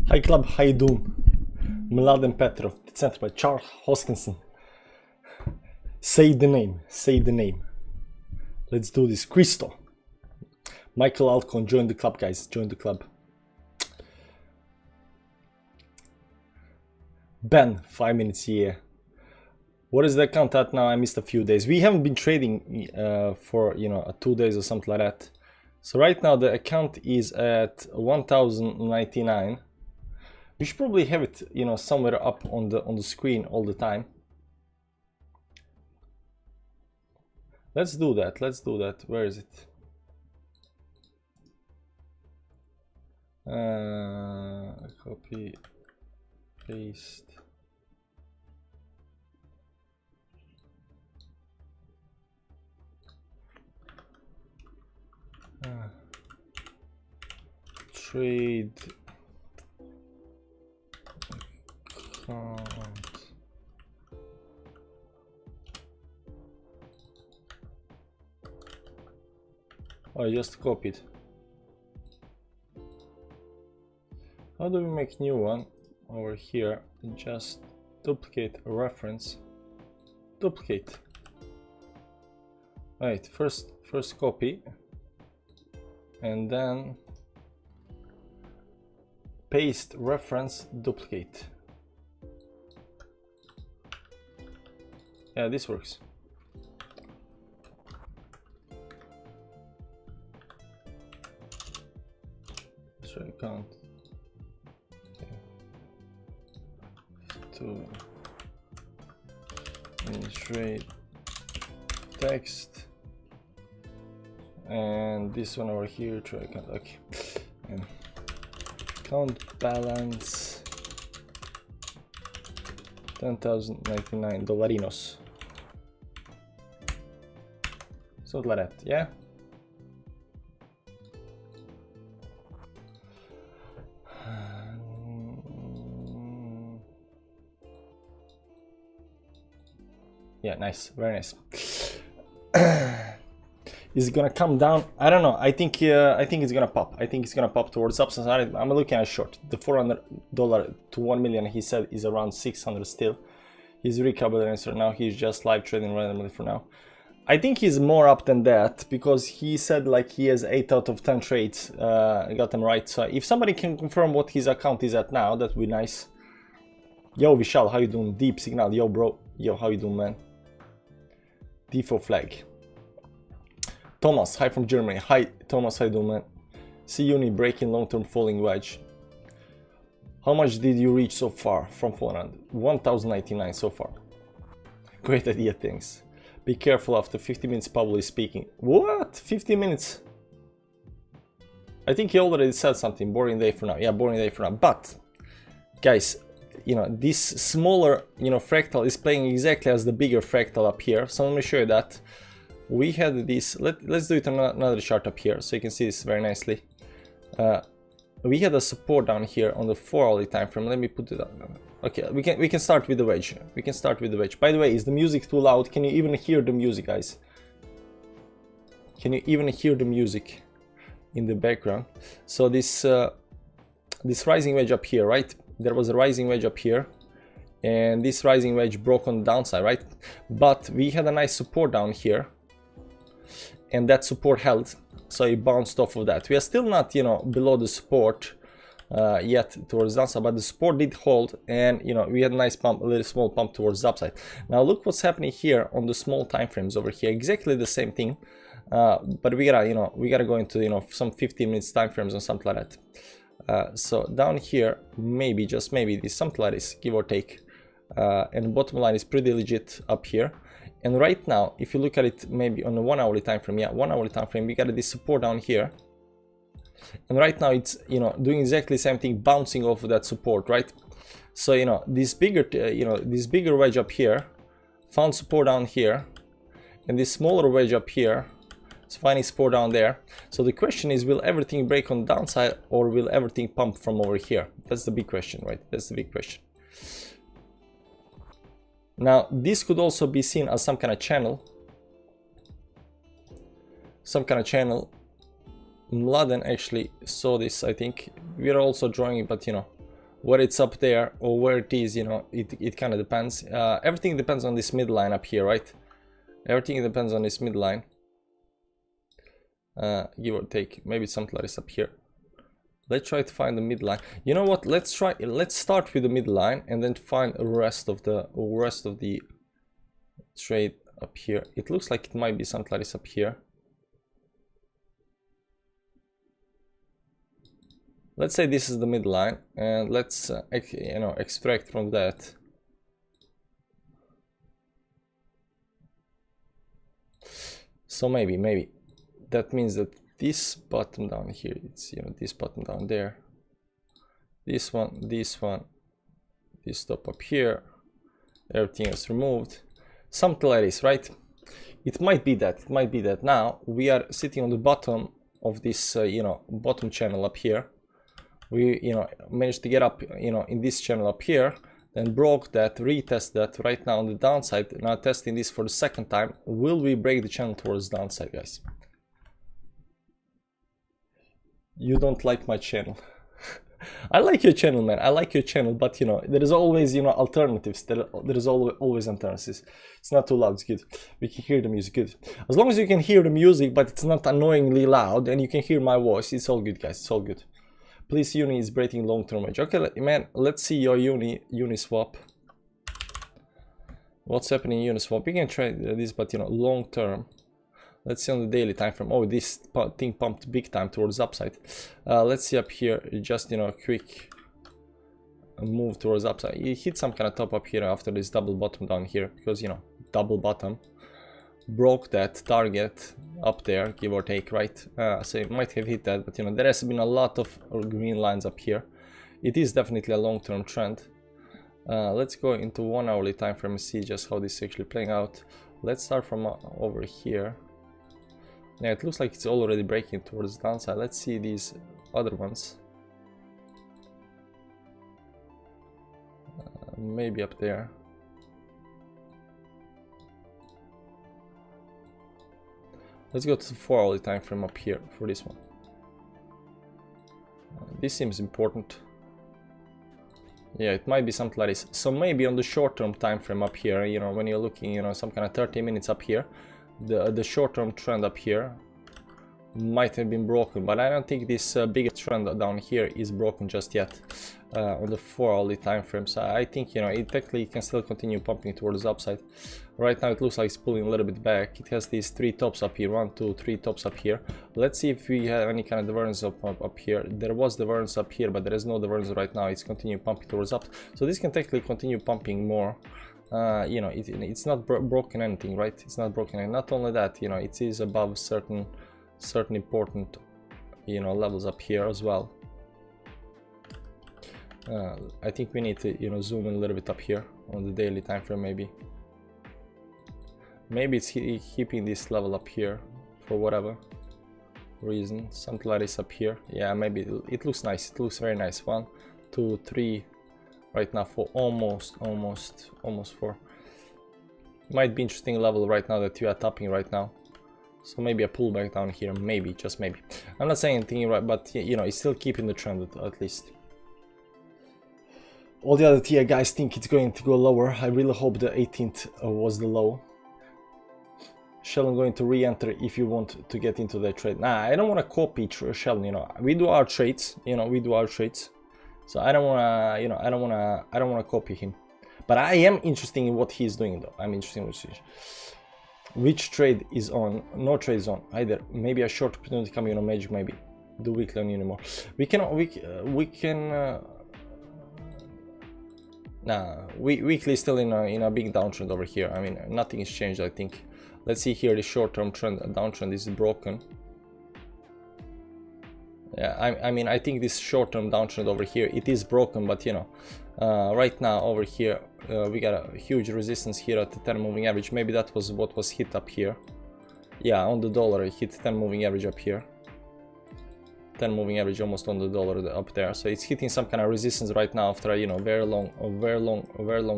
Hi club, how you doing? Mladen Petrov, center by Charles Hoskinson. Say the name, say the name. Let's do this. Christo. Michael Alcon, join the club, guys. Join the club. Ben, 5 minutes, yeah. What is the account at now? I missed a few days. We haven't been trading for 2 days or something like that. So right now the account is at 1099. We should probably have it, somewhere up on the screen all the time. Let's do that. Let's do that. Where is it? Copy, paste. Trade account. Oh, I just copied. How do we make new one? Over here, just duplicate a reference. Duplicate. Right, first copy, and then paste reference, duplicate. Yeah, this works. So I can't. To trade text, and this one over here, try account. Okay, and account balance 10,099 dollarinos, something like that. Yeah. Yeah, nice, very nice. Is it gonna come down? I don't know. I think it's gonna pop. I think it's gonna pop towards upside. I'm looking at short. The $400 to 1 million he said is around 600 still. He's recalibrating now. He's just live trading randomly for now. I think he's more up than that because he said like he has 8 out of 10 trades. I got them right. So if somebody can confirm what his account is at now, that would be nice. Yo Vishal, how you doing? Deep Signal, yo bro. Yo, how you doing, man? D4 flag. Thomas, hi from Germany. Hi Thomas, how you doing, man? See Uni breaking long-term falling wedge. How much did you reach so far from 400? 1099 so far. Great idea, thanks. Be careful after 50 minutes publicly speaking. What? 50 minutes? I think he already said something. Boring day for now. Yeah, boring day for now. But guys, this smaller fractal is playing exactly as the bigger fractal up here. So let me show you that. We had this, let's do it on another chart up here so you can see this very nicely. We had a support down here on the 4-hourly time frame. Let me put it on. Okay, we can start with the wedge. We can start with the wedge. By the way, is the music too loud? Can you even hear the music, guys? Can you even hear the music in the background? So this rising wedge up here, right? There was a rising wedge up here, and this rising wedge broke on the downside, right? But we had a nice support down here, and that support held, so it bounced off of that. We are still not, below the support yet towards the downside, but the support did hold, and we had a nice pump, a little small pump towards the upside. Now look what's happening here on the small time frames over here. Exactly the same thing, but we gotta go into some 15 minutes time frames or something like that. So down here, maybe, just maybe, this something like this, give or take, and the bottom line is pretty legit up here. And right now, if you look at it maybe on a 1-hourly time frame, yeah, 1-hourly time frame, we got this support down here, and right now it's doing exactly the same thing, bouncing off of that support, right? So this bigger this bigger wedge up here found support down here, and this smaller wedge up here is finding support down there. So the question is, will everything break on the downside, or will everything pump from over here? That's the big question, right? That's the big question. Now this could also be seen as some kind of channel. Mladen actually saw this, I think. We are also drawing it, but where it's up there or where it is, you know, it kind of depends. Everything depends on this midline up here, right? Everything depends on this midline. Give or take, maybe something like this up here. Let's try to find the midline. You know what? Let's start with the midline and then find the rest of the trade up here. It looks like it might be something like this up here. Let's say this is the midline, and let's you know, extract from that. So maybe that means that this bottom down here, it's, you know, this bottom down there, this one, this top up here, everything is removed, something like this, right? It might be that. It might be that. Now we are sitting on the bottom of this, you know, bottom channel up here. We, you know, managed to get up, you know, in this channel up here, then broke that, retest that right now on the downside. Now testing this for the second time. Will we break the channel towards the downside, guys? You don't like my channel. I like your channel, man. I like your channel, but you know, there is always, you know, alternatives. There is always alternatives. It's not too loud. It's good. We can hear the music. Good. As long as you can hear the music, but it's not annoyingly loud, and you can hear my voice, it's all good, guys. It's all good. Please, uni is breaking long-term range. Okay, man, let's see your Uniswap. What's happening in Uniswap? We can trade this, but you know, long-term. Let's see on the daily time frame. Oh, this thing pumped big time towards upside. Let's see up here, just, you know, quick move towards upside. It hit some kind of top up here after this double bottom down here, because, you know, double bottom. Broke that target up there, give or take, right? So it might have hit that, but you know, there has been a lot of green lines up here. It is definitely a long-term trend. Let's go into 1 hourly time frame and see just how this is actually playing out. Let's start from over here. Yeah, it looks like it's already breaking towards the downside. Let's see these other ones. Maybe up there. Let's go to the 4 hourly time frame up here for this one. This seems important. Yeah, it might be something like this. So maybe on the short-term time frame up here, you know, when you're looking, you know, some kind of 30 minutes up here, the short-term trend up here might have been broken, but I don't think this bigger trend down here is broken just yet on the 4 hourly time frame. So I think, you know, it technically can still continue pumping towards the upside. Right now it looks like it's pulling a little bit back. It has these 3 tops up here, 1, 2, 3 tops up here. Let's see if we have any kind of divergence up here. There was divergence up here, but there is no divergence right now. It's continuing pumping towards up, so this can technically continue pumping more. You know, it's not broken anything, right? It's not broken. And not only that, you know, it is above certain important, you know, levels up here as well. I think we need to, you know, zoom in a little bit up here on the daily time frame. Maybe it's keeping this level up here for whatever reason. Something like this up here. Yeah, maybe it looks nice. It looks very nice. 1, 2, 3 right now for almost 4. Might be interesting level right now that you are tapping right now. So maybe a pullback down here, maybe, just maybe. I'm not saying anything right, but you know, it's still keeping the trend at least. All the other TI guys think it's going to go lower. I really hope the 18th was the low. Sheldon going to re-enter if you want to get into that trade. Nah, I don't want to copy Sheldon, you know. We do our trades, you know, we do our trades. So I don't want to, you know, I don't want to copy him. But I am interested in what he's doing though. I'm interested in which trade is on. No trade is on either. Maybe a short opportunity coming on Magic, maybe. Do weekly on Unimore. Weekly is still in a big downtrend over here. I mean, nothing has changed, I think. Let's see here, the short-term trend, downtrend is broken. Yeah, I mean, I think this short-term downtrend over here, it is broken, but you know, right now over here, we got a huge resistance here at the 10 moving average. Maybe that was what was hit up here. Yeah, on the dollar, it hit 10 moving average up here. 10 moving average almost on the dollar up there, so it's hitting some kind of resistance right now after a, you know, very long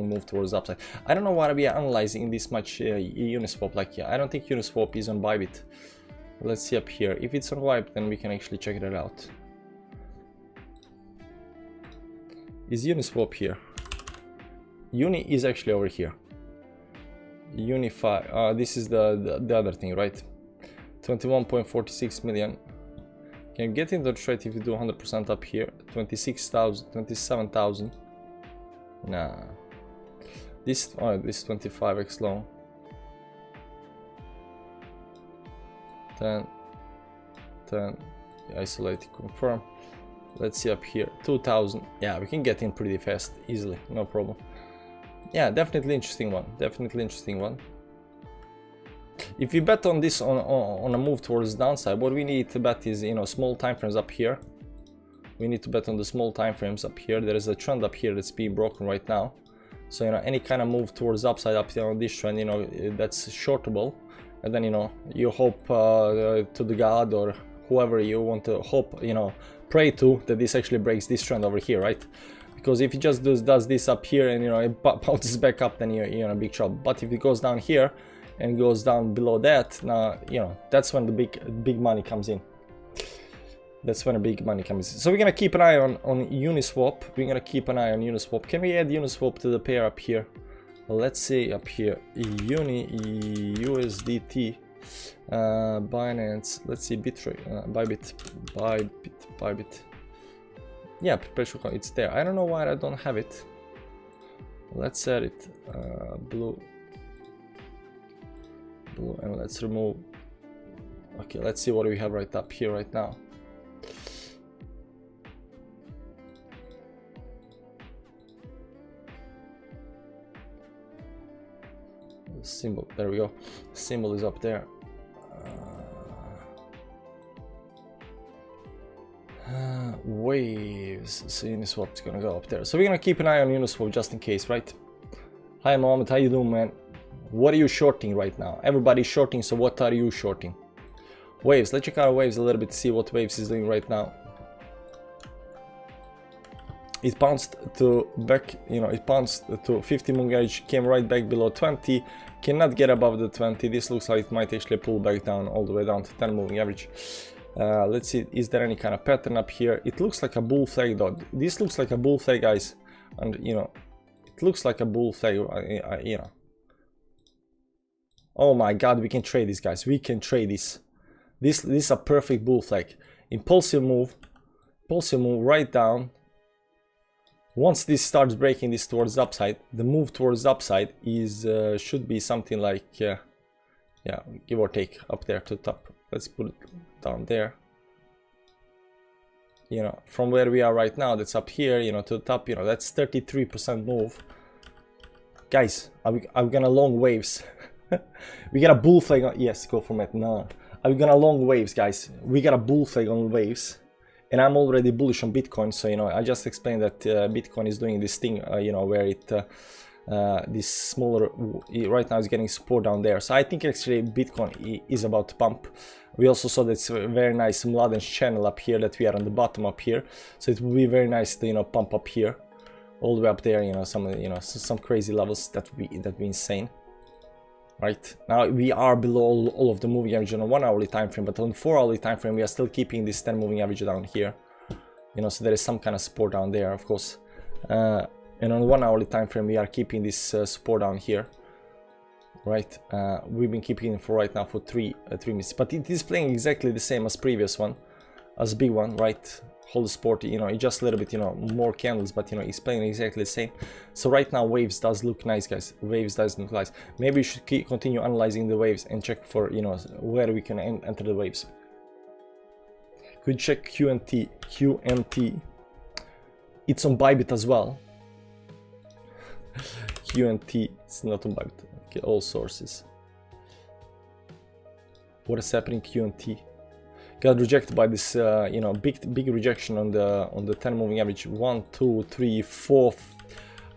move towards the upside. I don't know why we are analyzing this much Uniswap. Like, yeah, I don't think Uniswap is on Bybit. Let's see up here. If it's on Bybit, then we can actually check it out. Is Uniswap here? Uni is actually over here. Unify, this is the other thing, right? 21.46 million. Can you get into the trade if you do 100% up here? 26,000, 27,000. Nah. This 25x long. 10, isolate, confirm. Let's see up here, 2,000. Yeah, we can get in pretty fast, easily, no problem. Yeah, definitely interesting one. Definitely interesting one. If we bet on this on a move towards downside, what we need to bet is, you know, small time frames up here. We need to bet on the small time frames up here. There is a trend up here that's being broken right now. So, you know, any kind of move towards upside up here on this trend, you know, that's shortable. And then, you know, you hope to the god or whoever you want to hope, you know, pray to, that this actually breaks this trend over here, right? Because if it just does this up here and, you know, it bounces back up, then you're in a big trouble. But if it goes down here and goes down below that, now, you know, that's when the big money comes in. That's when the big money comes in. So we're gonna keep an eye on Uniswap. We're gonna keep an eye on Uniswap. Can we add Uniswap to the pair up here? Well, let's see up here, USDT, Binance. Let's see, Bybit. Yeah, pressure, it's there. I don't know why I don't have it. Let's add it. Blue, and let's remove. Okay, let's see what we have right up here right now. Symbol, there we go. Symbol is up there. Waves. So Uniswap's gonna go up there. So we're gonna keep an eye on Uniswap just in case, right? Hi Mohammed, how you doing, man? What are you shorting right now? Everybody's shorting, so what are you shorting? Waves. Let's check out Waves a little bit, see what Waves is doing right now. It bounced to back, you know, it bounced to 50 moving average, came right back below 20, cannot get above the 20. This looks like it might actually pull back down all the way down to 10 moving average. Let's see, is there any kind of pattern up here? It looks like a bull flag though. This looks like a bull flag, guys, and you know, it looks like a bull flag, you know. Oh my god, we can trade this, guys. We can trade this. This is a perfect bull flag. Impulsive move right down. Once this starts breaking this towards the upside, the move towards the upside is should be something like yeah, give or take up there to the top. Let's put it down there. You know, from where we are right now, that's up here, you know, to the top, you know, that's 33% move. Guys, are we gonna long Waves? We got a bull flag on, yes, go for it. No, are we gonna long Waves, guys? We got a bull flag on Waves. And I'm already bullish on Bitcoin, so, you know, I just explained that Bitcoin is doing this thing, you know, where it, this smaller, right now is getting support down there. So I think actually Bitcoin is about to pump. We also saw this very nice Million channel up here that we are on the bottom up here. So it will be very nice to, you know, pump up here, all the way up there, you know, some crazy levels that be insane. Right now we are below all of the moving average on a 1 hourly time frame, but on 4 hourly time frame we are still keeping this 10 moving average down here, you know, so there is some kind of support down there, of course, and on 1 hourly time frame we are keeping this support down here, right? We've been keeping it for right now for three minutes, but it is playing exactly the same as previous one, as big one, right? Hold the support, you know, it's just a little bit, you know, more candles, but, you know, it's playing exactly the same. So right now Waves does look nice, guys. Waves does look nice. Maybe we should continue analyzing the Waves and check for, you know, where we can enter the Waves. Could check QNT. It's on Bybit as well. QNT, it's not on Bybit. Okay, all sources. What is happening QNT? Got rejected by this, you know, big rejection on the 10 moving average. 1, 2, 3, 4,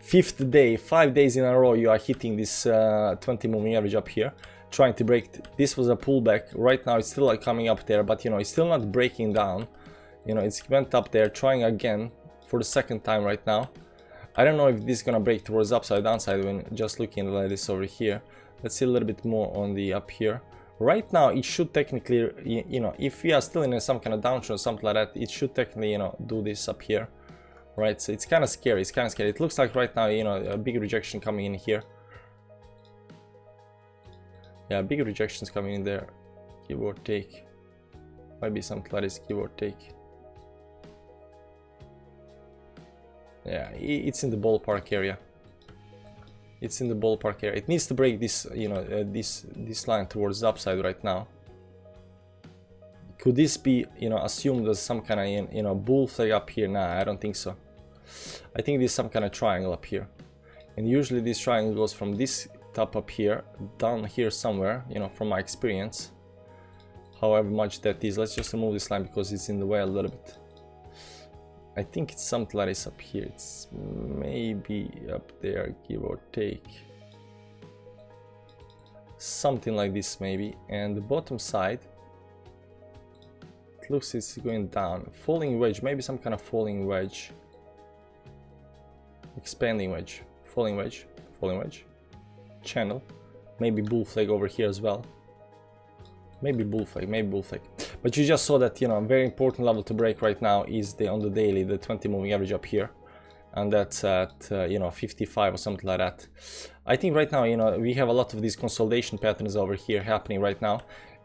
5th day, 5 days in a row. You are hitting this 20 moving average up here, trying to break. This was a pullback. Right now, it's still like coming up there, but, you know, it's still not breaking down. You know, it's went up there, trying again for the second time right now. I don't know if this is gonna break towards upside, downside when just looking like this over here. Let's see a little bit more on the up here. Right now it should technically, you know, if we are still in some kind of downtrend or something like that, it should technically, you know, do this up here. right? So it's kind of scary. It's kind of scary. It looks like right now, you know, a big rejection coming in here. Yeah, big rejections coming in there, give or take. Might be something like this, give or take. Yeah, it's in the ballpark area. It's in the ballpark area. It needs to break this, you know, this line towards the upside right now. Could this be, you know, assumed as some kind of, you know, bull flag up here? Nah, I don't think so. I think there's some kind of triangle up here, and usually this triangle goes from this top up here down here somewhere, you know, from my experience. However much that is, let's just remove this line because it's in the way a little bit. I think it's something like this up here. It's maybe up there, give or take. Something like this maybe. And the bottom side, it looks it's going down. Falling wedge, maybe some kind of falling wedge. Expanding wedge, falling wedge, falling wedge. Channel, maybe bull flag over here as well. Maybe bull flag, maybe bull flag. But you just saw that, you know, a very important level to break right now is the on the daily, the 20 moving average up here, and that's at you know, 55 or something like that. I think right now, you know, we have a lot of these consolidation patterns over here happening right now,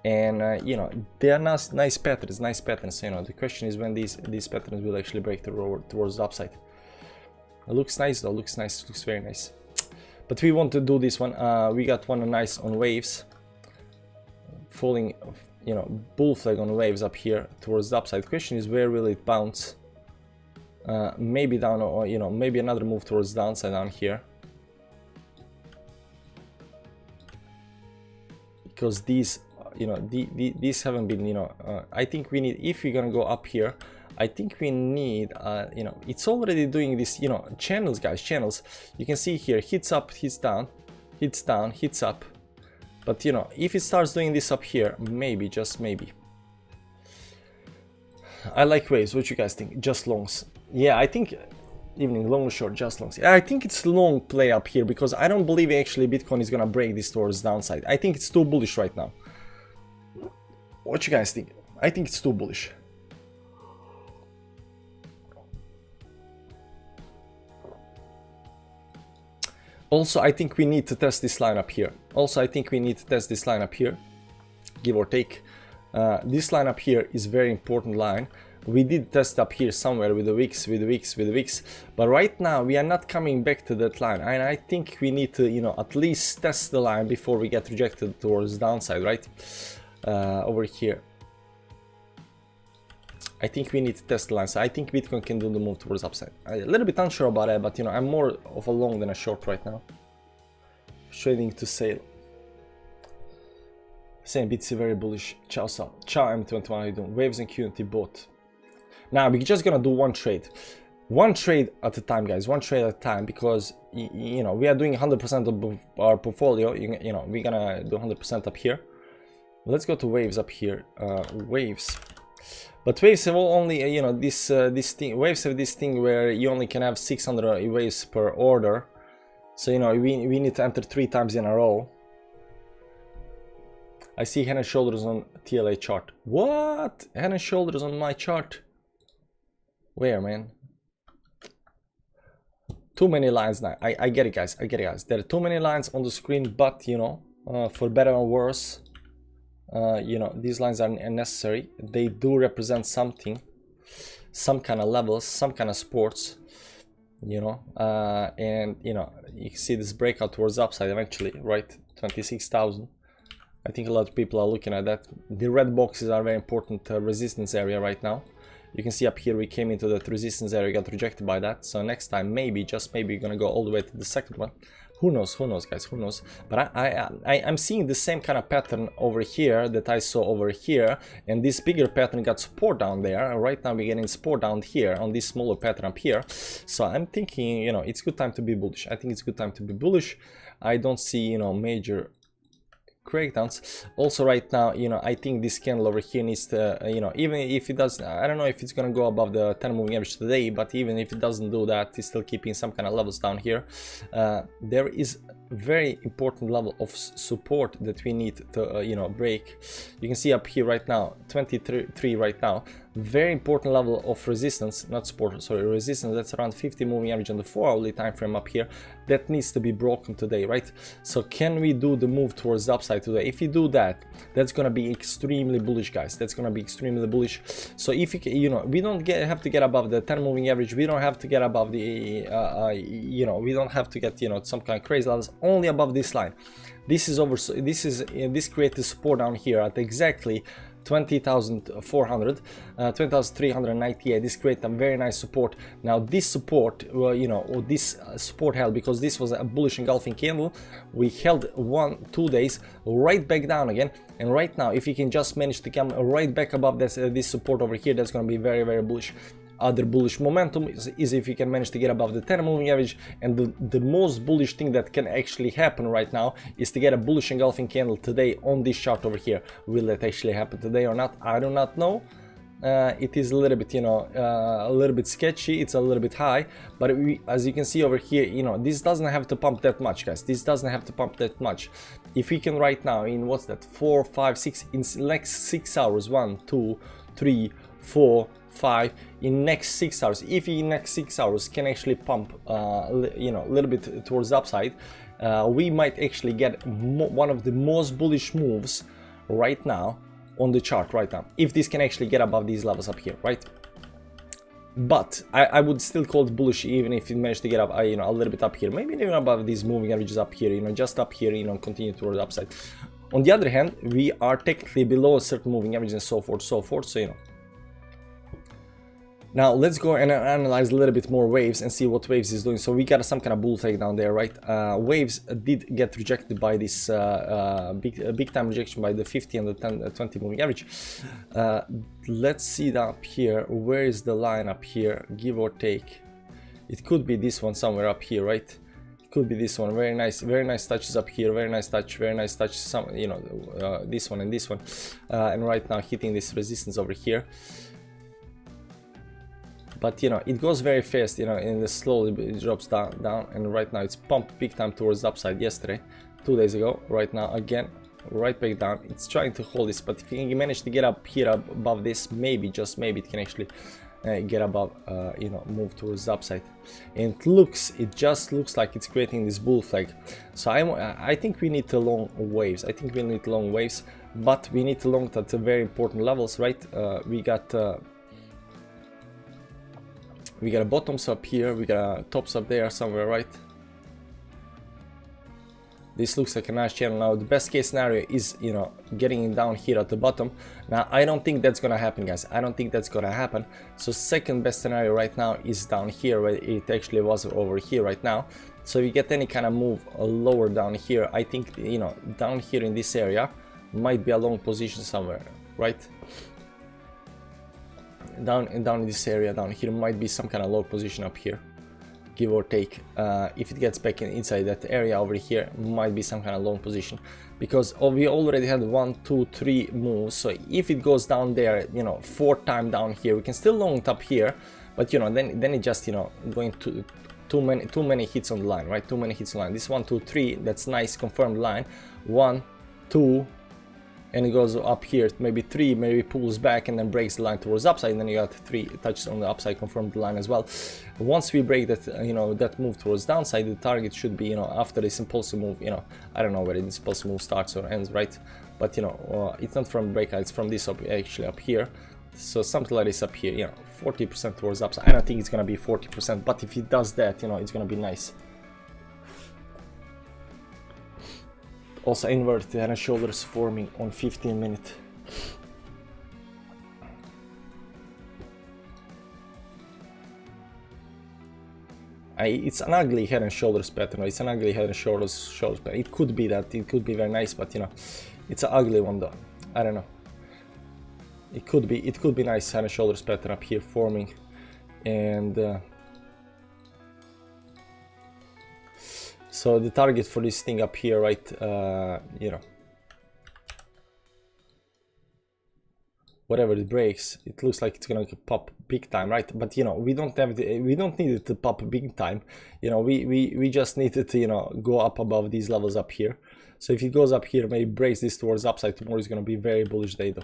and you know, they are nice patterns, nice patterns. You know, the question is when these patterns will actually break the road towards the upside. It looks nice though, looks nice, looks very nice. But we want to do this one. We got one nice on waves, falling, you know, bull flag on waves up here towards the upside. The question is where will it bounce? Maybe down, or you know, maybe another move towards the downside down here, because these, you know, these haven't been, you know, I think we need, if we're gonna go up here, I think we need, you know, it's already doing this, you know, channels, guys, channels. You can see here, hits up, hits down, hits up. But, you know, if it starts doing this up here, maybe, just maybe. I like waves. What you guys think? Just longs. Yeah, I think evening, long or short, just longs. I think it's long play up here because I don't believe actually Bitcoin is going to break this towards downside. I think it's too bullish right now. What you guys think? I think it's too bullish. Also, I think we need to test this line up here. Give or take. This line up here is very important line. We did test up here somewhere with the wicks, but right now we are not coming back to that line, and I think we need to, you know, at least test the line before we get rejected towards downside, right? Over here. I think we need to test the line, so I think Bitcoin can do the move towards upside. I'm a little bit unsure about it, but you know, I'm more of a long than a short right now. Trading to sale. Same BTC very bullish. Ciao Sal. Ciao M21, how you doing? Waves and QNT both. Now we're just gonna do one trade. One trade at a time, guys. One trade at a time, because you know, we are doing 100% of our portfolio. You know, we're gonna do 100% up here. Let's go to waves up here. Waves. But waves have only, you know, this thing. Waves have this thing where you only can have 600 waves per order. So you know, we need to enter 3 times in a row. I see head and shoulders on TLA chart. What? Head and shoulders on my chart? Where, man? Too many lines now. I get it, guys. I get it, guys. There are too many lines on the screen, but you know, for better or worse, you know, these lines are necessary. They do represent something, some kind of levels, some kind of sports, you know, and you know, you can see this breakout towards upside eventually, right? 26,000. I think a lot of people are looking at that. The red boxes are very important resistance area right now. You can see up here we came into that resistance area, got rejected by that. So next time, maybe, just maybe, you're gonna go all the way to the second one. Who knows, guys, who knows? But I'm seeing the same kind of pattern over here that I saw over here, and this bigger pattern got support down there. And right now we're getting support down here on this smaller pattern up here. So I'm thinking, you know, it's good time to be bullish. I think it's good time to be bullish. I don't see, you know, major breakdowns. Also right now, you know, I think this candle over here needs to, you know, even if it does, I don't know if it's gonna go above the 10 moving average today, but even if it doesn't do that, it's still keeping some kind of levels down here. There is very important level of support that we need to you know, break. You can see up here right now 23 right now. very important level of resistance, not support, sorry, resistance. That's around 50 moving average on the 4-hourly time frame up here. That needs to be broken today, right? So can we do the move towards the upside today? If you do that, that's gonna be extremely bullish, guys. That's gonna be extremely bullish. So if you know, we don't have to get above the 10 moving average. We don't have to get above the you know, we don't have to get, you know, some kind of crazy levels. Only above this line. This is over. This creates support down here at exactly 20,400, 20,398. This creates a very nice support. Now this support, you know, or this support held because this was a bullish engulfing candle. We held 1-2 days right back down again, and right now if you can just manage to come right back above this this support over here, that's going to be very, very bullish. Other bullish momentum is if you can manage to get above the 10 moving average, and the most bullish thing that can actually happen right now is to get a bullish engulfing candle today on this chart over here. Will that actually happen today or not? I do not know. It is a little bit, you know, a little bit sketchy. It's a little bit high, but as you can see over here, you know, this doesn't have to pump that much, guys. This doesn't have to pump that much. If we can right now in what's that, 4, 5, 6 in next 6 hours, 1, 2, 3, 4, 5 in next 6 hours, if in next 6 hours can actually pump you know, a little bit towards the upside, we might actually get one of the most bullish moves right now on the chart right now, if this can actually get above these levels up here, right? But I would still call it bullish even if it managed to get up, you know, a little bit up here, maybe even above these moving averages up here, you know, just up here, you know, continue towards the upside. On the other hand, we are technically below a certain moving average and so forth, so you know. Now let's go and analyze a little bit more waves and see what waves is doing. So we got some kind of bull flag down there, right? Waves did get rejected by this big time rejection by the 50 and the 20 moving average. Let's see that up here. Where is the line up here, give or take? It could be this one somewhere up here, right? It could be this one. Very nice touches up here. Very nice touch. Some, you know, this one and this one, and right now hitting this resistance over here. But you know, it goes very fast, you know, and then slowly it drops down, and right now it's pumped big time towards the upside yesterday, 2 days ago. Right now again right back down. It's trying to hold this, but if you can manage to get up here above this, maybe, just maybe, it can actually get above, you know, move towards the upside. And it just looks like it's creating this bull flag. So I think we need to long waves. I think we need long waves, but we need to long at very important levels, right? We got a bottoms up here, we got a tops up there somewhere, right? This looks like a nice channel. Now the best case scenario is, you know, getting down here at the bottom. Now I don't think that's gonna happen, guys. I don't think that's gonna happen. So second best scenario right now is down here, where it actually was over here right now. So if you get any kind of move lower down here, I think, you know, down here in this area might be a long position somewhere, right? Down in this area down here might be some kind of low position up here, give or take. If it gets back inside that area over here, might be some kind of long position, because we already had 1, 2, 3 moves. So if it goes down there, you know, 4 times down here, we can still long it up here, but you know, then it just, you know, going to too many hits on the line, right? Too many hits on the line. This 1, 2, 3, that's nice confirmed line. 1, 2, and it goes up here, maybe 3, maybe pulls back and then breaks the line towards upside, and then you got 3 touches on the upside, confirmed the line as well. Once we break that, you know, that move towards downside, the target should be, you know, after this impulsive move, you know, I don't know where this impulsive move starts or ends, right? But you know, it's not from breakout, it's from this actually up here. So something like this up here, you know, 40% towards upside. I don't think it's gonna be 40%, but if it does that, you know, it's gonna be nice. Also inverted head and shoulders forming on 15 minutes. It's an ugly head and shoulders pattern. It's an ugly head and shoulders pattern. It could be that. It could be very nice, but you know, it's an ugly one though. I don't know. It could be nice head and shoulders pattern up here forming, and so the target for this thing up here, right, you know, whatever it breaks, it looks like it's gonna pop big time, right? But you know, we don't need it to pop big time. You know, we just need it to, you know, go up above these levels up here. So if it goes up here, maybe breaks this towards upside, tomorrow is gonna be very bullish day though.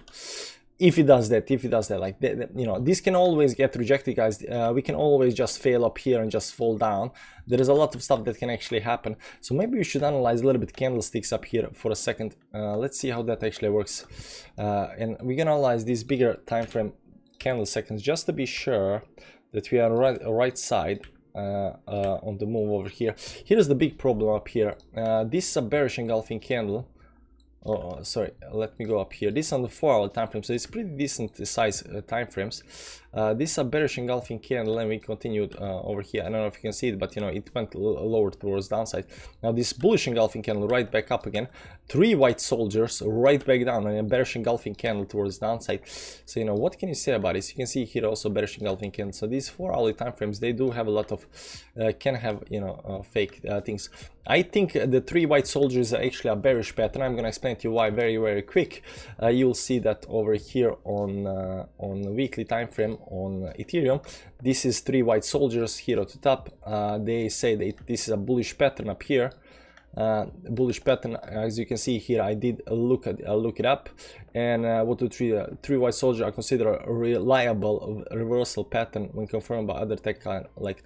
if it does that, like you know, this can always get rejected, guys. We can always just fail up here and just fall down. There is a lot of stuff that can actually happen, so maybe we should analyze a little bit candlesticks up here for a second. Let's see how that actually works, and we're gonna analyze these bigger time frame candle seconds just to be sure that we are right side on the move over here. Here's the big problem up here. This is a bearish engulfing candle. Oh, sorry, let me go up here. This is on the 4-hour time frame, so it's pretty decent size time frames. This is a bearish engulfing candle, and we continued over here. I don't know if you can see it, but you know, it went lower towards downside. Now this bullish engulfing candle right back up again. 3 white soldiers right back down, and a bearish engulfing candle towards downside. So you know, what can you say about this? You can see here also bearish engulfing candle. So these 4-hourly time frames, they do have a lot of can have, you know, fake things. I think the 3 white soldiers are actually a bearish pattern. I'm gonna explain to you why very quick. You'll see that over here on the weekly time frame on Ethereum. This is 3 white soldiers here at the top. They say that this is a bullish pattern up here. Bullish pattern, as you can see here. I did look it up, and what the three white soldiers are considered a reliable reversal pattern when confirmed by other tech like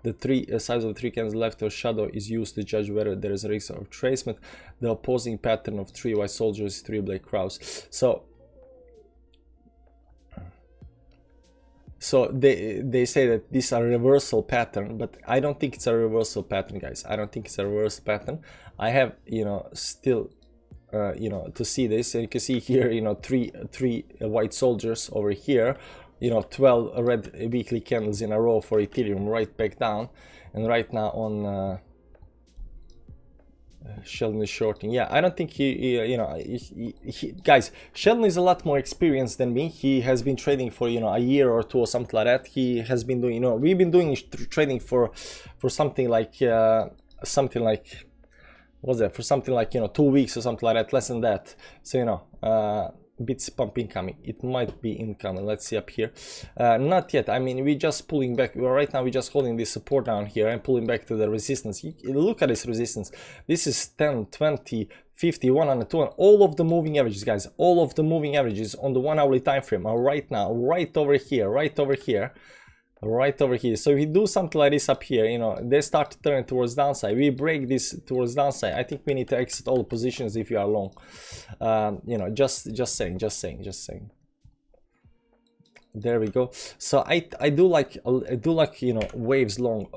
the 3 sides of the 3 candles left of shadow is used to judge whether there is a risk of retracement. The opposing pattern of 3 white soldiers is 3 black crows. So they say that this is a reversal pattern, but I don't think it's a reversal pattern, guys. I don't think it's a reversal pattern. I have, you know, still you know, to see this, and you can see here, you know, three white soldiers over here, you know, 12 red weekly candles in a row for Ethereum right back down. And right now on Sheldon is shorting. Yeah, I don't think you know, guys, Sheldon is a lot more experienced than me. He has been trading for, you know, a year or 2 or something like that. He has been doing, you know, we've been doing trading for something like what's that, for something like, you know, 2 weeks or something like that, less than that. So you know, bits pump incoming, it might be incoming. Let's see up here. Not yet. I mean, we just pulling back. Right now we're just holding this support down here and pulling back to the resistance. Look at this resistance. This is 10, 20, 50, 100, 200. All of the moving averages, guys, all of the moving averages on the 1-hourly time frame are right now right over here, right over here. So if we do something like this up here, you know, they start turning towards downside. We break this towards downside. I think we need to exit all positions if you are long. You know, just saying. There we go. So I do like you know, waves long,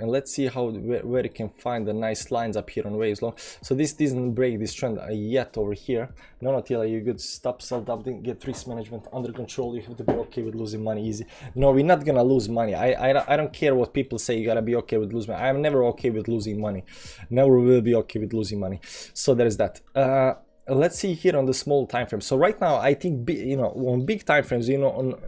and let's see how where you can find the nice lines up here on waves long. So this doesn't break this trend yet over here. No, Attila, you good. Stop self-doubting, get risk management under control. You have to be okay with losing money easy. No, we're not gonna lose money. I don't care what people say. You gotta be okay with losing money. I'm never okay with losing money. Never will be okay with losing money. So there's that. Let's see here on the small time frame. So right now I think, you know, on big time frames, you know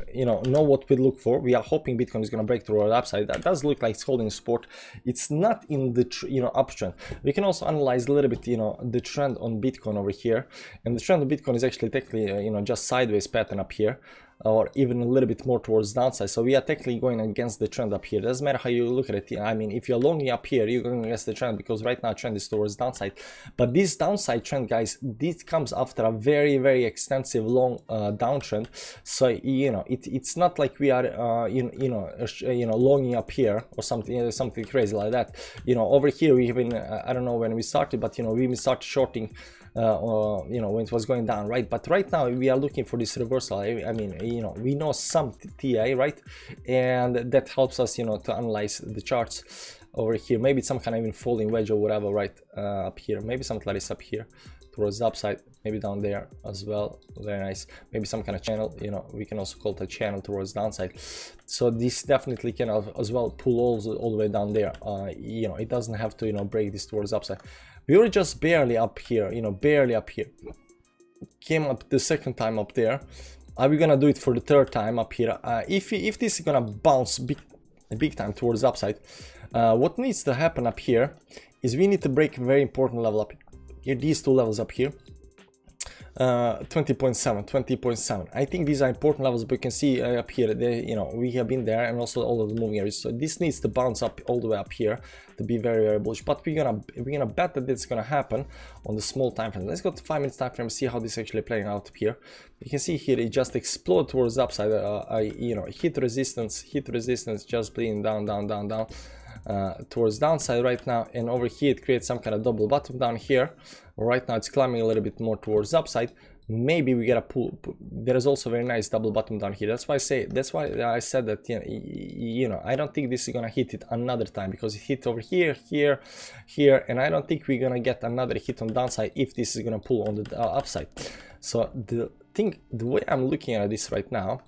what we look for. We are hoping Bitcoin is going to break through our upside. That does look like it's holding support. It's not in the you know, uptrend. We can also analyze a little bit, you know, the trend on Bitcoin over here, and the trend on Bitcoin is actually technically you know, just sideways pattern up here, or even a little bit more towards downside. So we are technically going against the trend up here. Doesn't matter how you look at it. I mean, if you're longing up here, you're going against the trend, because right now trend is towards downside. But this downside trend, guys, this comes after a very extensive long downtrend. So you know, it's not like we are you know, longing up here or something, you know, something crazy like that. You know, over here we have been I don't know when we started, but you know, we started shorting you know, when it was going down, right? But right now we are looking for this reversal. I mean, you know, we know some TI, right? And that helps us, you know, to analyze the charts over here. Maybe some kind of even falling wedge or whatever, right? Up here, maybe something like this up here towards the upside, maybe down there as well. Very nice. Maybe some kind of channel, you know, we can also call it a channel towards downside. So this definitely can as well pull all the way down there. You know, it doesn't have to, you know, break this towards upside. We were just barely up here, you know, barely up here. Came up the second time up there. Are we gonna do it for the third time up here? If this is gonna bounce big time towards the upside, what needs to happen up here is we need to break a very important level up here. These two levels up here. 20.7, 20.7. I think these are important levels, but you can see up here, they, you know, we have been there, and also all of the moving areas. So this needs to bounce up all the way up here to be very, very bullish. But we're gonna bet that it's gonna happen on the small time frame. Let's go to 5 minutes time frame, see how this is actually playing out up here. You can see here it just exploded towards the upside. You know, hit resistance, just bleeding down, towards downside right now, and over here it creates some kind of double bottom down here. Right now it's climbing a little bit more towards upside. Maybe we get a pull. There is also a very nice double bottom down here. That's why I said that, you know, I don't think this is gonna hit it another time, because it hit over here, here, and I don't think we're gonna get another hit on downside if this is gonna pull on the upside. So the way I'm looking at this right now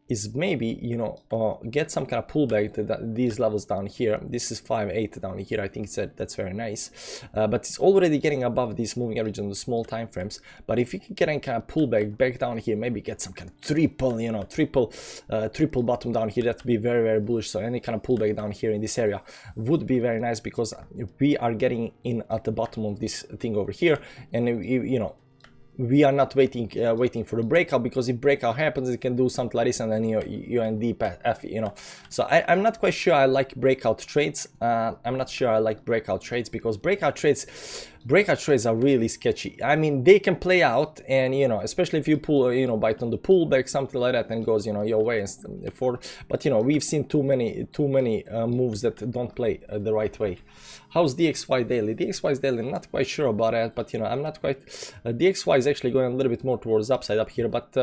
is maybe, you know, get some kind of pullback to these levels down here. This is 5.8 down here. I think that's very nice, but it's already getting above these moving average on the small time frames. But if you can get any kind of pullback back down here, maybe get some kind of triple, you know, triple bottom down here, that'd be very, very bullish. So any kind of pullback down here in this area would be very nice, because we are getting in at the bottom of this thing over here, and you know, we are not waiting for the breakout, because if breakout happens, it can do something like this, and then you're in deep F, you know. So I'm not quite sure I like breakout trades. I'm not sure I like breakout trades, because breakout trades are really sketchy. I mean, they can play out, and you know, especially if you pull, you know, bite on the pullback, something like that, and goes, you know, your way and forward. But you know, we've seen too many moves that don't play the right way. How's DXY daily? DXY daily, I'm not quite sure about it, but you know, I'm not quite. DXY is actually going a little bit more towards upside up here, but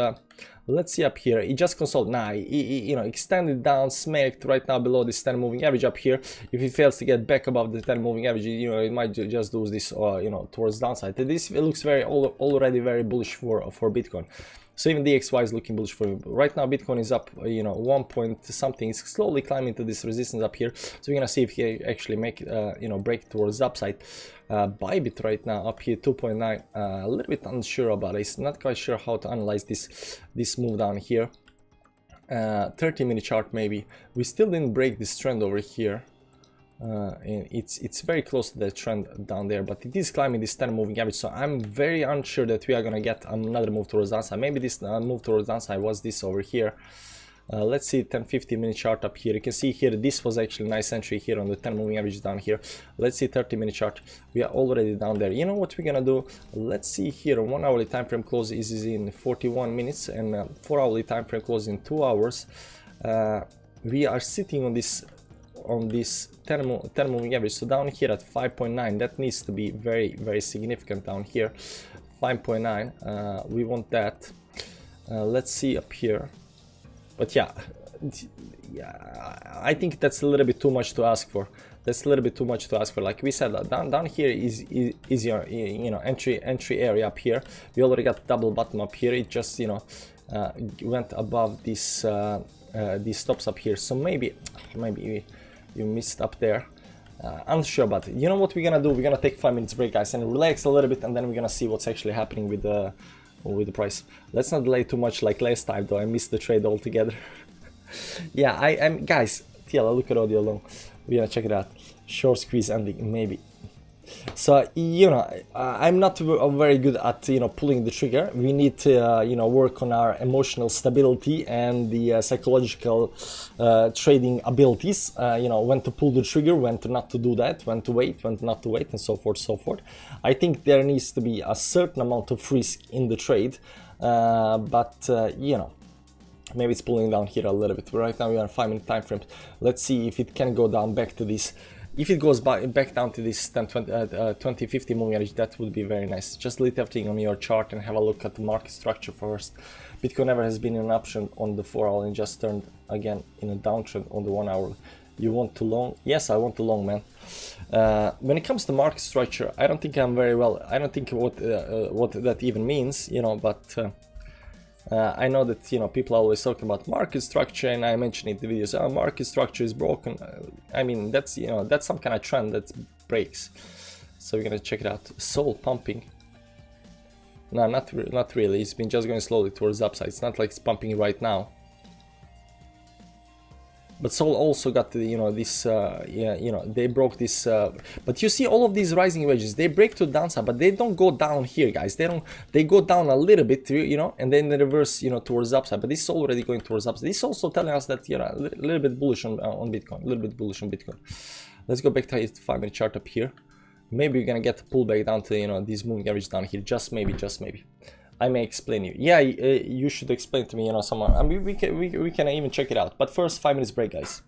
let's see up here. It just consolidated. Nah, you know, extended down, smacked right now below this 10 moving average up here. If it fails to get back above the 10 moving average, you know, it might just do this, you know, towards downside. This looks already very bullish for Bitcoin. So even DXY is looking bullish for you. Right now Bitcoin is up, you know, 1 point something. It's slowly climbing to this resistance up here. So we're gonna see if he actually make you know, break towards the upside. Bybit right now up here 2.9. A little bit unsure about it. Not quite sure how to analyze this move down here. 30-minute chart maybe. We still didn't break this trend over here. And it's very close to the trend down there, but it is climbing this 10 moving average. So I'm very unsure that we are gonna get another move towards downside. Maybe this move towards downside was this over here. Let's see 10-15-minute chart up here. You can see here this was actually a nice entry here on the 10 moving average down here. Let's see 30-minute chart. We are already down there. You know what we're gonna do? Let's see here. 1 hourly time frame close is in 41 minutes, and 4 hourly time frame close in 2 hours. We are sitting on this 10 moving average. So down here at 5.9, that needs to be very, very significant down here. 5.9, we want that. Let's see up here. But yeah, I think that's a little bit too much to ask for. That's a little bit too much to ask for. Like we said, down here is your, you know, entry area up here. We already got double bottom up here. It just, you know, went above this these stops up here. So maybe you missed up there. I'm sure about it. You know what we're gonna do? We're gonna take 5 minutes break, guys, and relax a little bit, and then we're gonna see what's actually happening with the price. Let's not delay too much like last time, though. I missed the trade altogether. Yeah, I'm guys. TL, look at audio long. We're gonna check it out. Short squeeze ending, maybe. So you know, I'm not very good at, you know, pulling the trigger. We need to you know, work on our emotional stability and the psychological trading abilities. You know, when to pull the trigger, when to not to do that, when to wait, when not to wait, and so forth, so forth. I think there needs to be a certain amount of risk in the trade, but you know, maybe it's pulling down here a little bit. But right now we are on 5 minute time frames. Let's see if it can go down back to this. If it goes back down to this 20-50 moving average, that would be very nice. Just delete everything on your chart and have a look at the market structure first. Bitcoin never has been an option on the 4 hour and just turned again in a downtrend on the 1 hour. You want to long? Yes, I want to long, man. When it comes to market structure, I don't think I'm very well. I don't think what that even means, you know, but I know that, you know, people are always talking about market structure, and I mentioned it in the videos. Oh, market structure is broken. I mean, that's, you know, that's some kind of trend that breaks. So we're gonna check it out. Soul pumping. No, not really. It's been just going slowly towards the upside. It's not like it's pumping right now. But Sol also got the, you know, this yeah, you know, they broke this but you see all of these rising wedges, they break to the downside, but they don't go down here, guys. They go down a little bit, you know, and then they reverse, you know, towards the upside. But this is already going towards the upside. This is also telling us that, you know, a little bit bullish on Bitcoin, a little bit bullish on Bitcoin. Let's go back to his 5-minute chart up here. Maybe you're gonna get a pullback down to, you know, these moving average down here, just maybe, just maybe. I may explain you. Yeah, you should explain to me, you know, someone. I mean, we can even check it out. But first, 5 minutes break, guys.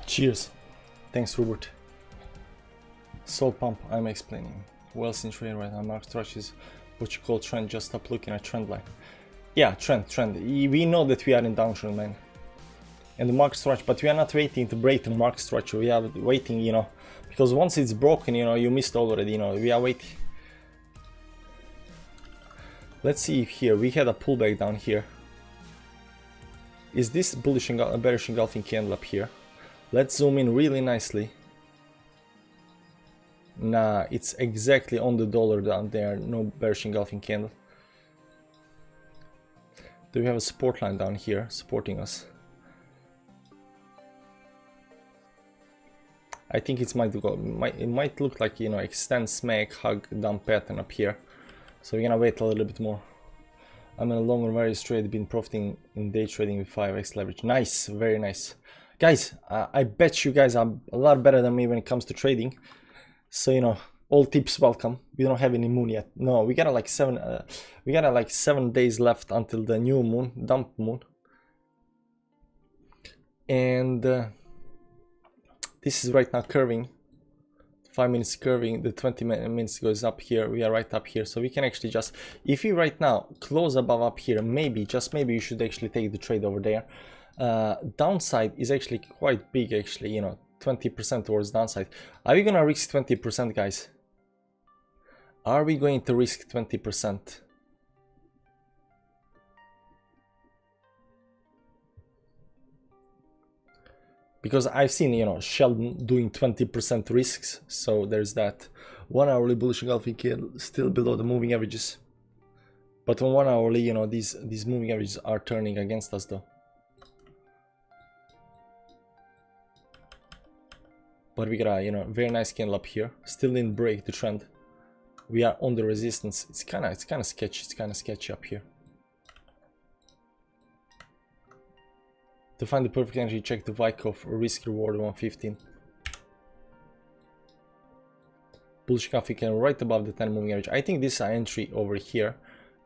Cheers. Thanks, Robert. Soul pump, I'm explaining. Well since trade right now, Mark Strush is what you call trend, just stop looking at trend line. Yeah, trend. We know that we are in downtrend, man. And the market structure, but we are not waiting to break the market structure. We are waiting, you know, because once it's broken, you know, you missed already, you know, we are waiting. Let's see here, we had a pullback down here. Is this bullish and bearish engulfing candle up here? Let's zoom in really nicely. Nah, it's exactly on the dollar down there, no bearish engulfing candle. Do we have a support line down here supporting us? I think it might look like, you know, extend, smack, hug, dump pattern up here. So we're gonna wait a little bit more. I'm in a longer various trade, been profiting in day trading with 5x leverage. Nice, very nice. Guys, I bet you guys are a lot better than me when it comes to trading. So, you know, all tips welcome. We don't have any moon yet. No, we got like 7 days left until the new moon, dump moon. And this is right now curving. 5 minutes curving, the 20 minutes goes up here. We are right up here, so we can actually just, if we right now close above up here, maybe, just maybe, you should actually take the trade over there. Downside is actually quite big, actually, you know, 20% towards downside. Are we gonna risk 20%, guys? Are we going to risk 20%? Because I've seen, you know, Sheldon doing 20% risks, so there's that. 1 hourly bullish engulfing candle still below the moving averages. But on 1 hourly, you know, these moving averages are turning against us though. But we got a, you know, very nice candle up here. Still didn't break the trend. We are on the resistance. It's kind of sketchy. It's kind of sketchy up here. To find the perfect entry, check the Wyckoff risk reward 115. Bullish engulfing candle right above the 10 moving average. I think this is an entry over here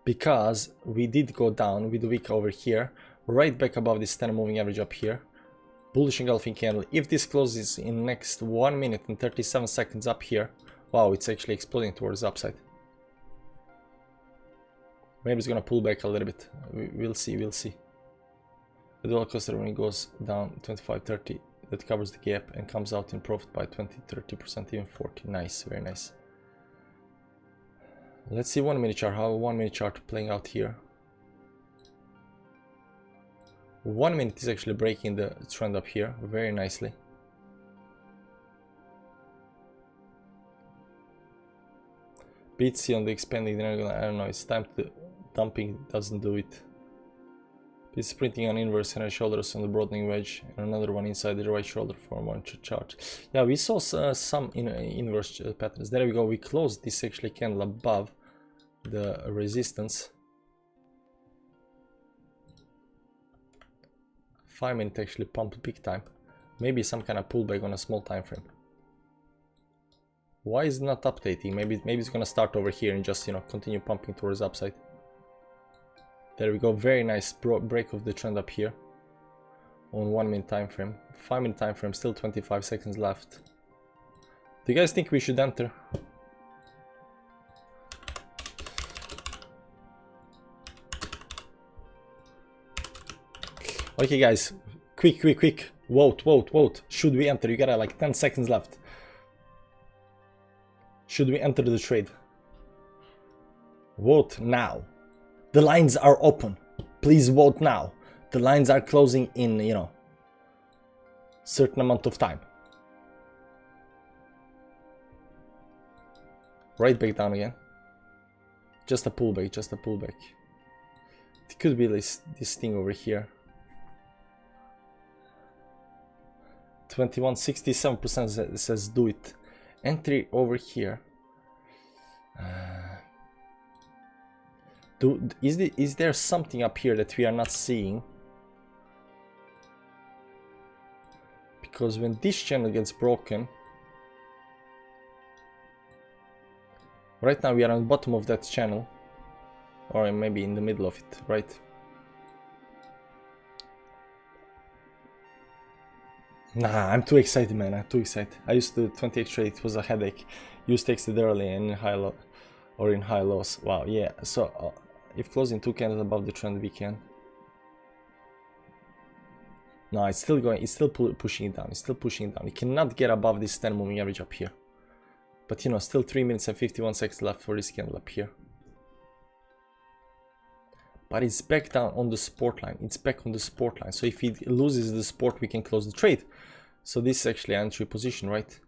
because we did go down with the wick over here, right back above this 10 moving average up here. Bullish engulfing candle. If this closes in next 1 minute and 37 seconds up here, wow, it's actually exploding towards the upside. Maybe it's gonna pull back a little bit. We'll see, we'll see. The dollar cost when it goes down 25-30, that covers the gap and comes out in profit by 20-30%, even 40. Nice, very nice. Let's see 1 minute chart. How 1 minute chart playing out here. 1 minute is actually breaking the trend up here very nicely. BTC on the expanding, I don't know, it's time to dumping, doesn't do it. It's printing an inverse and shoulders on the broadening wedge, and another one inside the right shoulder for one chart. Yeah, we saw some inverse patterns. There we go. We closed this actually candle above the resistance. 5 minute actually pumped big time. Maybe some kind of pullback on a small time frame. Why is it not updating? Maybe it's gonna start over here and just, you know, continue pumping towards upside. There we go, very nice break of the trend up here on 1 minute time frame. 5 minute time frame, still 25 seconds left. Do you guys think we should enter? Okay guys, quick, vote. Should we enter? You got like 10 seconds left. Should we enter the trade? Vote now. The lines are open. Please vote now. The lines are closing in, you know, certain amount of time. Right back down again. Just a pullback, just a pullback. It could be this thing over here. 21, 67% says do it. Entry over here. Is there something up here that we are not seeing? Because when this channel gets broken, right now we are on the bottom of that channel, or maybe in the middle of it, right? Nah, I'm too excited, man. I'm too excited. I used to do 28 trade. It was a headache. Used to exit early and high low. or in high lows. Wow, yeah. So if closing 2 candles above the trend, we can. No, it's still going. It's still pushing it down. It's still pushing it down. It cannot get above this 10 moving average up here. But you know, still 3 minutes and 51 seconds left for this candle up here. But it's back down on the support line. It's back on the support line. So if it loses the support, we can close the trade. So this is actually an entry position, right?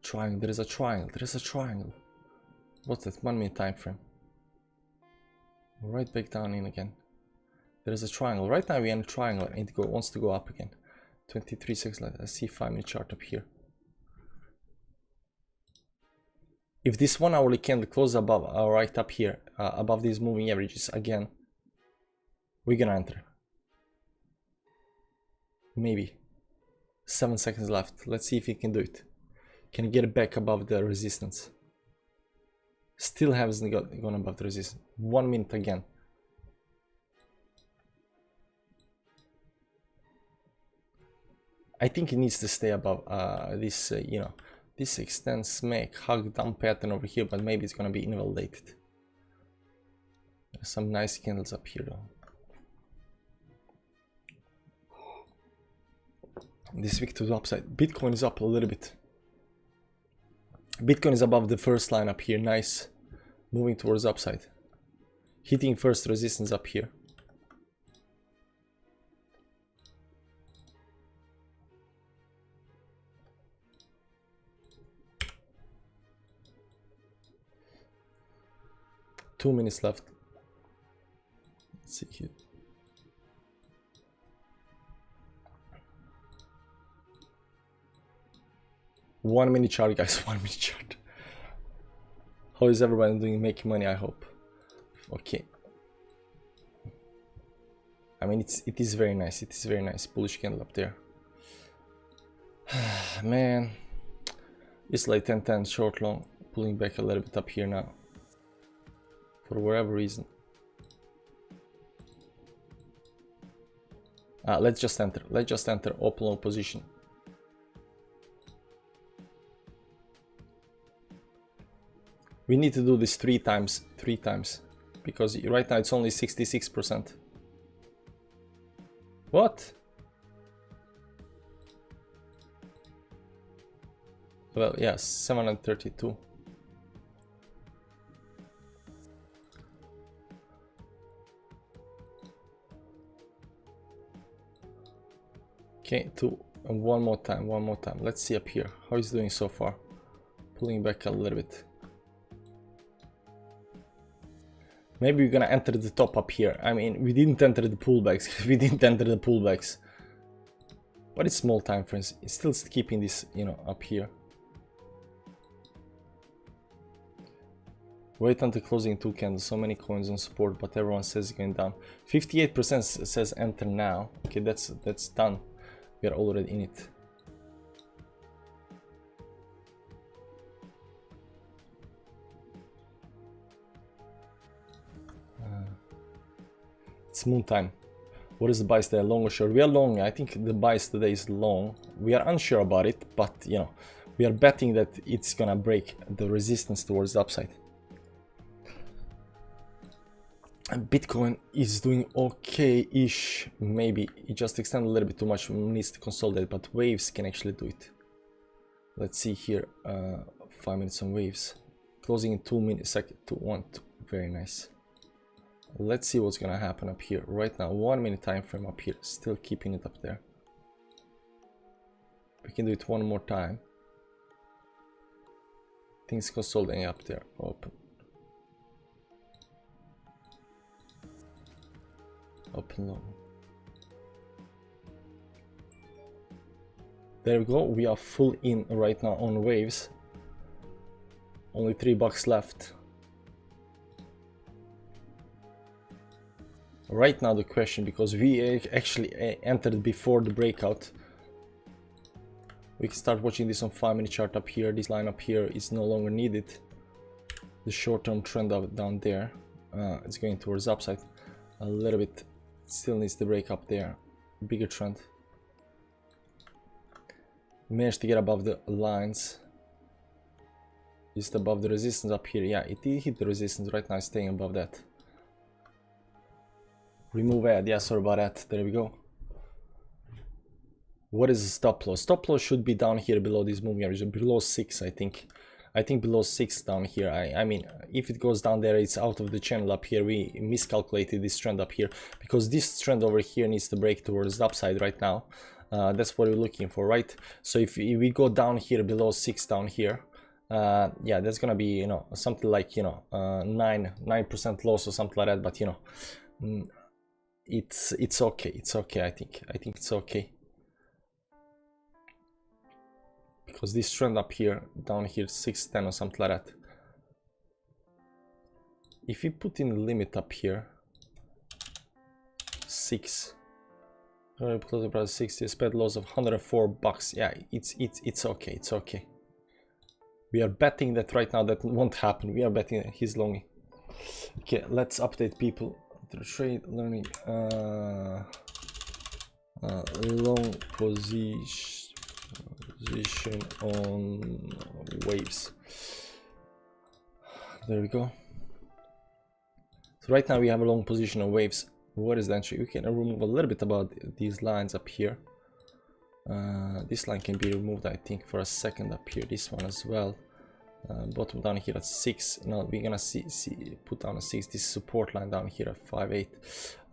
Triangle. There is a triangle. There is a triangle. What's that? 1 minute time frame. Right back down in again. There is a triangle. Right now we are in a triangle and it wants to go up again. 23 seconds later. I see 5 minute chart up here. If this 1 hourly candle closes above, right up here, above these moving averages again, we're gonna enter. Maybe. 7 seconds left. Let's see if he can do it. Can get back above the resistance. Still hasn't gone above the resistance. 1 minute again. I think it needs to stay above this, you know, this extend smack hug down pattern over here, but maybe it's gonna be invalidated. There's some nice candles up here though. This week to the upside. Bitcoin is up a little bit. Bitcoin is above the first line up here. Nice. Moving towards upside. Hitting first resistance up here. Two minutes left. Let's see here. One minute chart, guys. 1 minute chart. How is everyone doing? Making money, I hope. Okay. I mean, it is very nice. It is very nice. Bullish candle up there. Man, it's like 10-10 short long, pulling back a little bit up here now. For whatever reason. Let's just enter. Let's just enter open long position. We need to do this three times, because right now it's only 66%. What? Well, yes, 732. Okay, and one more time. Let's see up here how he's doing so far. Pulling back a little bit. Maybe we're gonna enter the top up here. I mean, we didn't enter the pullbacks. But it's small time frames. It's still keeping this, you know, up here. Wait until closing 2 candles. So many coins on support, but everyone says it's going down. 58% says enter now. Okay, that's done. We are already in it. It's moon time. What is the bias there? Long or short? We are long. I think the bias today is long. We are unsure about it, but you know, we are betting that it's gonna break the resistance towards the upside. And Bitcoin is doing okay-ish. Maybe it just extended a little bit too much. Needs to consolidate, but waves can actually do it. Let's see here. 5 minutes on waves. Closing in 2 minutes. 1. Very nice. Let's see what's gonna happen up here. Right now, 1 minute time frame up here. Still keeping it up there. We can do it one more time. Things consolidating up there. Open. Open low. There we go. We are full in right now on waves. Only $3 left. Right now the question, because we actually entered before the breakout, we can start watching this on 5 minute chart up here. This line up here is no longer needed. The short-term trend down there, it's going towards upside a little bit. Still needs to break up there. Bigger trend. Managed to get above the lines. Just above the resistance up here. Yeah, it did hit the resistance. Right now it's staying above that. Remove ad. Yeah, sorry about that. There we go. What is the stop loss? Stop loss should be down here below this moving average. Below 6, I think. I think below 6 down here. I mean, if it goes down there, it's out of the channel up here. We miscalculated this trend up here. Because this trend over here needs to break towards the upside right now. That's what we're looking for, right? So if we go down here below 6 down here, yeah, that's gonna be, you know, something like, you know, 9% loss or something like that. But you know, it's okay. It's okay. I think it's okay, because this trend up here, down here, 610 or something like that. If we put in the limit up here, 6. Close about 60, spread loss of $104. Yeah, it's okay. It's okay. We are betting that right now that won't happen. We are betting that he's long. Okay, let's update people. The trade learning long position on waves. There we go. So right now we have a long position on waves. What is the entry? We can remove a little bit about these lines up here. This line can be removed, I think, for a second up here. This one as well. Bottom down here at 6. Now we're gonna put down a 6. This support line down here at 5.8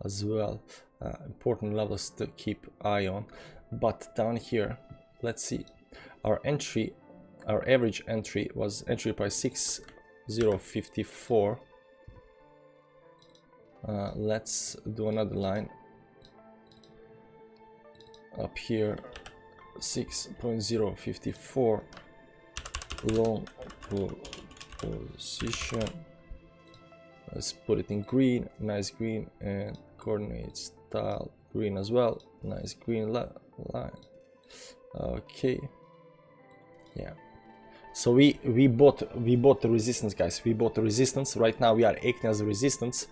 as well. Important levels to keep eye on. But down here, let's see. Our entry, our average entry was entry price 6.054. Let's do another line up here, 6.054 long position. Let's put it in green, nice green, and coordinate style green as well, nice green line. Okay, yeah. So we bought the resistance, guys. We bought the resistance. Right now we are acting as a resistance.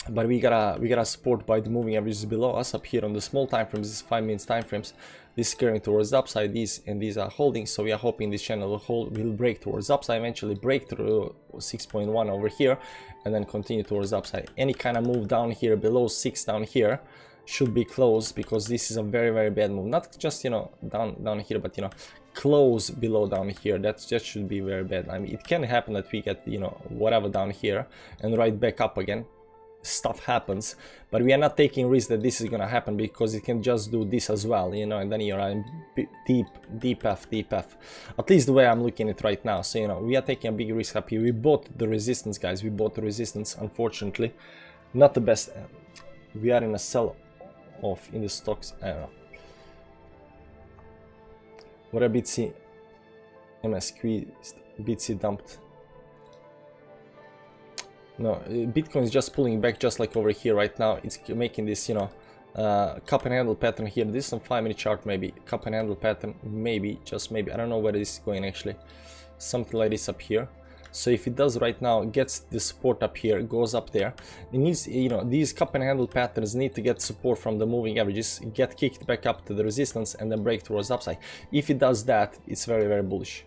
But we gotta support by the moving averages below us up here on the small time frames. This is 5 minutes time frames. This is carrying towards the upside. These are holding. So we are hoping this channel will break towards the upside, eventually break through 6.1 over here, and then continue towards the upside. Any kind of move down here below 6 down here should be closed, because this is a very bad move. Not just, you know, down here, but you know, close below down here. That should be very bad. I mean, it can happen that we get, you know, whatever down here and right back up again. Stuff happens, but we are not taking risk that this is gonna happen, because it can just do this as well, you know, and then you're in deep F. At least the way I'm looking at it right now. So you know, we are taking a big risk up here. We bought the resistance, guys. We bought the resistance. Unfortunately, not the best. We are in a sell off in the stocks. I don't know. What a BTC MS squeezed, BTC dumped. No, Bitcoin is just pulling back, just like over here right now. It's making this, you know, cup and handle pattern here. This is some 5-minute chart, maybe cup and handle pattern, maybe, just maybe. I don't know where this is going actually. Something like this up here. So if it does right now, gets the support up here, goes up there, it needs, you know, these cup and handle patterns need to get support from the moving averages, get kicked back up to the resistance, and then break towards upside. If it does that, it's very bullish.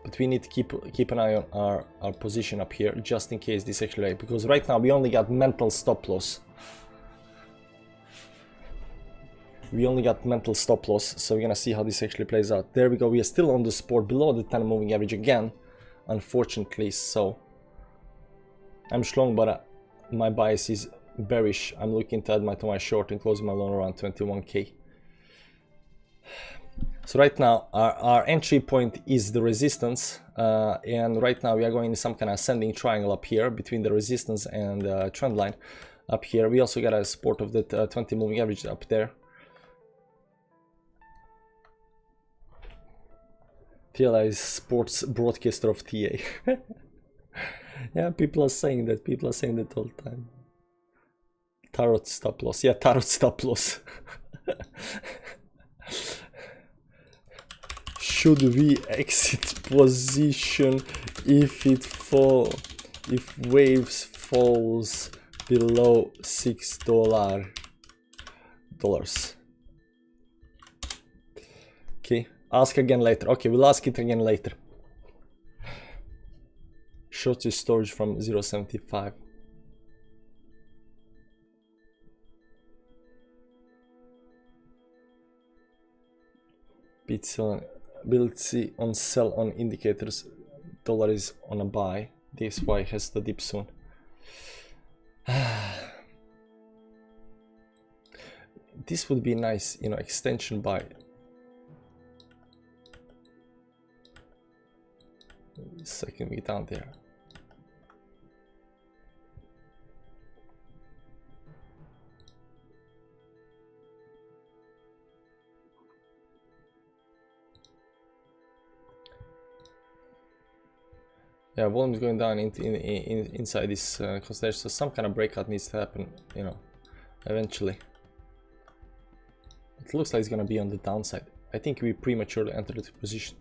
But we need to keep an eye on our position up here, just in case this actually, because right now we only got mental stop loss. We only got mental stop loss, so we're gonna see how this actually plays out. There we go. We are still on the support below the 10 moving average again, unfortunately. So I'm strong, but my bias is bearish. I'm looking to add to my short and closing my loan around 21k. So right now our entry point is the resistance, and right now we are going in some kind of ascending triangle up here between the resistance and the trend line up here. We also got a support of the 20 moving average up there. TLI is sports broadcaster of TA. Yeah, people are saying that. People are saying that all the time. Tarot stop loss. Yeah, tarot stop loss. Should we exit position if waves falls below $6? Okay, ask again later. Okay, we'll ask it again later. Shortest storage from 0.75. Ability on sell on indicators. Dollar is on a buy. DXY has to dip soon. This would be nice, you know, extension buy. Second week down there. Yeah, volume is going down inside this constellation, so some kind of breakout needs to happen, you know, eventually. It looks like it's gonna be on the downside. I think we prematurely entered the position.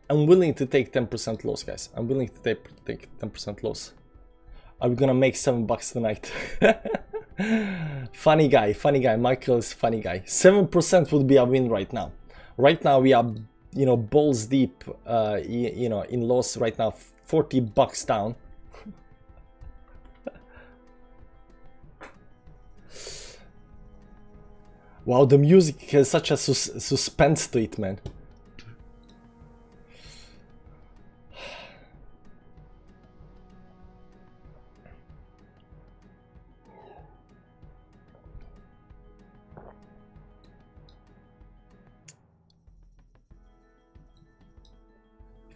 I'm willing to take 10% loss, guys. I'm willing to take 10% loss. Are we gonna make $7 tonight? Funny guy. Michael is funny guy. 7% would be a win right now. Right now we are, you know, balls deep, you know, in loss right now. $40 down. Wow, the music has such a suspense to it, man.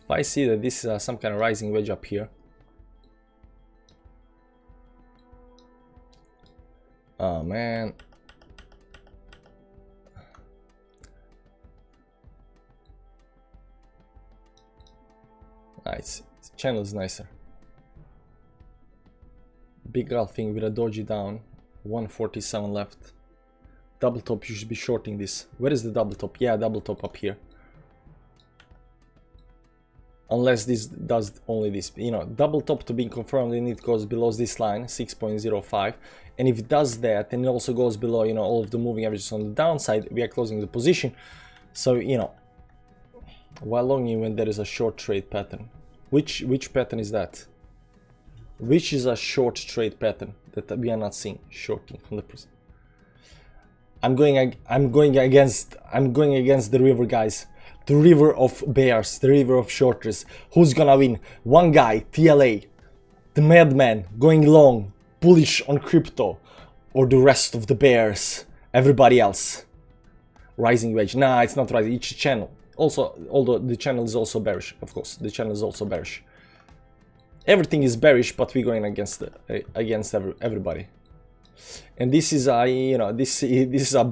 If I see that this is some kind of rising wedge up here. Oh man. Nice. This channel is nicer. Big Gulf thing with a doji down. 147 left. Double top, you should be shorting this. Where is the double top? Yeah, double top up here. Unless this does only this, you know, double top to be confirmed, and it goes below this line 6.05, and if it does that, and it also goes below, you know, all of the moving averages on the downside, we are closing the position. So, you know, while longing when there is a short trade pattern. Which pattern is that? Which is a short trade pattern that we are not seeing? Shorting 100%. I'm going against the river, guys. The river of bears, the river of shorters. Who's gonna win? One guy, TLA, the madman, going long, bullish on crypto, or the rest of the bears, everybody else. Rising wedge. Nah, it's not rising. Each channel. Also, although the channel is also bearish, of course, the channel is also bearish. Everything is bearish, but we're going against everybody. And this is a, you know, this is a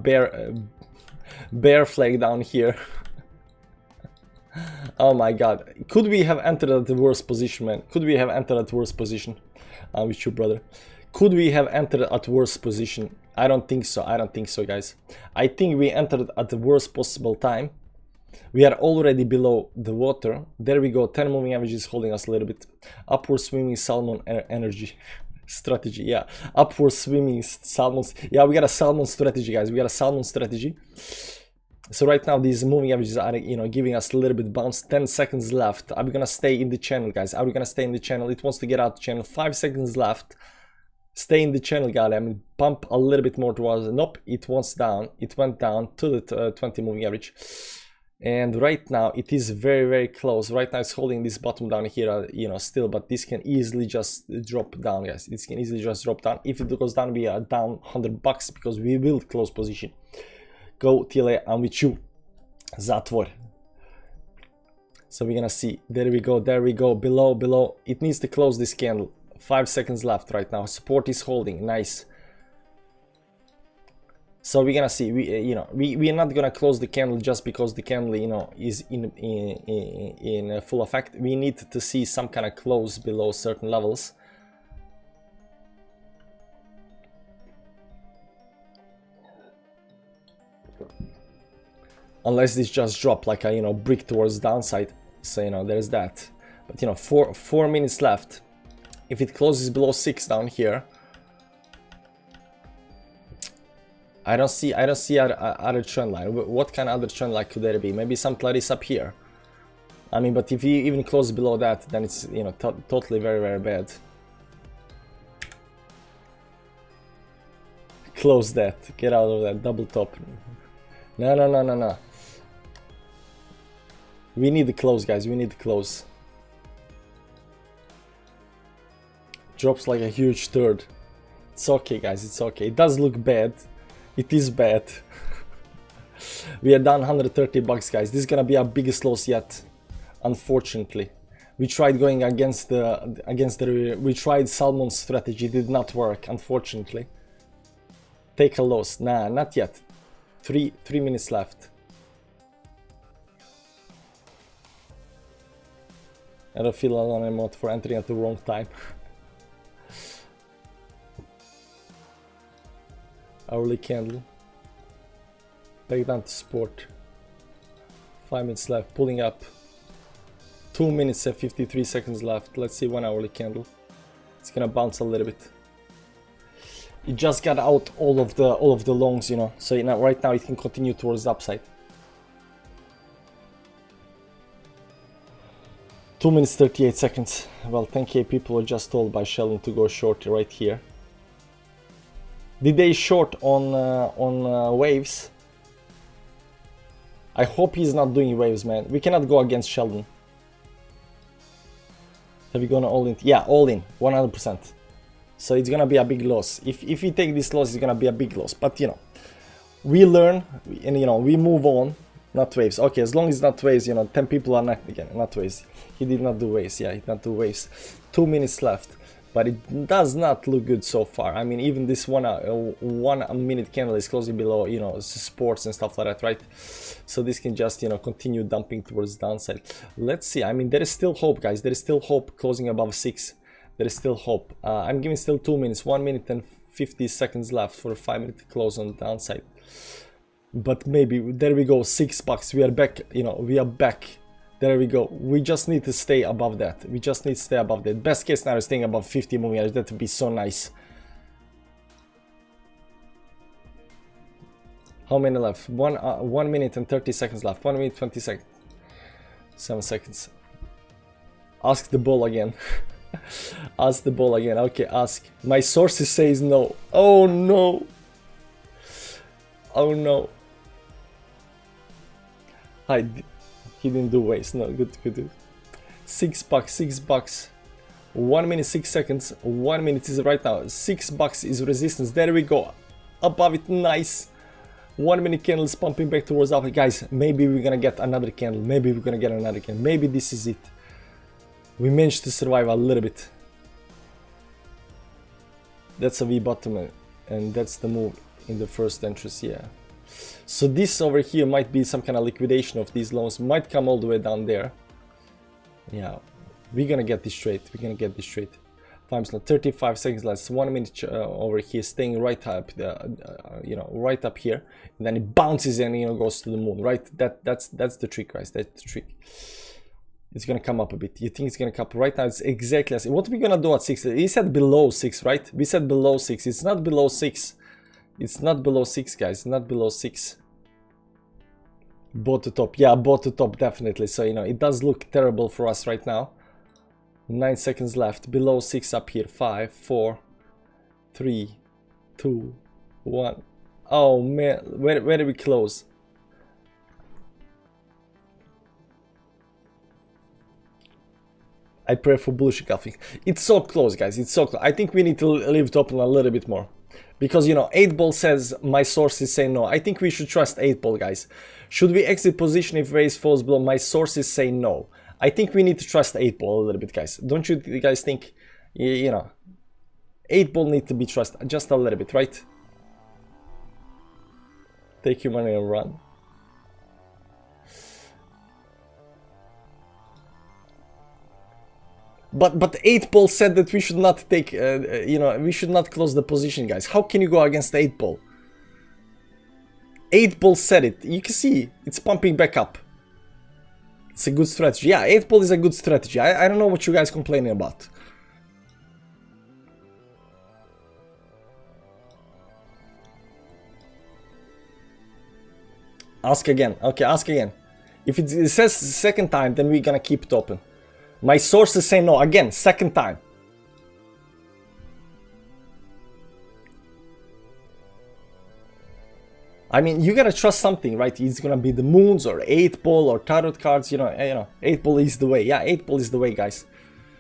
bear flag down here. Oh my god, could we have entered at the worst position, man? Could we have entered at the worst position? I'm with you, brother. Could we have entered at worst position? I don't think so. I don't think so, guys. I think we entered at the worst possible time. We are already below the water. There we go. 10 moving averages holding us a little bit. Upward swimming salmon energy strategy. Yeah, upward swimming salmons. Yeah, we got a salmon strategy, guys. We got a salmon strategy. So right now these moving averages are, you know, giving us a little bit bounce. 10 seconds left. Are we gonna stay in the channel, guys? Are we gonna stay in the channel? It wants to get out the channel. 5 seconds left. Stay in the channel, guys. I mean, pump a little bit more towards. Nope, it wants down. It went down to the 20 moving average. And right now it is very, very close. Right now it's holding this bottom down here, you know, still, but this can easily just drop down, guys. This can easily just drop down. If it goes down, we are down $100 because we will close position. Go TLA, I'm with you. Zatvor. So we're gonna see. There we go. There we go. Below. It needs to close this candle. 5 seconds left right now. Support is holding. Nice. So we're gonna see. We are not gonna close the candle just because the candle, you know, is in full effect. We need to see some kind of close below certain levels. Unless this just drop like a, you know, brick towards the downside. So, you know, there's that. But, you know, 4 minutes left. If it closes below 6 down here, I don't see other trend line. What kind of other trend line could there be? Maybe something like this up here. I mean, but if you even close below that, then it's, you know, totally very, very bad. Close that. Get out of that double top. No, no, no, no, no. We need to close, guys. We need to close. Drops like a huge third. It's okay, guys. It's okay. It does look bad. It is bad. We are down 130 bucks, guys. This is gonna be our biggest loss yet. Unfortunately, we tried going against the we tried Salmon's strategy, did not work, unfortunately. Take a loss. Nah, not yet. 3 minutes left. I don't feel alone anymore for entering at the wrong time. Hourly candle. Back down to support. 5 minutes left, pulling up. 2 minutes and 53 seconds left. Let's see 1 hourly candle. It's gonna bounce a little bit. It just got out all of the longs, you know. So right now it can continue towards the upside. 2 minutes 38 seconds. Well, 10k people were just told by Sheldon to go short right here. Did they short on waves? I hope he's not doing waves, man. We cannot go against Sheldon. Have you gone all in? Yeah, all in, 100%. So it's gonna be a big loss. If we take this loss, it's gonna be a big loss. But you know, we learn and you know we move on. Not waves. Okay, as long as it's not waves, you know, 10 people are not again. Not waves. He did not do waves. Yeah, he did not do waves. 2 minutes left, but it does not look good so far. I mean, even this 1 minute candle is closing below, you know, supports and stuff like that, right? So this can just, you know, continue dumping towards the downside. Let's see. I mean, there is still hope, guys. There is still hope closing above 6. There is still hope. I'm giving still 2 minutes, 1 minute and 50 seconds left for a 5-minute close on the downside. But maybe, there we go, $6. We are back, you know, we are back. There we go. We just need to stay above that. We just need to stay above that. Best case scenario is staying above 50 moving average. That would be so nice. How many left? 1 minute and 30 seconds left. 1 minute 20 seconds. 7 seconds. Ask the ball again. Ask the ball again. Okay, ask. My sources says no. Oh no. Oh no. He didn't do waste. No, good. $6, $6. 1 minute 6 seconds. 1 minute is right now. $6 is resistance. There we go. Above it, nice. 1 minute candle is pumping back towards up. Guys, maybe we're gonna get another candle. Maybe we're gonna get another candle. Maybe this is it. We managed to survive a little bit. That's a V bottom, and that's the move in the first entrance, yeah. So this over here might be some kind of liquidation of these loans, might come all the way down there. Yeah, we're gonna get this straight. We're gonna get this straight. Time's not 35 seconds left. 1 minute over here, staying right up, you know, right up here, and then it bounces and, you know, goes to the moon. Right, that's the trick, guys. That's the trick. It's gonna come up a bit. You think it's gonna come up? Right now? It's exactly as what are we gonna do at 6? He said below 6, right? We said below 6. It's not below 6. It's not below 6, guys. Not below 6. Bought the top. Yeah, bought the top, definitely. So, you know, it does look terrible for us right now. 9 seconds left. Below 6 up here. 5, 4, 3, 2, 1. Oh, man. Where did we close? I pray for bullish coffee. It's so close, guys. It's so close. I think we need to leave it open a little bit more. Because, you know, 8-ball says my sources say no. I think we should trust 8-ball, guys. Should we exit position if raise falls below? My sources say no. I think we need to trust 8-ball a little bit, guys. Don't you guys think, you know, 8-ball need to be trusted just a little bit, right? Take your money and run. But 8-ball said that we should not take, you know, we should not close the position, guys. How can you go against 8-ball? 8-ball said it. You can see it's pumping back up. It's a good strategy. Yeah, 8-ball is a good strategy. I don't know what you guys complaining about. Ask again. Okay, ask again. If it says second time, then we're gonna keep it open. My sources say no. Again, second time. I mean, you gotta trust something, right? It's gonna be the moons or 8-ball or tarot cards. You know, 8-ball is the way. Yeah, 8-ball is the way, guys.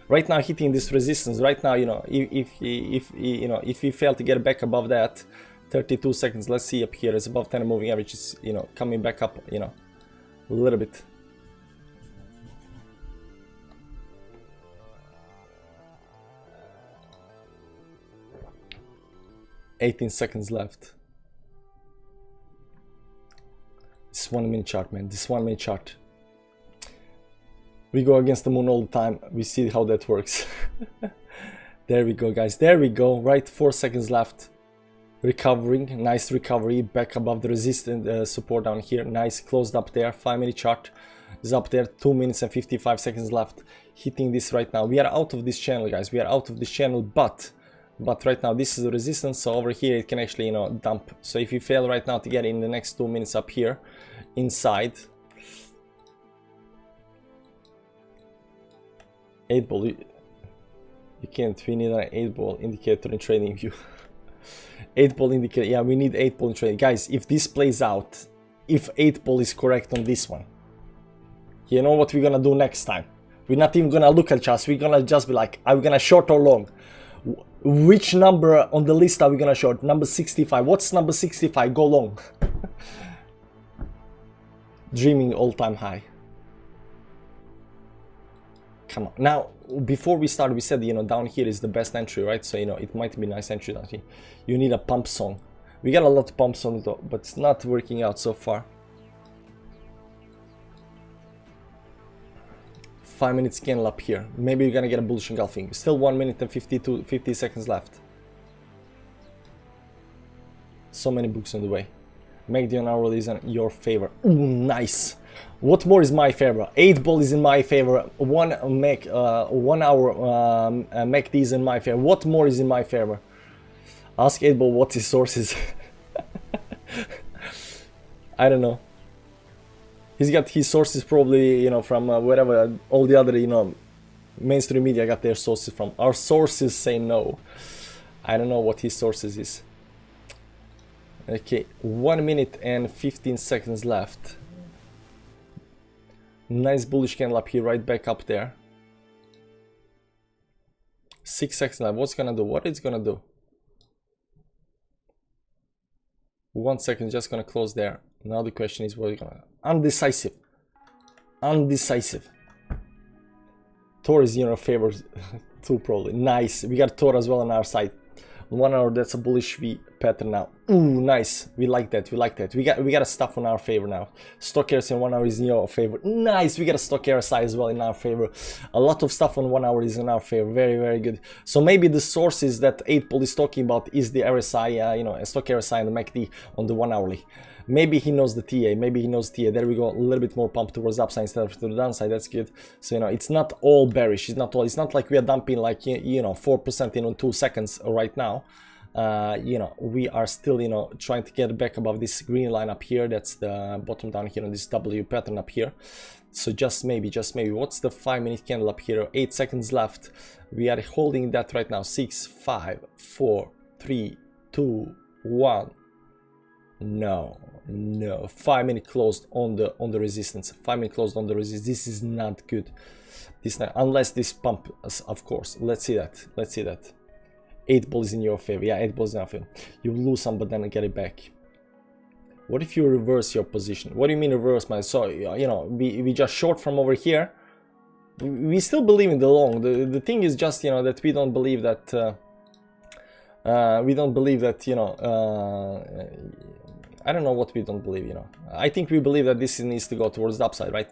Right now, hitting this resistance. Right now, you know, if we fail to get back above that, 32 seconds. Let's see up here. It's above 10 moving average. Is, you know, coming back up. You know, a little bit. $18 seconds left. This 1 minute chart, man. This 1 minute chart. We go against the moon all the time. We see how that works. There we go, guys. There we go. Right, 4 seconds left. Recovering. Nice recovery. Back above the resistance support down here. Nice. Closed up there. 5 minute chart is up there. 2 minutes and 55 seconds left. Hitting this right now. We are out of this channel, guys. We are out of this channel, but right now this is the resistance, so over here it can actually, you know, dump. So if you fail right now to get in the next 2 minutes up here inside 8-ball, you can't. We need an 8-ball indicator in trading view. 8-ball indicator. Yeah, we need 8-ball in trading, guys. If this plays out, if 8-ball is correct on this one, you know what we're gonna do next time? We're not even gonna look at charts. We're gonna just be like, are we gonna short or long? Which number on the list are we gonna short? Number 65. What's number 65? Go long. Dreaming all-time high. Come on. Now, before we start, we said, you know, down here is the best entry, right? So, you know, it might be nice entry down here. You need a pump song. We got a lot of pump songs though, but it's not working out so far. 5 minutes candle up here. Maybe you're gonna get a bullish engulfing. Still 1 minute and 50 seconds left. So many books on the way. Make the 1 hour is in your favor. Ooh, nice. What more is my favor? 8-ball is in my favor. 1 hour make these in my favor. What more is in my favor? Ask 8-ball what his source is. I don't know. He's got his sources probably, you know, from wherever all the other, you know, mainstream media got their sources from. Our sources say no. I don't know what his sources is. Okay, 1 minute and 15 seconds left. Nice bullish candle up here, right back up there. 6 seconds left. What's gonna do? What it's gonna do? 1 second, just gonna close there. Now the question is, what are you gonna? Undecisive. Undecisive. Tor is in your favor too, probably. Nice. We got Tor as well on our side. 1 hour, that's a bullish V pattern now. Ooh, nice. We like that. We like that. We got a stuff on our favor now. Stock RSI in 1 hour is in your favor. Nice. We got a stock RSI as well in our favor. A lot of stuff on 1 hour is in our favor. Very, very good. So maybe the sources that 8-ball is talking about is the RSI, you know, a stock RSI and the MACD on the 1 hourly. Maybe he knows the TA. Maybe he knows TA. There we go. A little bit more pump towards the upside instead of to the downside. That's good. So, you know, it's not all bearish. It's not all. It's not like we are dumping like, you know, 4% in 2 seconds right now. You know, we are still, you know, trying to get back above this green line up here. That's the bottom down here on this W pattern up here. So just maybe, what's the 5 minute candle up here? 8 seconds left. We are holding that right now. 6, 5, 4, 3, 2, 1. No. 5 minute closed on the resistance. 5 minute closed on the resistance. This is not good. This not, unless this pump, of course. Let's see that. 8-ball is in your favor. Yeah, 8-ball is in your favor. You lose some, but then get it back. What if you reverse your position? What do you mean reverse, man? So, you know, we just short from over here. We still believe in the long. The thing is just, you know, that we don't believe that you know, I don't know what we don't believe, you know. I think we believe that this needs to go towards the upside, right?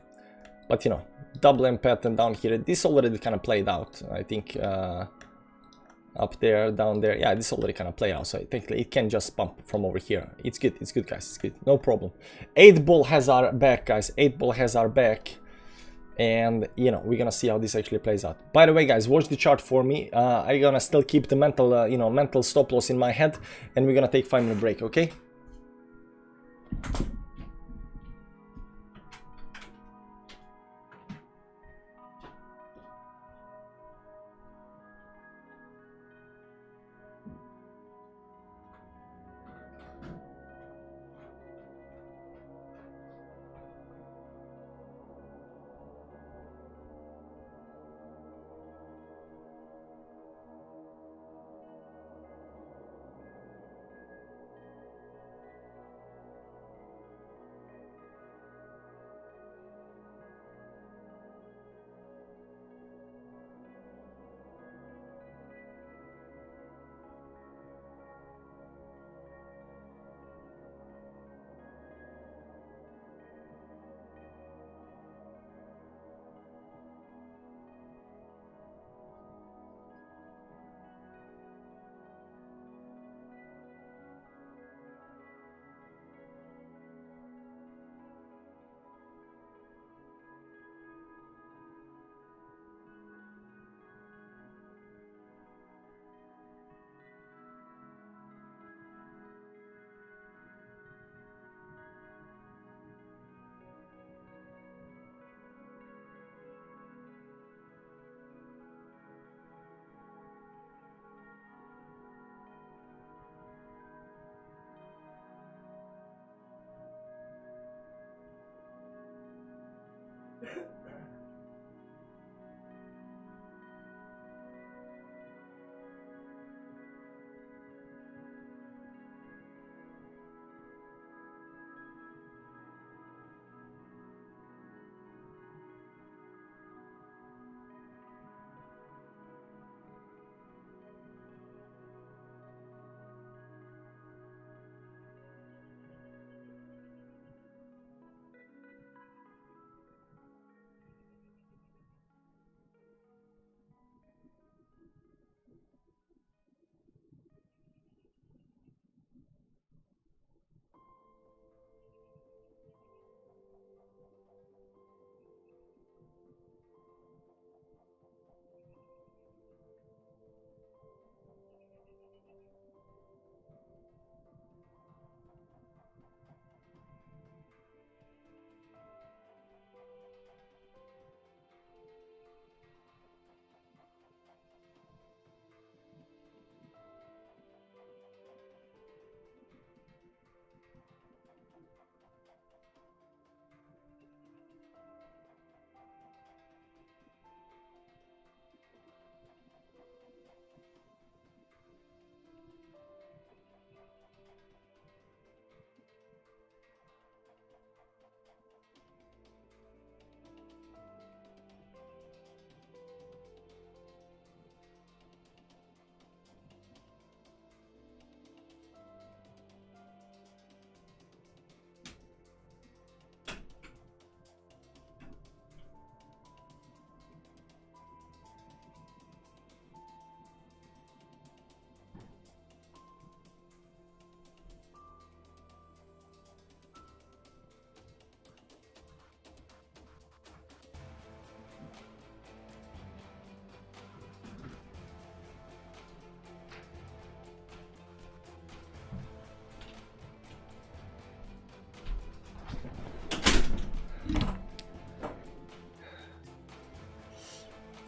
But, you know, double M pattern down here, this already kind of played out. I think up there, down there, yeah, this already kind of played out. So I think it can just pump from over here. It's good, guys, it's good, no problem. 8-ball has our back, guys. 8-ball has our back. And, you know, we're gonna see how this actually plays out. By the way, guys, watch the chart for me. I'm gonna still keep the mental, you know, mental stop loss in my head. And we're gonna take 5 minute break, okay?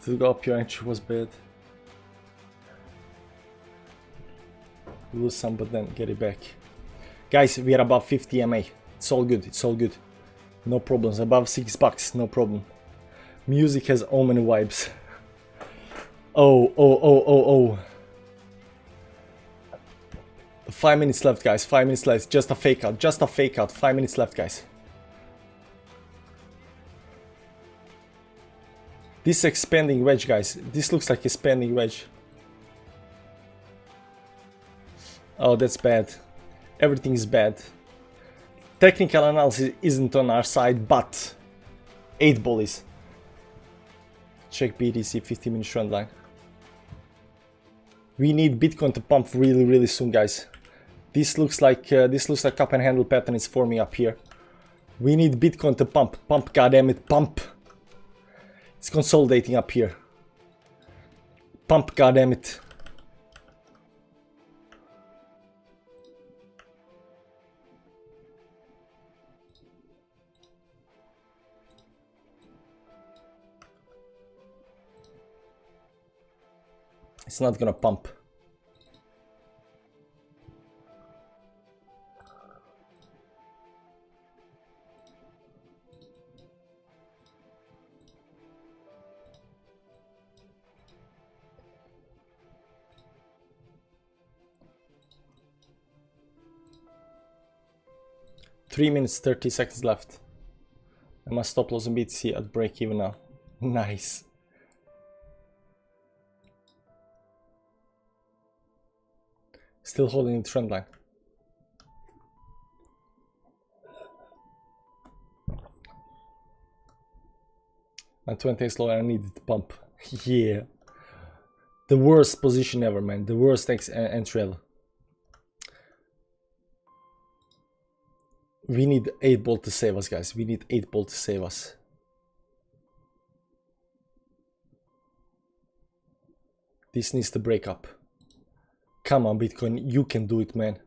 To go up your entry was bad. Lose some, but then get it back. Guys, we are above 50 MA. It's all good, it's all good. No problems, above $6, no problem. Music has omen vibes. Oh. 5 minutes left, guys, 5 minutes left. Just a fake out, 5 minutes left, guys. This expanding wedge, guys. This looks like a expanding wedge. Oh, that's bad. Everything is bad. Technical analysis isn't on our side, but 8 ball is. Check BTC 50-minute trend line. We need Bitcoin to pump really soon, guys. This looks like cup and handle pattern is forming up here. We need Bitcoin to pump. Pump, goddammit, pump. It's consolidating up here. Pump, goddammit. It's not gonna pump. Three minutes, 30 seconds left. I must stop loss in BTC at break even now. Nice. Still holding the trend line. My 20 is low and I needed to pump. Yeah. The worst position ever, man. The worst entry ever. We need 8 ball to save us, guys. We need 8 ball to save us. This needs to break up. Come on, Bitcoin. You can do it, man.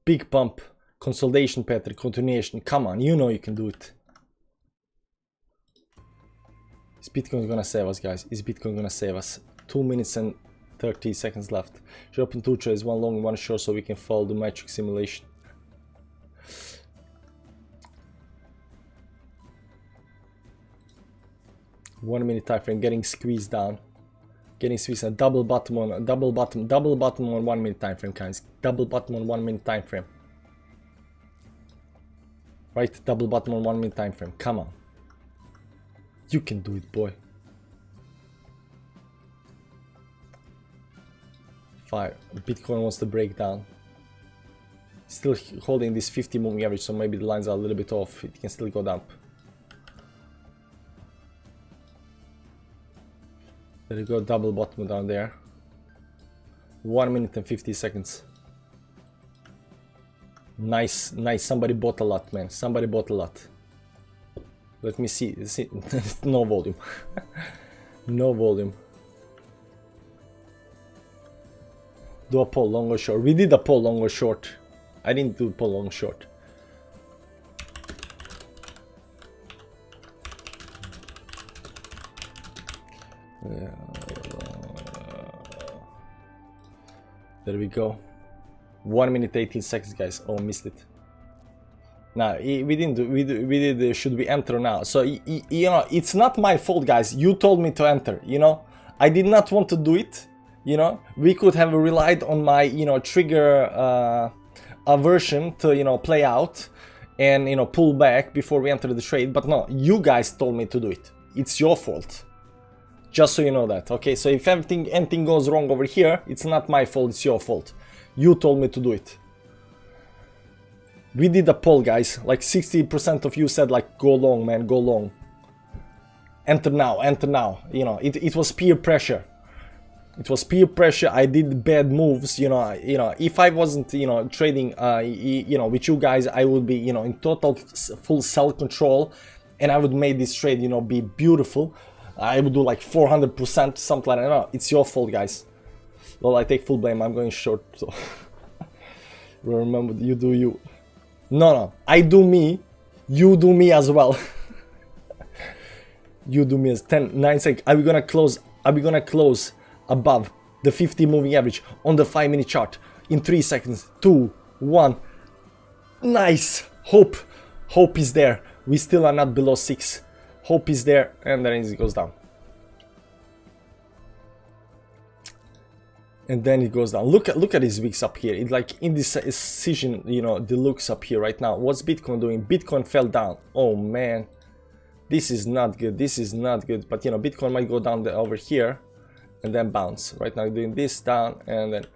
Big pump. Consolidation pattern. Continuation. Come on. You know you can do it. Is Bitcoin gonna save us, guys? Is Bitcoin gonna save us? 2 minutes and 30 seconds left. Should open 2 trades, 1 long, 1 short, so we can follow the metric simulation. 1 minute time frame, getting squeezed down. Getting squeezed down. Double bottom on 1 minute time frame, guys. Double bottom on 1 minute time frame. Right? Double bottom on 1 minute time frame. Come on. You can do it, boy. 5. Bitcoin wants to break down. Still holding this 50 moving average, so maybe the lines are a little bit off. It can still go down. There you go, double bottom down there. 1 minute and 50 seconds. Nice, nice. Somebody bought a lot, man. Somebody bought a lot. Let me see. No volume. No volume. Do a poll, long or short. We did a poll, long or short. I didn't do poll, long, short. There we go. 1 minute 18 seconds, guys. Oh, missed it. Nah, we didn't do. We did. Should we enter now? So you know, it's not my fault, guys. You told me to enter. You know, I did not want to do it. You know, we could have relied on my, you know, trigger aversion to, you know, play out and, you know, pull back before we enter the trade. But no, you guys told me to do it. It's your fault. Just so you know that, okay? So if anything goes wrong over here, it's not my fault, it's your fault. You told me to do it. We did a poll, guys. Like 60% of you said, like, go long, man, go long. Enter now, enter now. You know, it was peer pressure. It was peer pressure. I did bad moves, you know. If I wasn't, you know, trading, you know, with you guys, I would be, you know, in total full self-control, and I would make this trade, you know, be beautiful. I would do like 400%, something like that. No, it's your fault, guys. Well, I take full blame. I'm going short, so remember, you do you. No, I do me. You do me as well. You do me as 10, 9 seconds. Are we gonna close? Are we gonna close above the 50 moving average on the 5-minute chart in 3 seconds? 2, 1. Nice. Hope is there. We still are not below 6. Hope is there, and then it goes down. And then it goes down. Look at these wicks up here. It's like indecision, you know, the looks up here right now. What's Bitcoin doing? Bitcoin fell down. Oh man, this is not good. This is not good. But you know, Bitcoin might go down over here and then bounce. Right now, doing this down and then.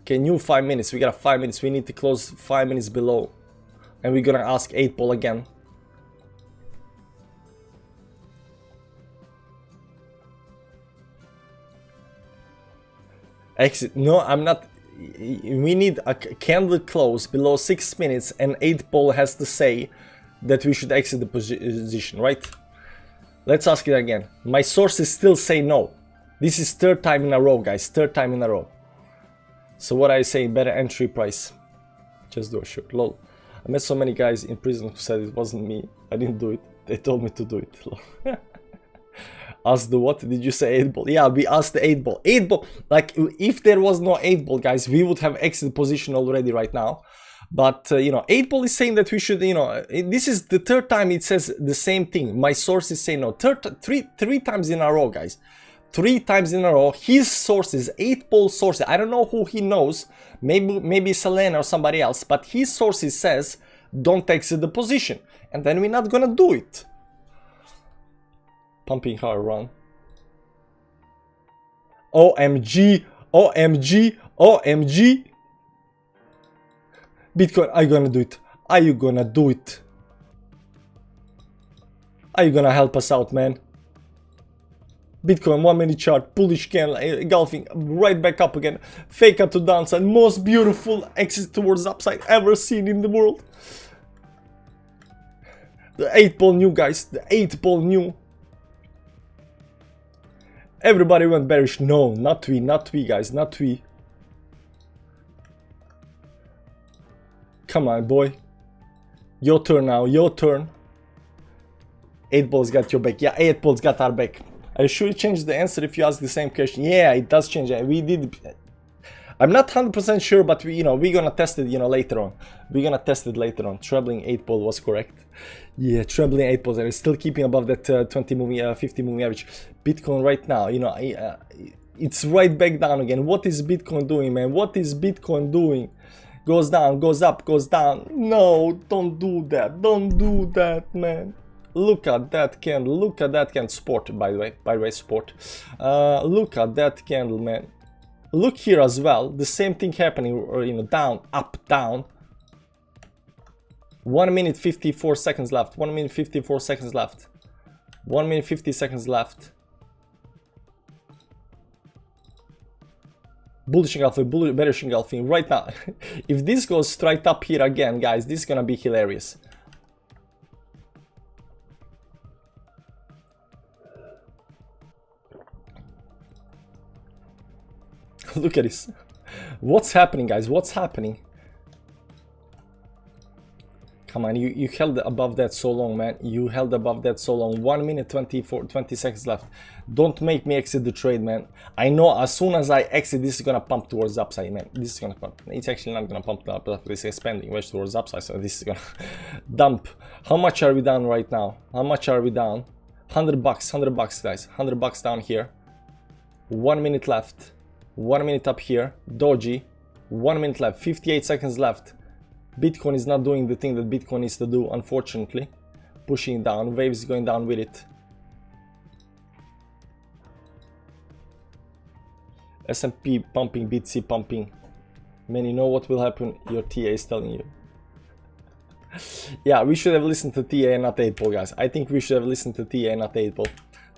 Okay, new 5 minutes. We got 5 minutes. We need to close 5 minutes below, and we're gonna ask 8 ball again. Exit. No, I'm not. We need a candle close below 6 minutes, and 8 ball has to say that we should exit the position, right? Let's ask it again. My sources still say no. This is 3rd time in a row, guys. 3rd time in a row. So what I say, better entry price. Just do a short. Lol. I met so many guys in prison who said it wasn't me. I didn't do it. They told me to do it. Lol. Ask the what? Did you say 8 ball? Yeah, we asked the 8 ball. 8 ball. Like, if there was no 8 ball, guys, we would have exit position already right now. But, you know, 8 ball is saying that we should, you know, this is the 3rd time it says the same thing. My sources say no. Three times in a row, guys. 3 times in a row. His sources, 8 ball sources. I don't know who he knows. Maybe Selena or somebody else. But his sources says, don't exit the position. And then we're not gonna do it. Pumping hard run. OMG. OMG. OMG. Bitcoin, are you gonna do it? Are you gonna do it? Are you gonna help us out, man? Bitcoin 1 minute chart, bullish candle, engulfing right back up again. Fake out to downside, most beautiful exit towards upside ever seen in the world. The 8 ball new, guys. The 8 ball new. Everybody went bearish. No, not we, guys, not we. Come on, boy. Your turn now, your turn. 8 balls got your back. Yeah, 8 balls got our back. Are you sure it changed the answer if you ask the same question? Yeah, it does change. We did. I'm not 100% sure, but we, we're gonna test it, later on. We're gonna test it later on. Trebling 8 ball was correct. Yeah, trebling 8 balls, and it's still keeping above that 50 moving average. Bitcoin right now, it's right back down again. What is Bitcoin doing, man? What is Bitcoin doing? Goes down, goes up, goes down. No, don't do that. Don't do that, man. Look at that candle. Look at that candle. Sport, by the way, sport. Look at that candle, man. Look here as well. The same thing happening, or down, up, down. 1 minute 54 seconds left. 1 minute 54 seconds left. 1 minute 50 seconds left. Bullish engulfing, bearish engulfing right now. If this goes straight up here again, guys, this is gonna be hilarious. Look at this. What's happening, guys? What's happening? Come on, you held above that so long, man. You held above that so long. 1 minute 20 seconds left. Don't make me exit the trade, man. I know as soon as I exit, this is gonna pump towards upside, man. This is gonna pump. It's actually not gonna pump up. It's expanding way towards upside, so this is gonna dump. How much are we down right now? How much are we down? $100, $100, guys. $100 down here. 1 minute left. 1 minute up here. Doji. 1 minute left. 58 seconds left. Bitcoin is not doing the thing that Bitcoin needs to do, unfortunately. Pushing down, waves going down with it. S&P pumping, BTC pumping. Man, you know what will happen? Your TA is telling you. Yeah, we should have listened to TA and not 8 ball, guys. I think we should have listened to TA and not 8 ball.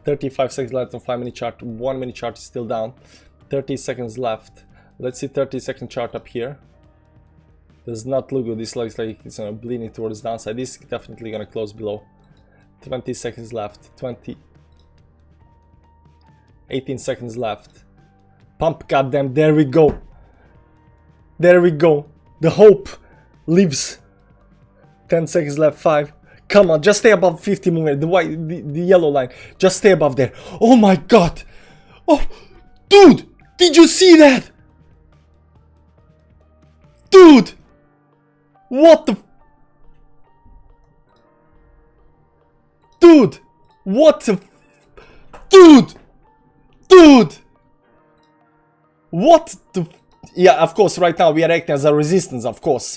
35 seconds left on 5 minute chart. 1 minute chart is still down. 30 seconds left. Let's see 30-second chart up here. Does not look good. This looks like it's bleeding towards the downside. This is definitely gonna close below. 20 seconds left. 20. 18 seconds left. Pump, goddamn. There we go. There we go. The hope lives. 10 seconds left. 5. Come on, just stay above 50 movement. The white, the yellow line. Just stay above there. Oh my god. Oh, dude, did you see that? Dude. What the... Dude! What the... Dude! Dude! What the... Yeah, of course, right now we are acting as a resistance, of course.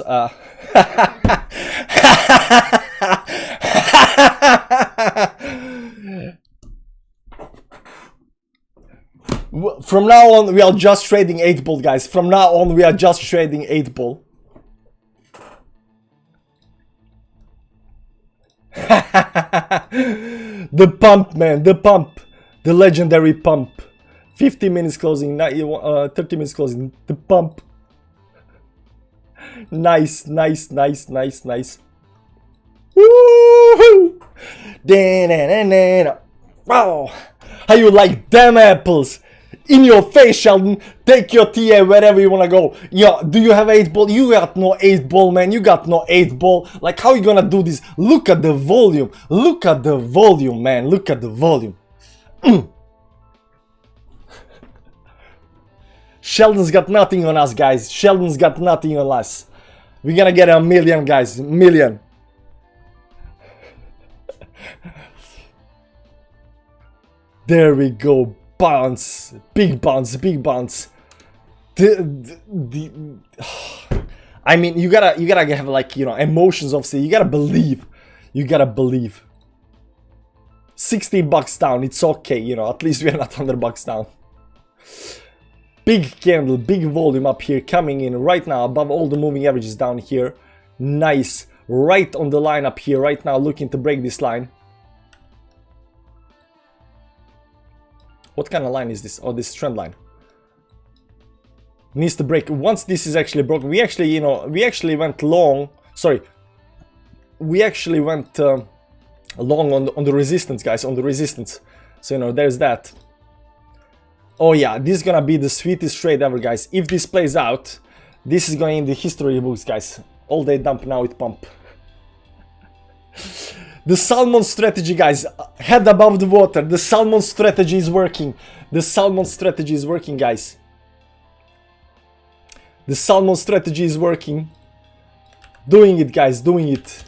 From now on, we are just trading 8 ball, guys. From now on, we are just trading 8 ball. The pump, man, the pump, the legendary pump. 50 minutes closing, 30 minutes closing, the pump. Nice, nice, nice, nice, nice. Woohoo! Wow! How you like them apples? In your face, Sheldon. Take your TA wherever you wanna go. Yeah, do you have 8 ball? You got no 8 ball, man. You got no 8 ball. Like, how you gonna do this? Look at the volume. Look at the volume, man. Look at the volume. Sheldon's got nothing on us, guys. Sheldon's got nothing on us. We're gonna get a million, guys. Million. There we go. Bounce, big bounce, big bounce. I mean, you gotta have, like, emotions of say. You gotta believe. You gotta believe. $16 down. It's okay, at least we are not $100 down. Big candle, big volume up here coming in right now above all the moving averages down here. Nice, right on the line up here right now, looking to break this line. What kind of line is this? Oh, this trend line. Needs to break. Once this is actually broken, we actually, we actually went long. Sorry. We actually went long on the resistance, guys, on the resistance. So, there's that. Oh yeah, this is gonna be the sweetest trade ever, guys. If this plays out, this is going in the history books, guys. All day dump, now it pump. The salmon strategy, guys, head above the water. The salmon strategy is working. The salmon strategy is working, guys. The salmon strategy is working. Doing it, guys, doing it.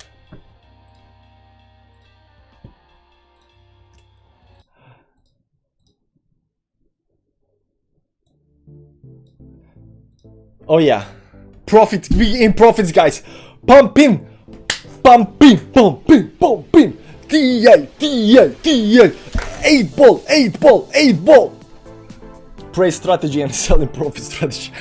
Oh yeah, profit, we in profits, guys. Pumping, pumping, pumping, pumping. TA, TA, TA. 8 ball, 8 ball, 8 ball. Trade strategy and selling profit strategy.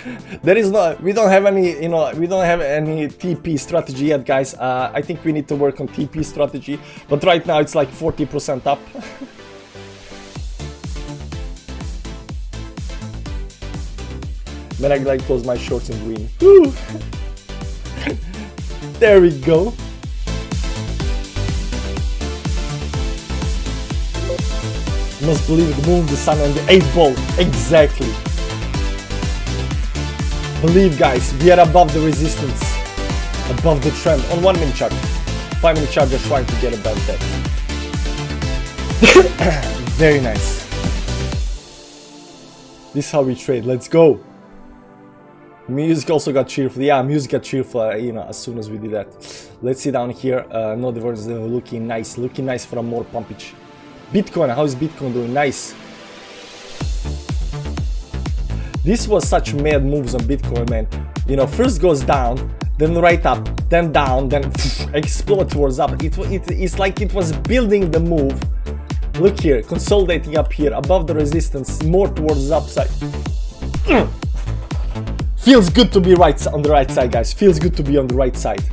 There is no, we don't have any, you know, we don't have any TP strategy yet, guys. I think we need to work on TP strategy, but right now it's like 40% up. Then I like close my shorts in green. Woo! There we go. Must believe the moon, the sun, and the 8 ball. Exactly. Believe, guys, we are above the resistance, above the trend on 1 minute chart. 5 minute chart, just trying to get a bad bet. Very nice. This is how we trade. Let's go. Music also got cheerful. Yeah, music got cheerful, you know, as soon as we did that. Let's see down here. No divergence, looking nice for a more pumpage. Bitcoin, how is Bitcoin doing? Nice. This was such mad moves on Bitcoin, man. You know, first goes down, then right up, then down, then explode towards up. It's like it was building the move. Look here, consolidating up here, above the resistance, more towards the upside. Feels good to be on the right side, guys. Feels good to be on the right side.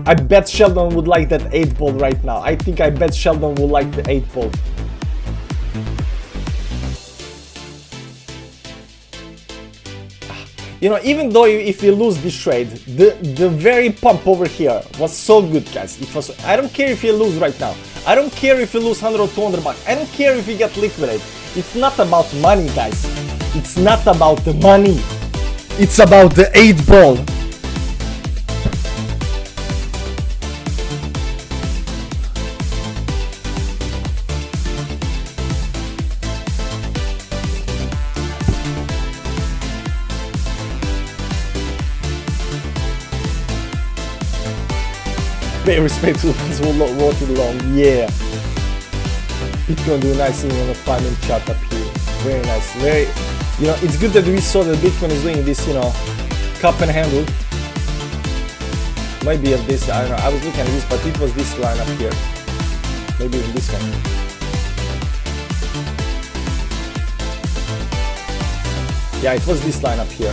I bet Sheldon would like that 8 ball right now. I bet Sheldon would like the 8 ball. You know, even though if you lose this trade, the very pump over here was so good, guys. It was. I don't care if you lose right now. I don't care if you lose 100 or 200 bucks. I don't care if you get liquidated. It's not about money, guys. It's not about the money. It's about the 8 ball. Very respectful as well, wrote it long, yeah. Bitcoin doing nice thing on the 5 minute chart up here. Very nice, very, you know, it's good that we saw that Bitcoin is doing this, you know, cup and handle. Maybe of this, I don't know, I was looking at this, but it was this line up here. Maybe even this one. Yeah, it was this line up here.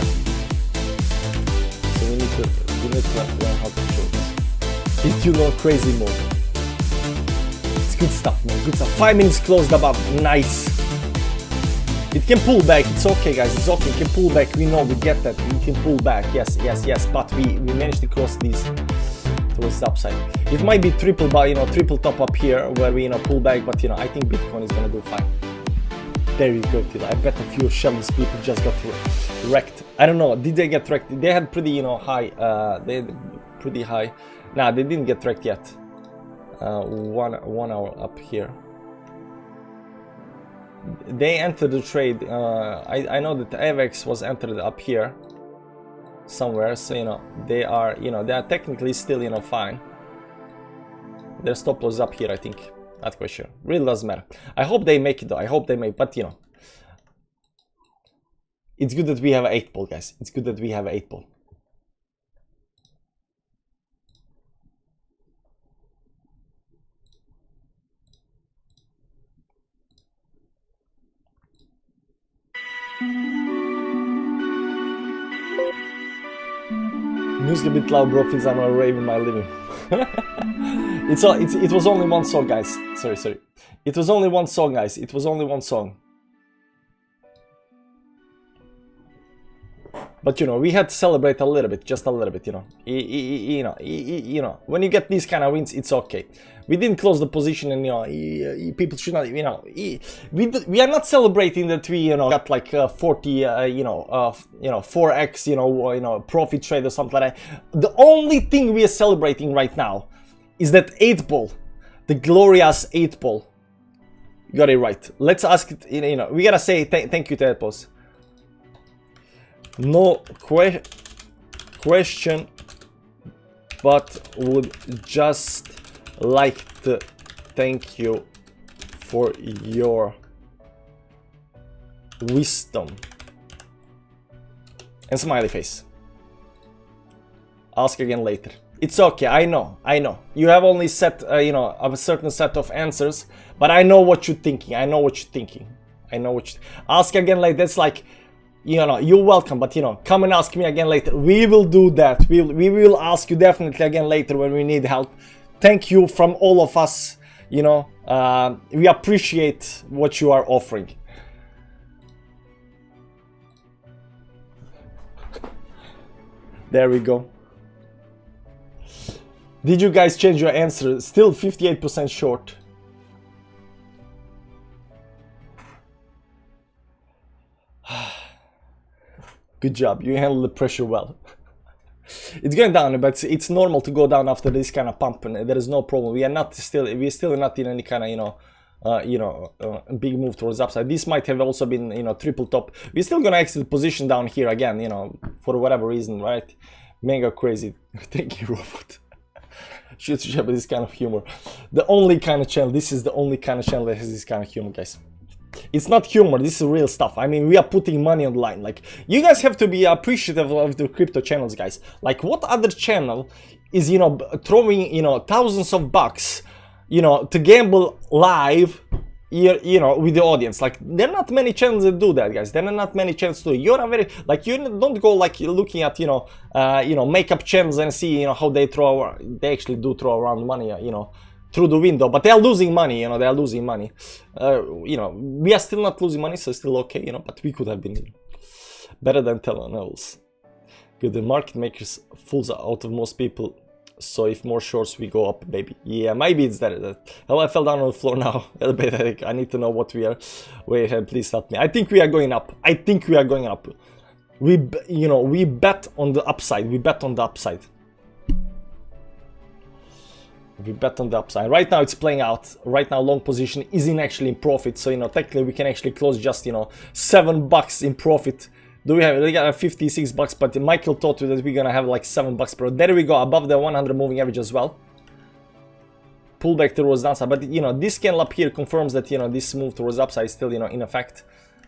So we need to learn how to show this. Hit you know crazy mode. It's good stuff, man. Good stuff. 5 minutes closed above. Nice. It can pull back. It's okay, guys. It's okay. It can pull back. We know. We get that. We can pull back. Yes, yes, yes. But we managed to cross these towards the upside. It might be triple, but you know, triple top up here where we pull back. But you know, I think Bitcoin is gonna do fine. There you go, Tila. I bet a few shameless people just got wrecked. I don't know. Did they get wrecked? They had pretty, high. They had pretty high. Nah, they didn't get wrecked yet. 1 hour up here. They entered the trade. I know that AVEX was entered up here somewhere. So they are technically still fine. Their stop loss up here, I think. Not quite sure. Really doesn't matter. I hope they make it though. I hope they make. But it's good that we have an 8 ball, guys. It's good that we have an 8 ball. Music a bit loud, bro. Feels I'm a rave in my living. It was only one song, guys. Sorry. It was only one song, guys. It was only one song. But we had to celebrate a little bit, just a little bit. When you get these kind of wins, it's okay. We didn't close the position, and people should not. We are not celebrating that we got like 40 4x profit trade or something like that. The only thing we are celebrating right now is that 8 ball, the glorious 8 ball. You got it right. Let's ask it. We gotta say thank you to 8 balls. No question, but would just like to thank you for your wisdom. And smiley face. Ask again later. It's okay, I know. You have only set, you know, a certain set of answers, but I know what you're thinking. Ask again later. That's like, you know, you're welcome, but you know, come and ask me again later. We will do that. We will ask you definitely again later when we need help. Thank you from all of us. You know, we appreciate what you are offering. There we go. Did you guys change your answer? Still 58% short. Good job, you handle the pressure well. It's going down, but it's normal to go down after this kind of pump, and there is no problem. We're still not in any kind of big move towards upside. This might have also been, you know, triple top. We're still gonna exit the position down here again, you know, for whatever reason, right? Mega crazy. Thank you, robot. Should have this kind of humor. The only kind of channel. This is the only kind of channel that has this kind of humor, guys. It's not humor, this is real stuff. I mean, we are putting money on the line. Like, you guys have to be appreciative of the crypto channels, guys. Like, what other channel is, you know, throwing, you know, thousands of bucks, you know, to gamble live, you know, with the audience? Like, there are not many channels that do that, guys. There are not many channels to do it. You're a very, like, you don't go like looking at, you know, makeup channels and see, you know, how they actually do throw around money, you know, through the window, but they're losing money, you know, they're losing money. You know, we are still not losing money, so still okay, you know, but we could have been better than telenovelas. Good, the market makers fools out of most people, so if more shorts we go up, baby. Yeah, maybe it's that. Oh, I fell down on the floor now. I need to know what we are. Wait, please help me. I think we are going up. We, you know, we bet on the upside. We bet on the upside. Right now it's playing out. Right now long position isn't actually in profit, so you know, technically we can actually close just, you know, $7 in profit. We got 56 bucks, but Michael thought that we're gonna have like $7 per. There we go, above the 100 moving average as well. Pull back towards downside, but you know, this candle up here confirms that, you know, this move towards upside is still, you know, in effect.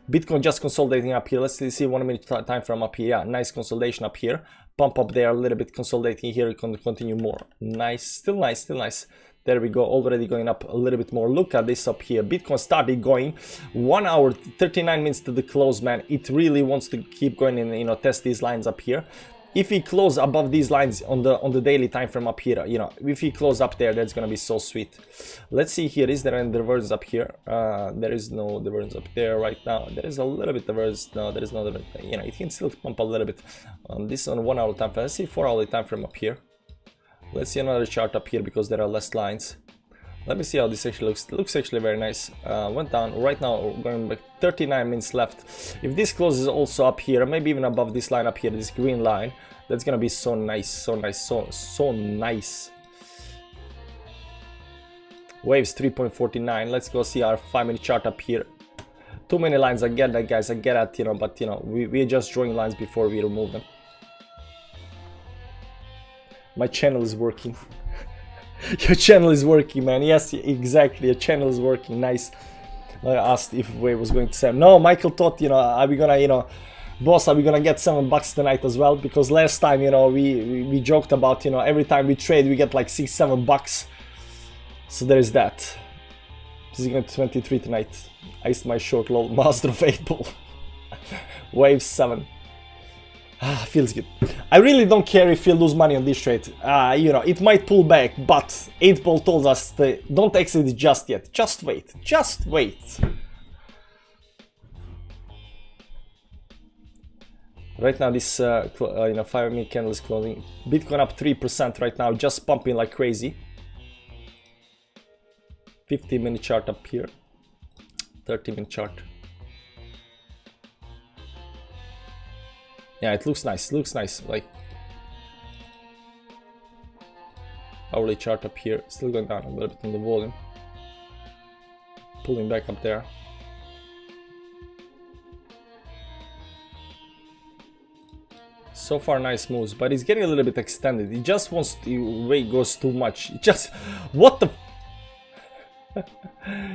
Bitcoin just consolidating up here. Let's see 1 minute time frame up here. Yeah, nice consolidation up here. Pump up there a little bit, consolidating here, continue more. Nice, still nice. There we go, already going up a little bit more. Look at this up here. Bitcoin started going 1 hour 39 minutes to the close, man. It really wants to keep going and, you know, test these lines up here. If we close above these lines on the daily time frame up here, you know, if we close up there, that's gonna be so sweet. Let's see here, is there any divergence up here? There is no divergence up there right now. There is a little bit divergence. No, there is no divergence. You know, it can still pump a little bit. This on 1 hour time frame. Let's see 4 hour time frame up here. Let's see another chart up here because there are less lines. Let me see how this actually looks. It looks actually very nice. Went down. Right now, going back 39 minutes left. If this closes also up here, maybe even above this line up here, this green line, that's gonna be so nice, so nice. Waves 3.49. Let's go see our 5-minute chart up here. Too many lines. I get that, guys. I get that, you know, but you know, we're just drawing lines before we remove them. My channel is working. Your channel is working, man. Yes, exactly. Your channel is working. Nice. I asked if Wave was going to say no. Michael thought, you know, are we gonna, you know, boss, are we gonna get $7 tonight as well? Because last time, you know, we joked about, you know, every time we trade we get like $6-7. So there's that. This is going to 23 tonight. Iced my short low, master of 8 ball. Wave 7. Feels good. I really don't care if you lose money on this trade. You know, it might pull back, but 8 ball told us to don't exit it just yet. Just wait. Just wait. Right now, this you know, 5-minute candle is closing. Bitcoin up 3% right now, just pumping like crazy. 50-minute chart up here. 30-minute chart. Yeah, it looks nice. Looks nice. Like hourly chart up here, still going down a little bit in the volume. Pulling back up there. So far, nice moves, but it's getting a little bit extended. It just wants to way goes too much. It just what the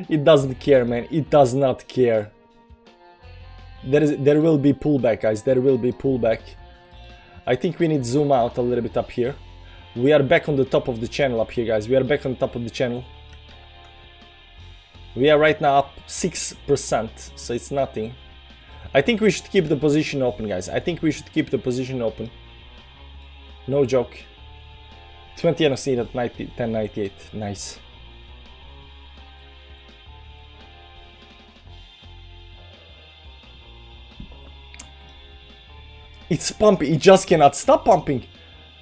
it doesn't care, man. It does not care. There will be pullback, guys. There will be pullback. I think we need to zoom out a little bit up here. We are back on the top of the channel up here, guys. We are back on the top of the channel. We are right now up 6%, so it's nothing. I think we should keep the position open, guys. I think we should keep the position open. No joke. 20 NOC at 1098. Nice. It's pumping. It just cannot stop pumping.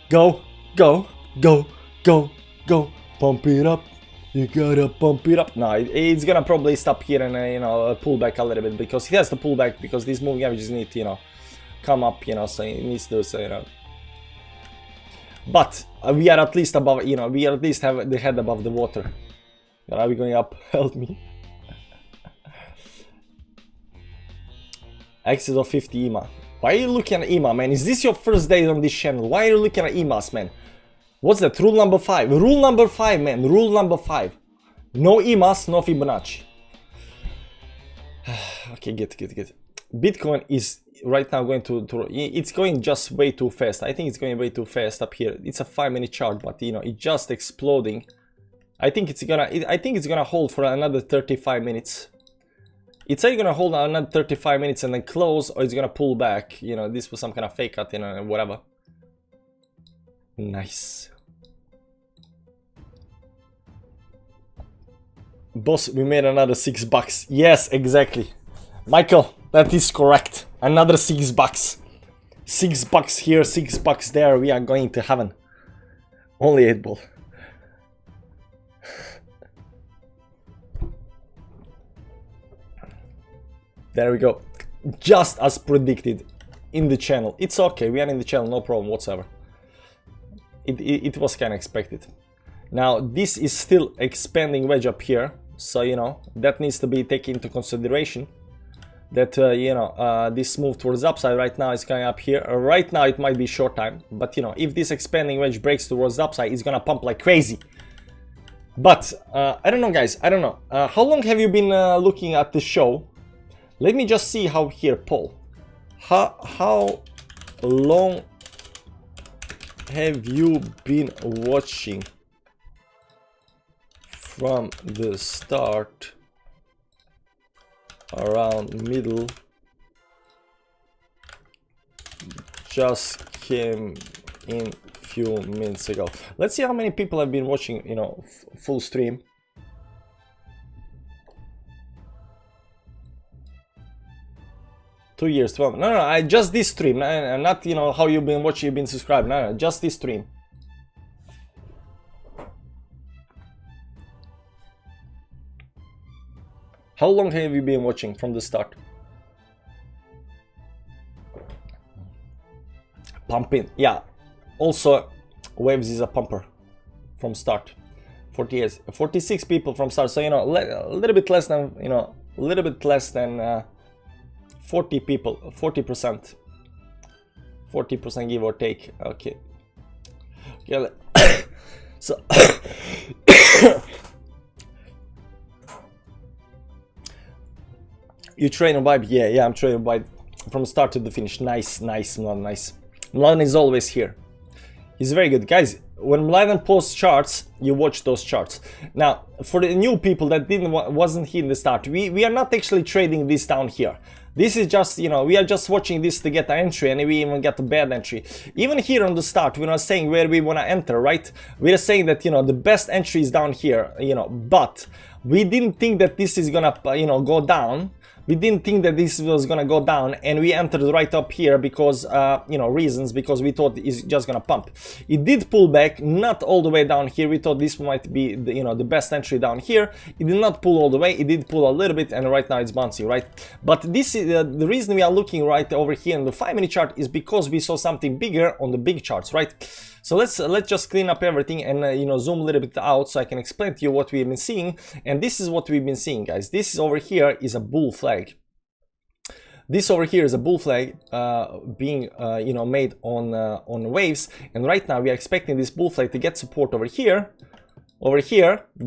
Go, go, go, go, go. Pump it up. You gotta pump it up. No, it's gonna probably stop here and you know, pull back a little bit, because he has to pull back because these moving averages need to, you know, come up, you know, so it needs to, so, you know. But we are at least above, you know, we at least have the head above the water. Are we going up? Help me. Exit of 50 EMA. Why are you looking at EMA, man? Is this your first day on this channel? Why are you looking at EMAs, man? What's that? Rule number 5. Rule number 5, man. Rule number 5. No EMAs, no Fibonacci. Okay, good. Bitcoin is right now going to... It's going just way too fast. I think it's going way too fast up here. It's a 5-minute chart, but, you know, it's just exploding. I think it's gonna hold for another 35 minutes. It's either gonna hold another 35 minutes and then close, or it's gonna pull back. You know, this was some kind of fake cut, you know, whatever. Nice. Boss, we made another $6. Yes, exactly. Michael, that is correct. Another $6. $6 here, $6 there. We are going to heaven. Only 8 ball. There we go. Just as predicted in the channel. It's okay. We are in the channel. No problem whatsoever. It was kind of expected. Now this is still expanding wedge up here, so you know that needs to be taken into consideration. That you know, this move towards upside right now is going up here. Right now it might be short time, but you know, if this expanding wedge breaks towards the upside, it's gonna pump like crazy. But I don't know, guys. I don't know. How long have you been looking at the show? Let me just see how here, Paul. How long have you been watching from the start around middle? Just came in few minutes ago. Let's see how many people have been watching, you know, full stream. $2 years, 12. No, I just this stream, not you know how you've been watching, you've been subscribed. No, just this stream. How long have you been watching from the start? Pumping, yeah. Also, Waves is a pumper from start. 40 years, 46 people from start. So you know, a little bit less than, you know, a little bit less than 40 people, 40%, 40% give or take. Okay. Yeah. So. You train on Bybit? Yeah, I'm training on Bybit from start to the finish. Nice, Mladen, nice. Mladen is always here. He's very good, guys. When Mladen posts charts, you watch those charts. Now, for the new people that wasn't here in the start, we are not actually trading this down here. This is just, you know, we are just watching this to get an entry, and we even get a bad entry. Even here on the start, we're not saying where we want to enter, right? We're saying that, you know, the best entry is down here, you know, but we didn't think that this is gonna, you know, go down. We didn't think that this was gonna go down, and we entered right up here because, you know, reasons, because we thought it's just gonna pump. It did pull back, not all the way down here. We thought this might be, the, you know, the best entry down here. It did not pull all the way. It did pull a little bit, and right now it's bouncing, right? But this is the reason we are looking right over here in the 5-minute chart is because we saw something bigger on the big charts, right? So let's just clean up everything and you know, zoom a little bit out so I can explain to you what we've been seeing. And this is what we've been seeing, guys. This is over here is a bull flag. This over here is a bull flag being you know, made on waves, and right now we are expecting this bull flag to get support over here,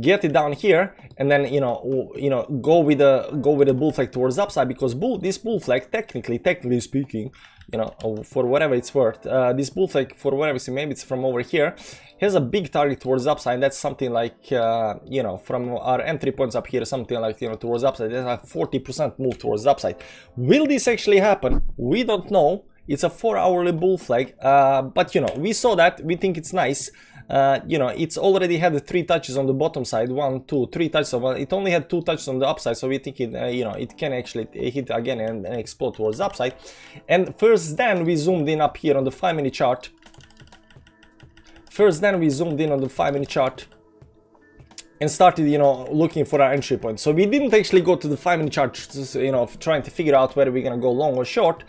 get it down here, and then you know go with the bull flag towards upside, because this bull flag technically speaking, you know, for whatever it's worth, this bull flag, for whatever it's, maybe it's from over here, has a big target towards upside. That's something like you know, from our entry points up here, something like, you know, towards upside. There's a 40% move towards upside. Will this actually happen? We don't know. It's a 4-hourly bull flag, but you know, we saw that, we think it's nice. You know, it's already had 3 touches on the bottom side, 1, 2, 3 touches. It only had 2 touches on the upside, so we think it, you know, it can actually hit again and explode towards the upside. And first then we zoomed in up here on the 5-minute chart. And started, you know, looking for our entry point. So we didn't actually go to the 5-minute chart, you know, trying to figure out whether we're gonna go long or short.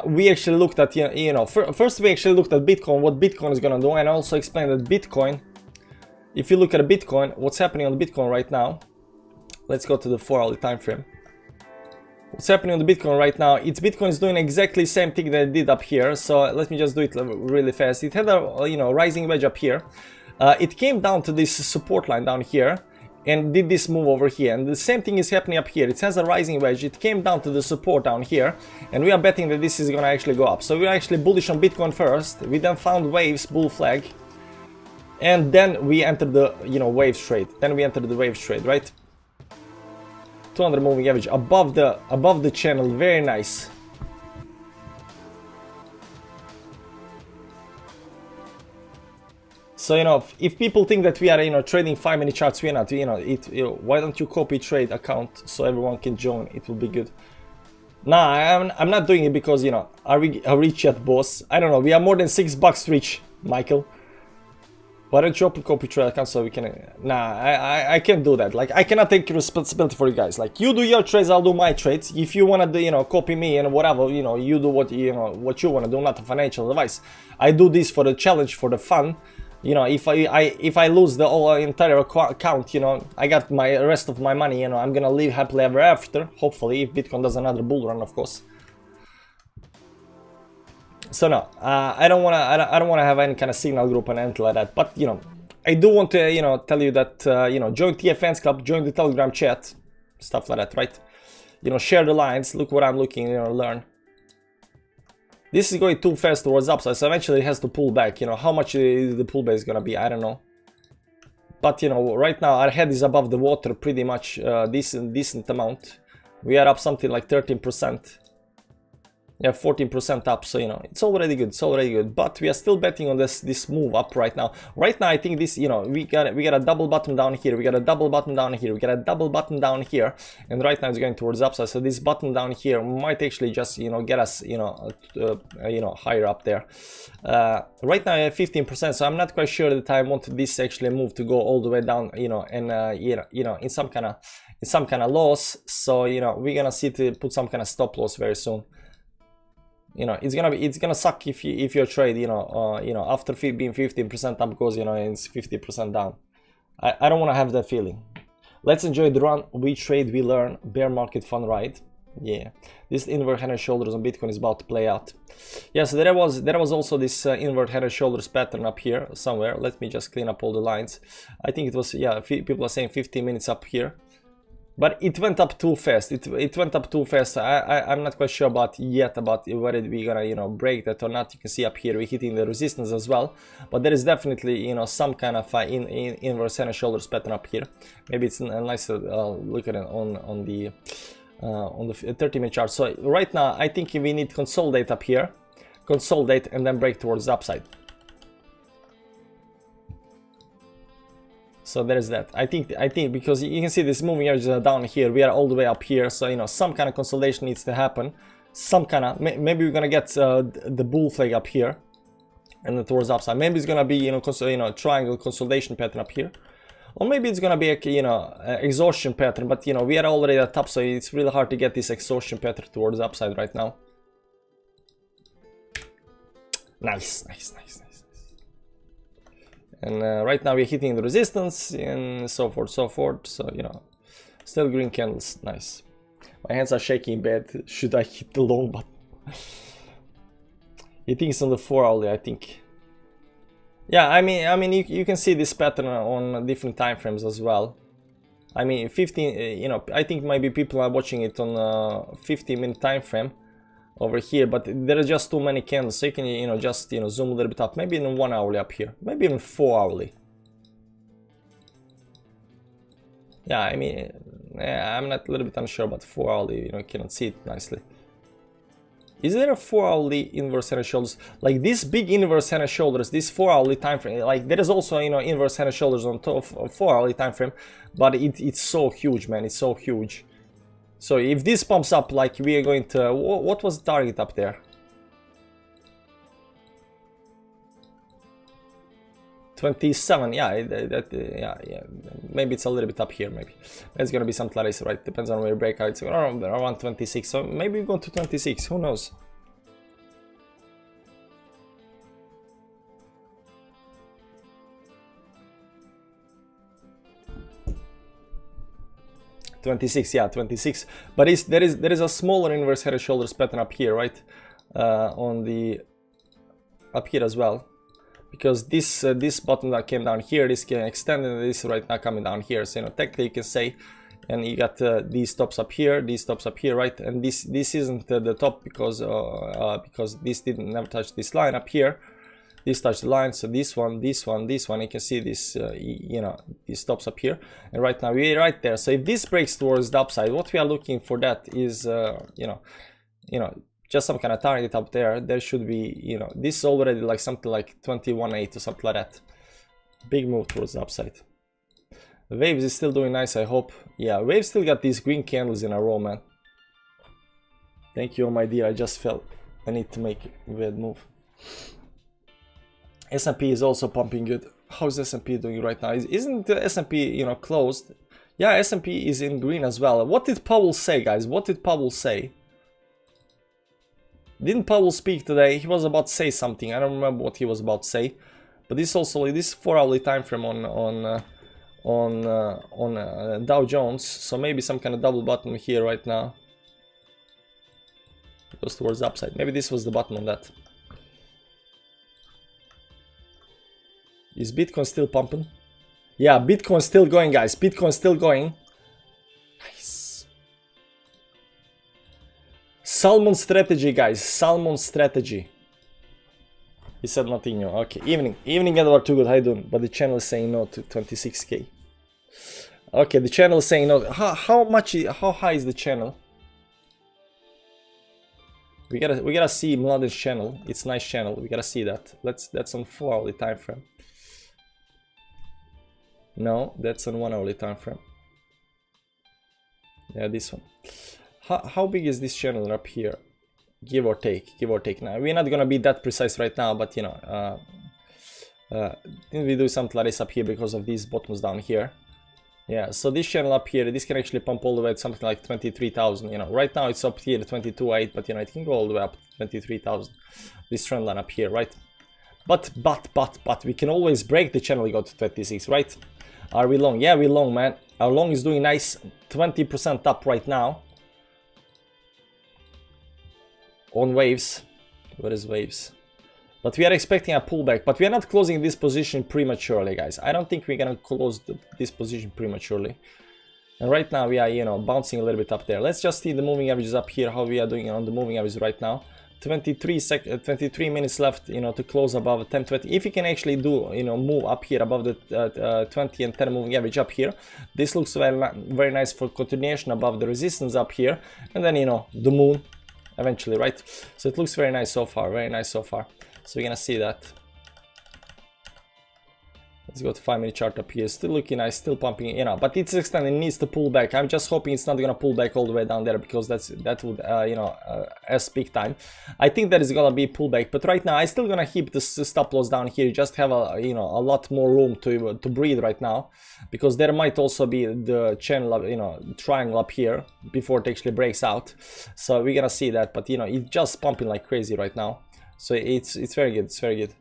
We actually looked at, you know, first we actually looked at Bitcoin, what Bitcoin is gonna do, and also explained that Bitcoin, if you look at a Bitcoin, what's happening on the Bitcoin right now, let's go to the 4-hourly time frame. What's happening on the Bitcoin right now, Bitcoin is doing exactly the same thing that it did up here. So let me just do it really fast. It had a, you know, rising wedge up here. It came down to this support line down here and did this move over here, and the same thing is happening up here. It has a rising wedge, it came down to the support down here, and we are betting that this is gonna actually go up. So we're actually bullish on Bitcoin first, we then found waves, bull flag, and then we entered the, you know, waves trade. Right? 200 moving average above the channel, very nice. So, you know, if people think that we are, you know, trading 5-minute charts, we are not. You know, why don't you copy trade account so everyone can join? It will be good. Nah, I'm not doing it because, you know, are we rich yet, boss? I don't know. We are more than $6 rich, Michael. Why don't you open copy trade account so we can? Nah, I can't do that. Like, I cannot take responsibility for you guys. Like, you do your trades, I'll do my trades. If you wanna do, you know, copy me and whatever, you know, you do what you wanna do, not a financial advice. I do this for the challenge, for the fun. You know, if I lose the whole entire account, you know, I got my rest of my money, you know, I'm gonna live happily ever after, hopefully, if Bitcoin does another bull run, of course. So no, I don't wanna have any kind of signal group and anything like that, but you know, I do want to, you know, tell you that, you know, join TFN's club, join the Telegram chat, stuff like that, right? You know, share the lines, look what I'm looking, you know, learn. This is going too fast towards upside, so eventually it has to pull back. You know, how much the pullback is gonna be, I don't know. But you know, right now our head is above the water pretty much, decent amount. We are up something like 13%. Yeah, 14% up, so you know, it's already good, but we are still betting on this move up right now. Right now I think this, you know, we got a double bottom down here, we got a double bottom down here, we got a double bottom down here, and right now it's going towards upside. So this bottom down here might actually just, you know, get us, you know, higher up there. Right now I have 15%, so I'm not quite sure that I want this actually move to go all the way down, you know, and you know, in some kind of loss. So you know, we're gonna see to put some kind of stop loss very soon. You know, it's gonna suck if your trade, you know, after being 15% up goes, you know, and it's 50% down. I don't want to have that feeling. Let's enjoy the run. We trade, we learn. Bear market fun ride. Yeah, this invert head and shoulders on Bitcoin is about to play out. Yeah, so there was also this invert head and shoulders pattern up here somewhere. Let me just clean up all the lines. I think it was, yeah, people are saying 15 minutes up here. But it went up too fast. It went up too fast. I'm not quite sure about whether we're gonna, you know, break that or not. You can see up here we're hitting the resistance as well. But there is definitely, you know, some kind of inverse head and shoulders pattern up here. Maybe it's nice to look at it on the 30-minute chart. So right now I think we need to consolidate up here, consolidate, and then break towards the upside. So there is that. I think because you can see this moving averages are down here, we are all the way up here. So you know, some kind of consolidation needs to happen. Some kind of, maybe we're gonna get the bull flag up here, and then towards the upside. Maybe it's gonna be, you know, triangle consolidation pattern up here, or maybe it's gonna be a, you know, exhaustion pattern. But you know, we are already at top, so it's really hard to get this exhaustion pattern towards the upside right now. Nice. And right now we're hitting the resistance and so forth. So you know, still green candles, nice. My hands are shaking in bed. Should I hit the long button? He thinks on the 4 hourly, I think. Yeah, I mean, you can see this pattern on different time frames as well. I mean, 15, you know, I think maybe people are watching it on a 15-minute time frame over here, but there are just too many candles, so you can, you know, just, you know, zoom a little bit up, maybe even 1 hourly up here, maybe even 4 hourly. Yeah, I mean, I'm not a little bit unsure about 4 hourly, you know, you cannot see it nicely. Is there a 4 hourly inverse head and shoulders? Like this big inverse head and shoulders, this 4 hourly time frame, like there is also, you know, inverse head and shoulders on top of 4 hourly time frame, but it's so huge, man, it's so huge. So if this pumps up, like we are going to, what was the target up there? 27, yeah, yeah, maybe it's a little bit up here, maybe. It's gonna be something like this, right? Depends on where you break out, it's around 26, so maybe we go to 26, who knows? Yeah, 26. But there is a smaller inverse head and shoulders pattern up here, right? On the up here as well, because this bottom that came down here, this can extend, and this right now coming down here. So, you know, technically you can say, and you got these tops up here, right? And this isn't the top because this didn't never touch this line up here. This touched the line, so this one, you can see this, you know, these stops up here, and right now we're right there. So if this breaks towards the upside, what we are looking for that is, you know, just some kind of target up there. There should be, you know, this is already like something like 21.8 or something like that. Big move towards the upside. Waves is still doing nice, I hope. Yeah, Waves still got these green candles in a row, man. Thank you, my dear. I just felt I need to make a weird move. S&P is also pumping good. How's S&P doing right now? Isn't the S&P, you know, closed? Yeah, S&P is in green as well. What did Powell say, guys? What did Powell say? Didn't Powell speak today? He was about to say something. I don't remember what he was about to say. But this also, this 4 hourly time frame on Dow Jones. So maybe some kind of double bottom here right now. It goes towards the upside. Maybe this was the bottom on that. Is Bitcoin still pumping? Yeah, Bitcoin still going, guys. Bitcoin still going. Nice. Salmon strategy, guys. Salmon strategy. He said nothing new. Okay, evening Edward, too good. How you doing? But the channel is saying no to 26k. Okay, the channel is saying no. How high is the channel? We gotta see Mladen's channel. It's a nice channel. We gotta see that. That's on 4 hourly time frame. No, that's on 1 hourly time frame. Yeah, this one. How big is this channel up here? Give or take, give or take. Now we're not gonna be that precise right now, but you know, didn't we do something like this up here because of these bottoms down here? Yeah, so this channel up here, this can actually pump all the way to something like 23,000. You know, right now it's up here to 22.8, but you know, it can go all the way up to 23,000. This trend line up here, right? But we can always break the channel and go to 26, right? Are we long? Yeah, we're long, man. Our long is doing nice, 20% up right now. On Waves. Where is Waves? But we are expecting a pullback, but we are not closing this position prematurely, guys. I don't think we're gonna close this position prematurely. And right now we are, you know, bouncing a little bit up there. Let's just see the moving averages up here, how we are doing on the moving averages right now. 23 minutes left, you know, to close above 10-20. If you can actually do, you know, move up here above the 20 and 10 moving average up here, this looks very nice for continuation above the resistance up here, and then, you know, the moon eventually, right? So it looks very nice so far, very nice so far. So we're gonna see that. Let's go to 5-minute chart up here. Still looking nice, still pumping, you know, but it's extending, it needs to pull back. I'm just hoping it's not gonna pull back all the way down there, because that would you know, as big time. I think that is gonna be pullback, but right now I still gonna keep the stop loss down here. Just have a, you know, a lot more room to breathe right now, because there might also be the channel, you know, triangle up here before it actually breaks out. So we're gonna see that, but you know, it's just pumping like crazy right now. So it's very good, it's very good.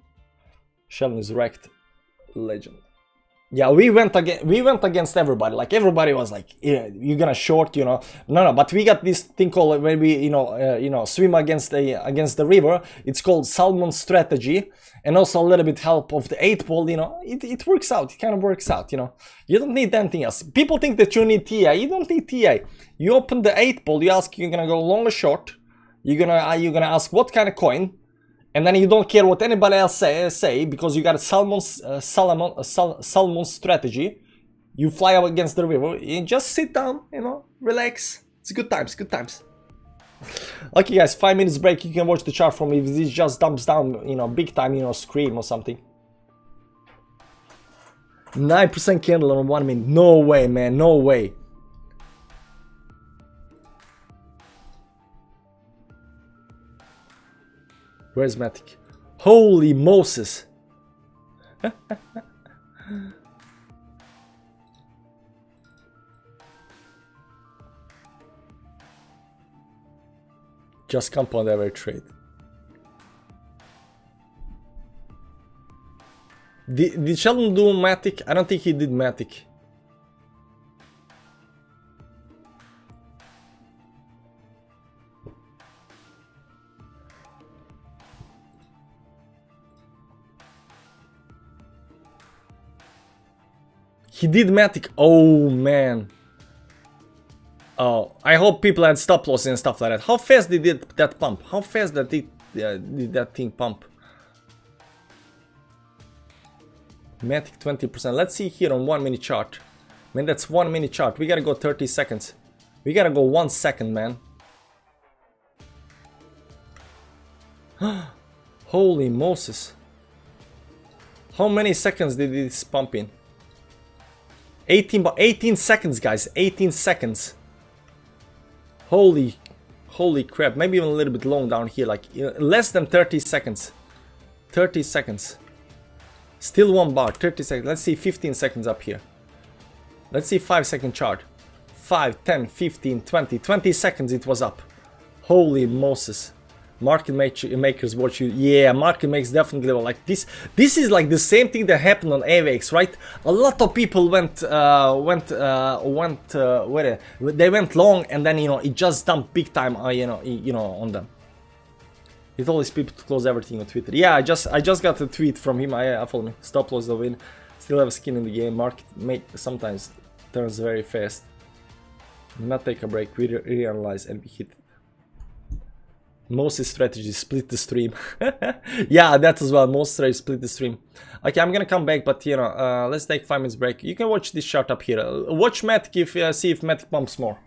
Sheldon is wrecked. Legend. Yeah, we went against everybody. Like everybody was like, yeah, you're gonna short, you know. No, but we got this thing called where we, swim against the river. It's called salmon strategy, and also a little bit help of the 8 ball. You know, it works out. It kind of works out. You know, you don't need anything else. People think that you need TI. You don't need TI. You open the 8 ball. You ask, you're gonna go long or short. You're gonna ask what kind of coin. And then you don't care what anybody else say because you got a salmon strategy. You fly up against the river. You just sit down, you know, relax. It's good times, good times. Okay, guys, 5 minutes break. You can watch the chart from me. If this just dumps down, you know, big time, you know, scream or something. 9% candle on 1 minute. No way, man. No way. Where's Matic? Holy Moses! Just compound every trade. Did Sheldon do Matic? I don't think he did Matic. He did Matic. Oh man. Oh, I hope people had stop loss and stuff like that. How fast did that pump? How fast did that thing pump? Matic 20%. Let's see here on 1 minute chart. Man, that's 1 minute chart. We gotta go 30 seconds. We gotta go 1 second, man. Holy Moses. How many seconds did this pump in? 18 seconds, guys. 18 seconds. Holy crap. Maybe even a little bit long down here. Like less than 30 seconds. 30 seconds. Still 1 bar. 30 seconds. Let's see 15 seconds up here. Let's see 5-second chart. 5, 10, 15, 20. 20 seconds it was up. Holy Moses. Market makers watch you. Yeah, market makers definitely like this. This is like the same thing that happened on AVX, right? A lot of people went they went long, and then you know it just dumped big time. On them. He told his people to close everything on Twitter. Yeah, I just got a tweet from him. I follow me. Stop loss the win. Still have skin in the game. Market sometimes turns very fast. Not take a break. We reanalyze and we hit. Most strategy split the stream. Yeah, that as well. Most strategy split the stream. Okay, I'm gonna come back, but you know, let's take 5 minutes break. You can watch this chart up here. Watch Matic if see if Matic pumps more.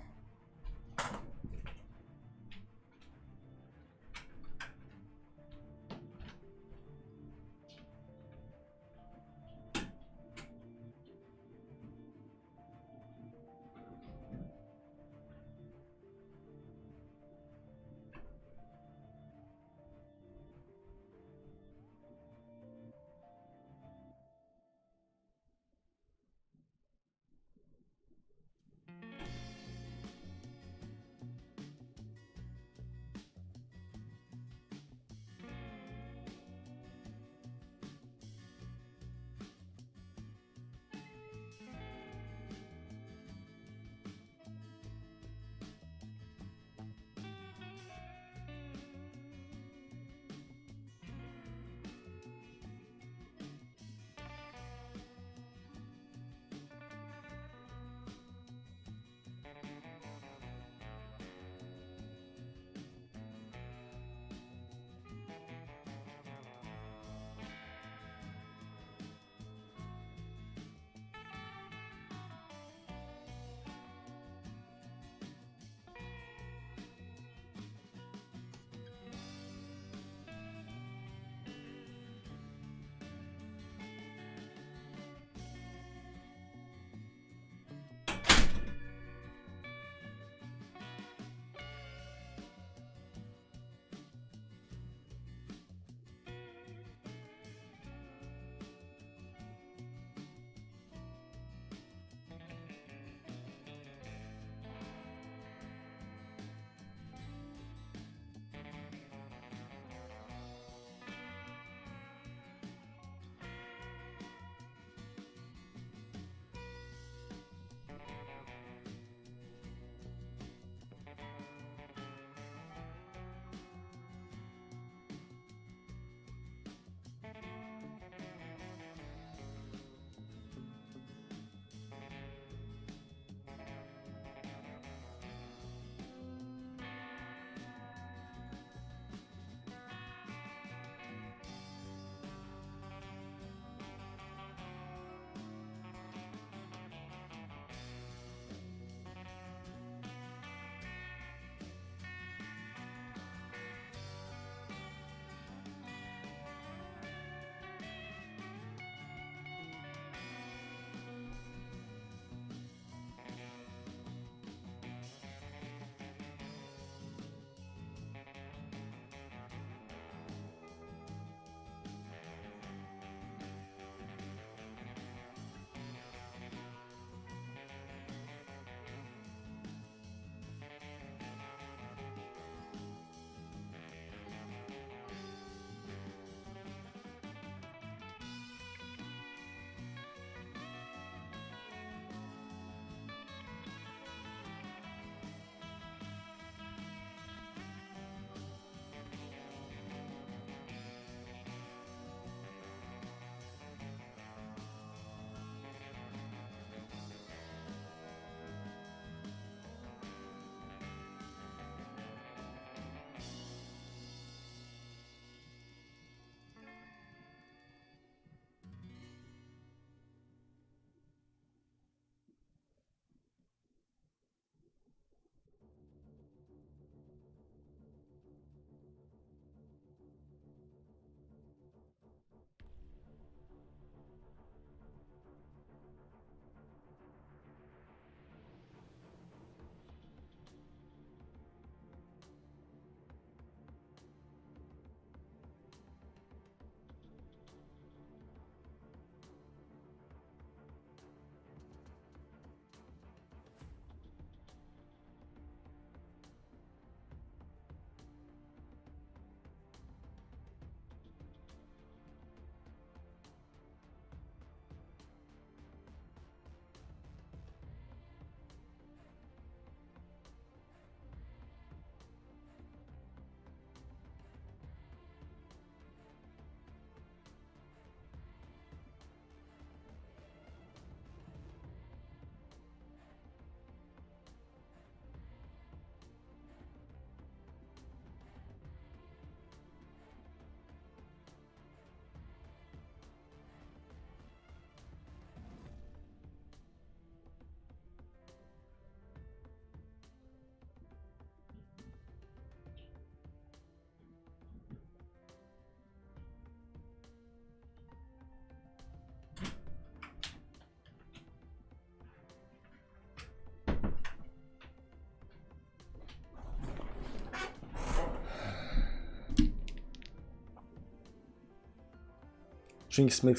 drinks milk.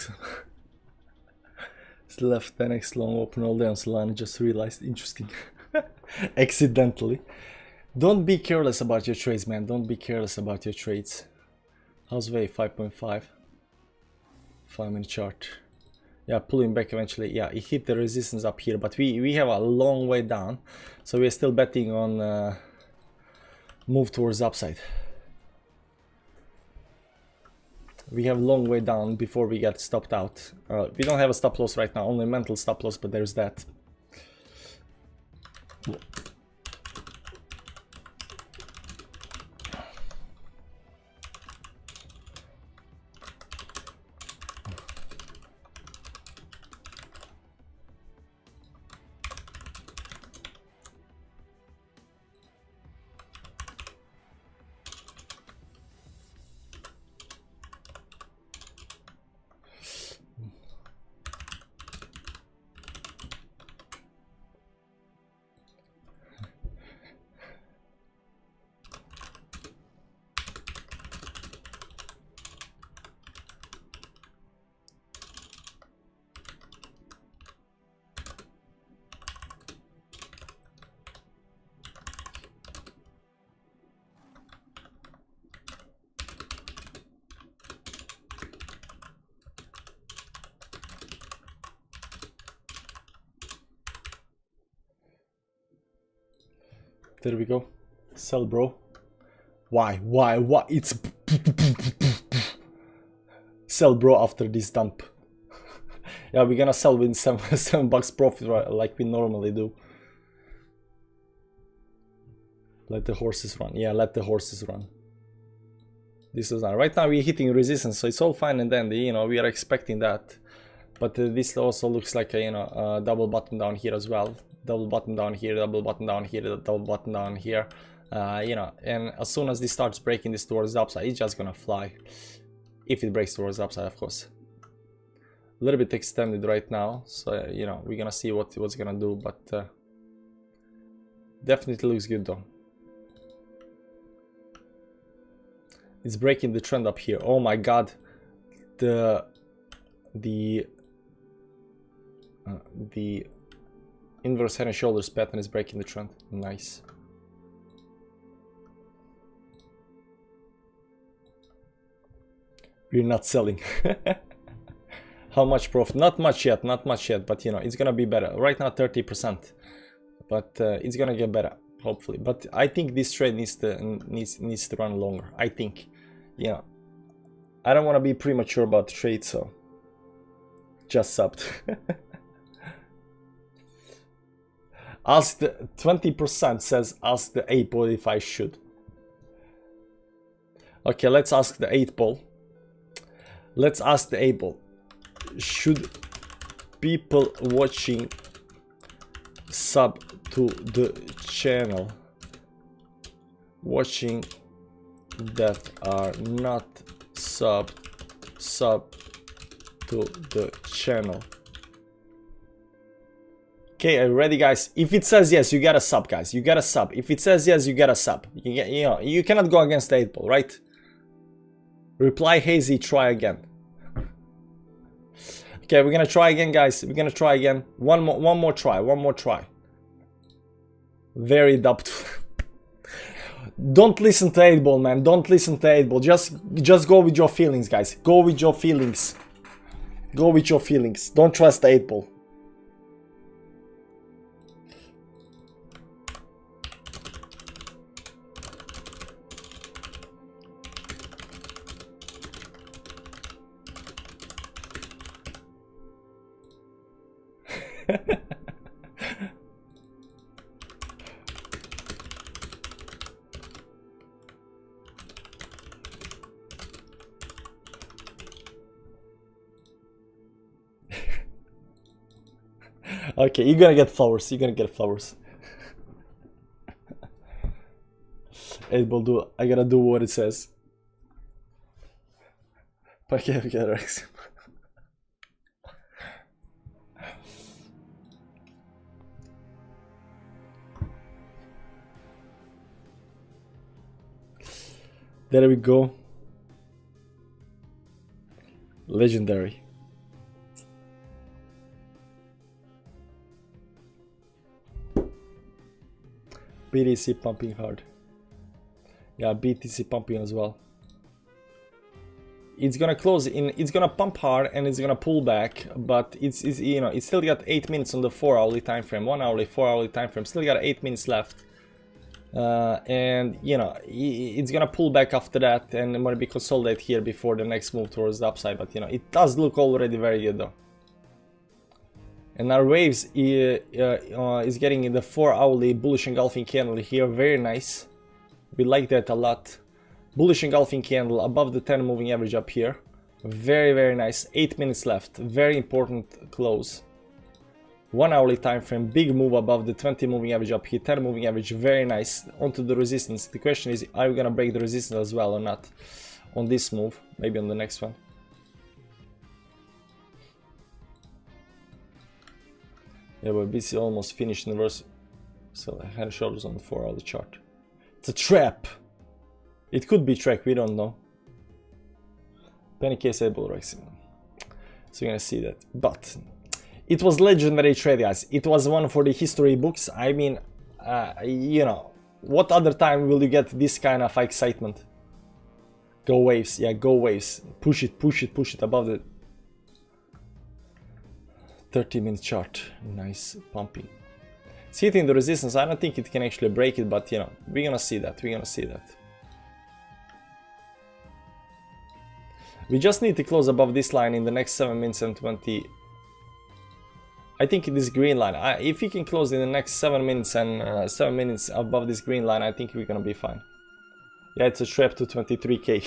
Left 10x long open all day on Solana, just realized. Interesting. Accidentally. Don't be careless about your trades, man. Don't be careless about your trades. How's wave? 5.5. 5-minute chart. Yeah, pulling back eventually. Yeah, it hit the resistance up here, but we have a long way down, so we're still betting on move towards upside. We have a long way down before we get stopped out. We don't have a stop loss right now, only mental stop loss, but there's that. There we go. Sell, bro. Why? It's sell, bro, after this dump. Yeah, we're gonna sell with seven bucks profit, right, like we normally do. Let the horses run. Yeah, let the horses run. This is not right now. We're hitting resistance, so it's all fine and dandy. You know, we are expecting that, but this also looks like a, you know, a double bottom down here as well. Double bottom down here, double bottom down here, double bottom down here. You know, and as soon as this starts breaking this towards the upside, it's just gonna fly. If it breaks towards the upside, of course. A little bit extended right now, so you know, we're gonna see what's gonna do, but definitely looks good though. It's breaking the trend up here. Oh my god, the inverse head and shoulders pattern is breaking the trend. Nice. We're not selling. How much profit? Not much yet, but you know, it's gonna be better. Right now 30%, but it's gonna get better, hopefully. But I think this trade needs to run longer. I think, you know, I don't want to be premature about the trade, so just subbed. Ask the 20% says ask the 8 ball if I should. Okay, let's ask the 8 ball. Let's ask the 8 ball. Should people watching sub to the channel, watching that are not sub to the channel? Okay, are you ready, guys? If it says yes, you gotta sub, guys. You gotta sub. If it says yes, you gotta sub. You know, you cannot go against the 8 ball, right? Reply hazy, try again. Okay, we're gonna try again, guys. We're gonna try again. One more try. Very doubtful. Don't listen to 8 ball, man. Don't listen to 8 ball. Just go with your feelings, guys. Go with your feelings. Go with your feelings. Don't trust the 8 ball. Okay, you're gonna get flowers. You're gonna get flowers. 8 ball, do. I gotta do what it says. Okay, Rex. There we go. Legendary. BTC pumping hard. Yeah, BTC pumping as well. It's gonna close in, it's gonna pump hard and it's gonna pull back, but it's you know, it's still got 8 minutes on the 4-hourly time frame, 1 hourly, 4-hourly time frame, still got 8 minutes left. And you know, it's gonna pull back after that and maybe consolidate here before the next move towards the upside, but you know, it does look already very good though. And our waves is getting in the 4-hourly bullish engulfing candle here, very nice. We like that a lot. Bullish engulfing candle above the 10 moving average up here, very, very nice. 8 minutes left, very important close. 1 hourly time frame, big move above the 20 moving average up here, 10 moving average, very nice. Onto the resistance. The question is, are we gonna break the resistance as well or not on this move? Maybe on the next one. Yeah, but BC almost finished in reverse. So head and shoulders on the 4-hourly chart. It's a trap. It could be track, we don't know. Penny case able Rexing. So you're gonna see that. But it was legendary trade, guys. It was one for the history books. I mean, you know, what other time will you get this kind of excitement? Go waves, yeah, go waves. Push it, push it, push it above the 30-minute chart. Nice pumping. It's hitting the resistance. I don't think it can actually break it, but you know, we're gonna see that. We're gonna see that. We just need to close above this line in the next 7 minutes and 20. I think this green line. If we can close in the next 7 minutes and 7 minutes above this green line, I think we're gonna be fine. Yeah, it's a trap to 23k.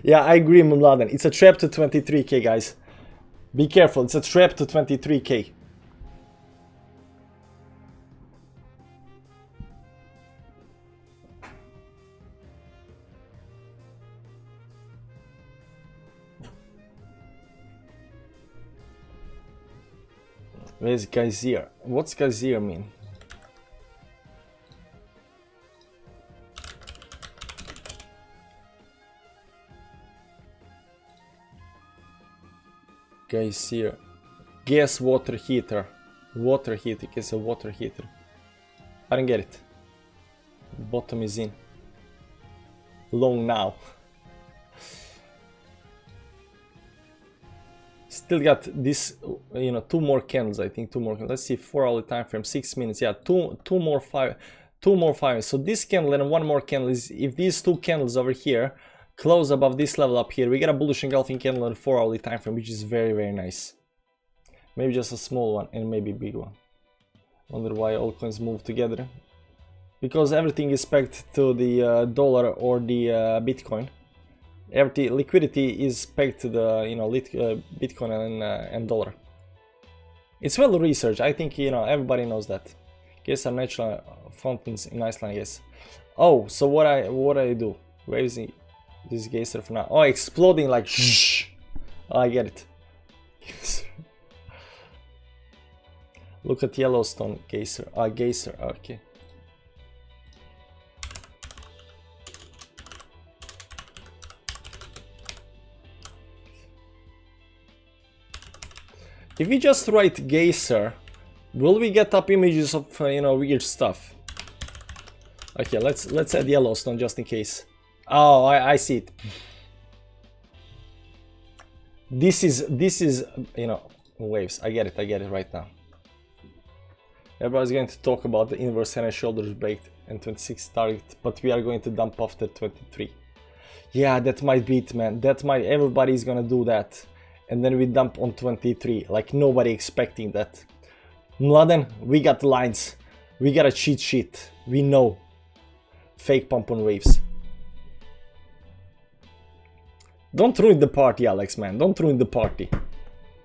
Yeah, I agree, Mumladen. It's a trap to 23k, guys. Be careful. It's a trap to 23k. Where's Geyser? What's Geyser mean? Geyser. Gas water heater. Water heater. Guess a water heater. I don't get it. Bottom is in. Long now. Still got this, you know, 2 more candles. I think 2 more. Let's see, 4-hourly time frame, 6 minutes. Yeah, two more 5. So this candle and 1 more candle is, if these 2 candles over here close above this level up here, we get a bullish engulfing candle on 4-hourly time frame, which is very, very nice. Maybe just a small one and maybe a big one. Wonder why all coins move together. Because everything is pegged to the dollar or the Bitcoin. Every liquidity is pegged to the, you know, Bitcoin and dollar. It's well researched. I think, you know, everybody knows that. Guess are natural fountains in Iceland, I guess. Oh, so what I do? Where is he? This geyser for now. Oh, exploding like shh. Oh, I get it. Look at Yellowstone geyser. Geyser. Okay. If we just write geyser, will we get up images of you know, weird stuff? Okay, let's add Yellowstone just in case. Oh, I see it. This is you know, waves. I get it right now. Everybody's going to talk about the inverse head and shoulders break and 26 target, but we are going to dump after 23. Yeah, that might be it, man. That might, everybody's gonna do that. And then we dump on 23, like nobody expecting that. Mladen, we got lines. We got a cheat sheet. We know. Fake pump on waves. Don't ruin the party, Alex, man. Don't ruin the party.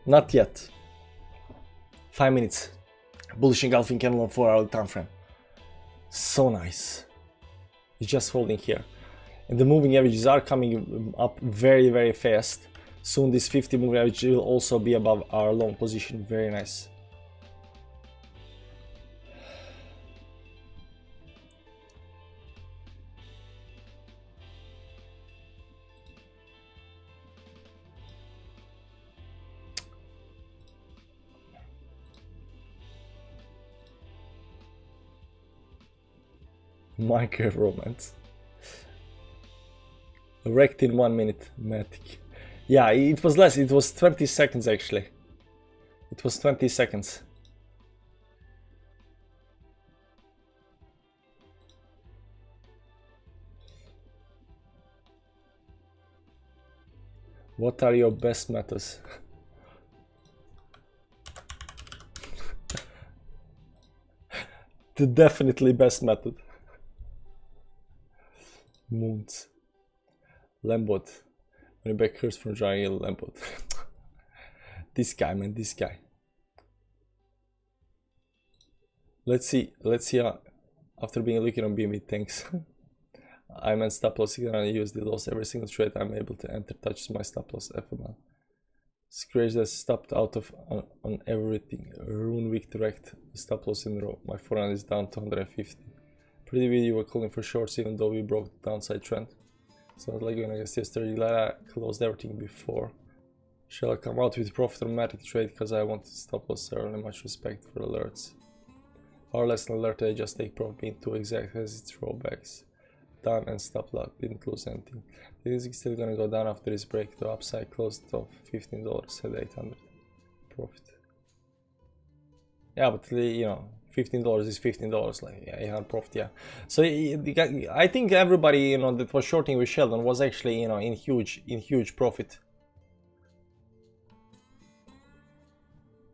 Not yet. 5 minutes. Bullish engulfing candle on 4-hour time frame. So nice. It's just holding here. And the moving averages are coming up very, very fast. Soon this 50 moving average will also be above our long position. Very nice. Minecraft romance. Wrecked in 1 minute, Matic. Yeah, it was less, it was 20 seconds actually. It was 20 seconds. What are your best methods? The definitely best method. Moons. Lambot. When you back curse from Giant Lambot. This guy, man, this guy. Let's see after being looking on Bybit, thanks. I'm at stop loss again and use the loss every single trade I'm able to enter touches my stop loss FML. Scratch that stopped out of on everything. Rune week direct stop loss in a row. My forehand is down to 150. Pretty video you were calling for shorts even though we broke the downside trend. Sounds like when I guess yesterday I closed everything before. Shall I come out with profit or matic trade because I want to stop loss early? Much respect for alerts. Or less than alert, I just take profit being too exact as its rollbacks. Done and stop loss, didn't lose anything. This is still gonna go down after this break. The upside closed off $15 at 800 profit. Yeah, but you know, $15 is $15, like yeah, 800 profit. Yeah. So I think everybody, you know, that was shorting with Sheldon was actually, you know, in huge profit.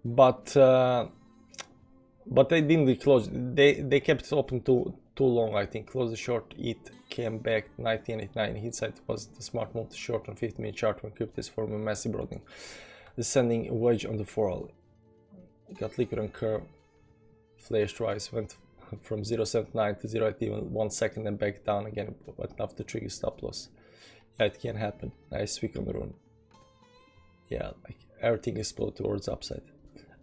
But they didn't close. They kept it open too long. I think close the short. It came back 1989. Hindsight was the smart move to short on 50-minute chart when crypto is forming a massive broadening, descending wedge on the 4-hour. Got liquid on curve. Flashed rise went from 0.79 to 0 at even 1 second and back down again, but enough to trigger stop loss. Yeah, it can happen. Nice week on the run. Yeah, like everything exploded towards upside.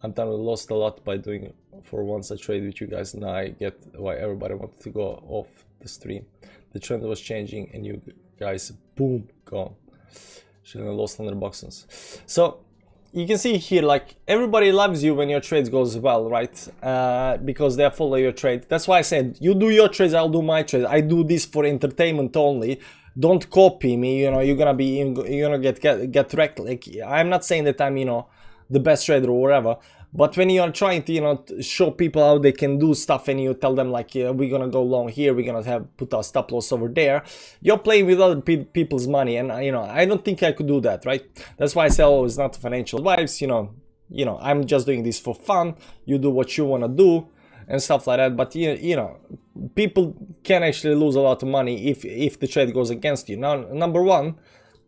I'm done. We lost a lot by doing for once a trade with you guys. Now I get why everybody wanted to go off the stream. The trend was changing and you guys, boom, gone. Should have lost $100. So you can see here, like everybody loves you when your trade goes well, right? Because they follow your trade. That's why I said you do your trades, I'll do my trades. I do this for entertainment only. Don't copy me. You know, you're gonna get wrecked. Like I'm not saying that I'm, you know, the best trader or whatever, but when you are trying to, you know, show people how they can do stuff and you tell them like, yeah, we're gonna go long here, we're gonna put our stop loss over there, you're playing with other people's money, and you know, I don't think I could do that, right? That's why I say, oh, it's not financial advice, you know, I'm just doing this for fun. You do what you want to do and stuff like that. But you know, people can actually lose a lot of money if the trade goes against you. Now, number one,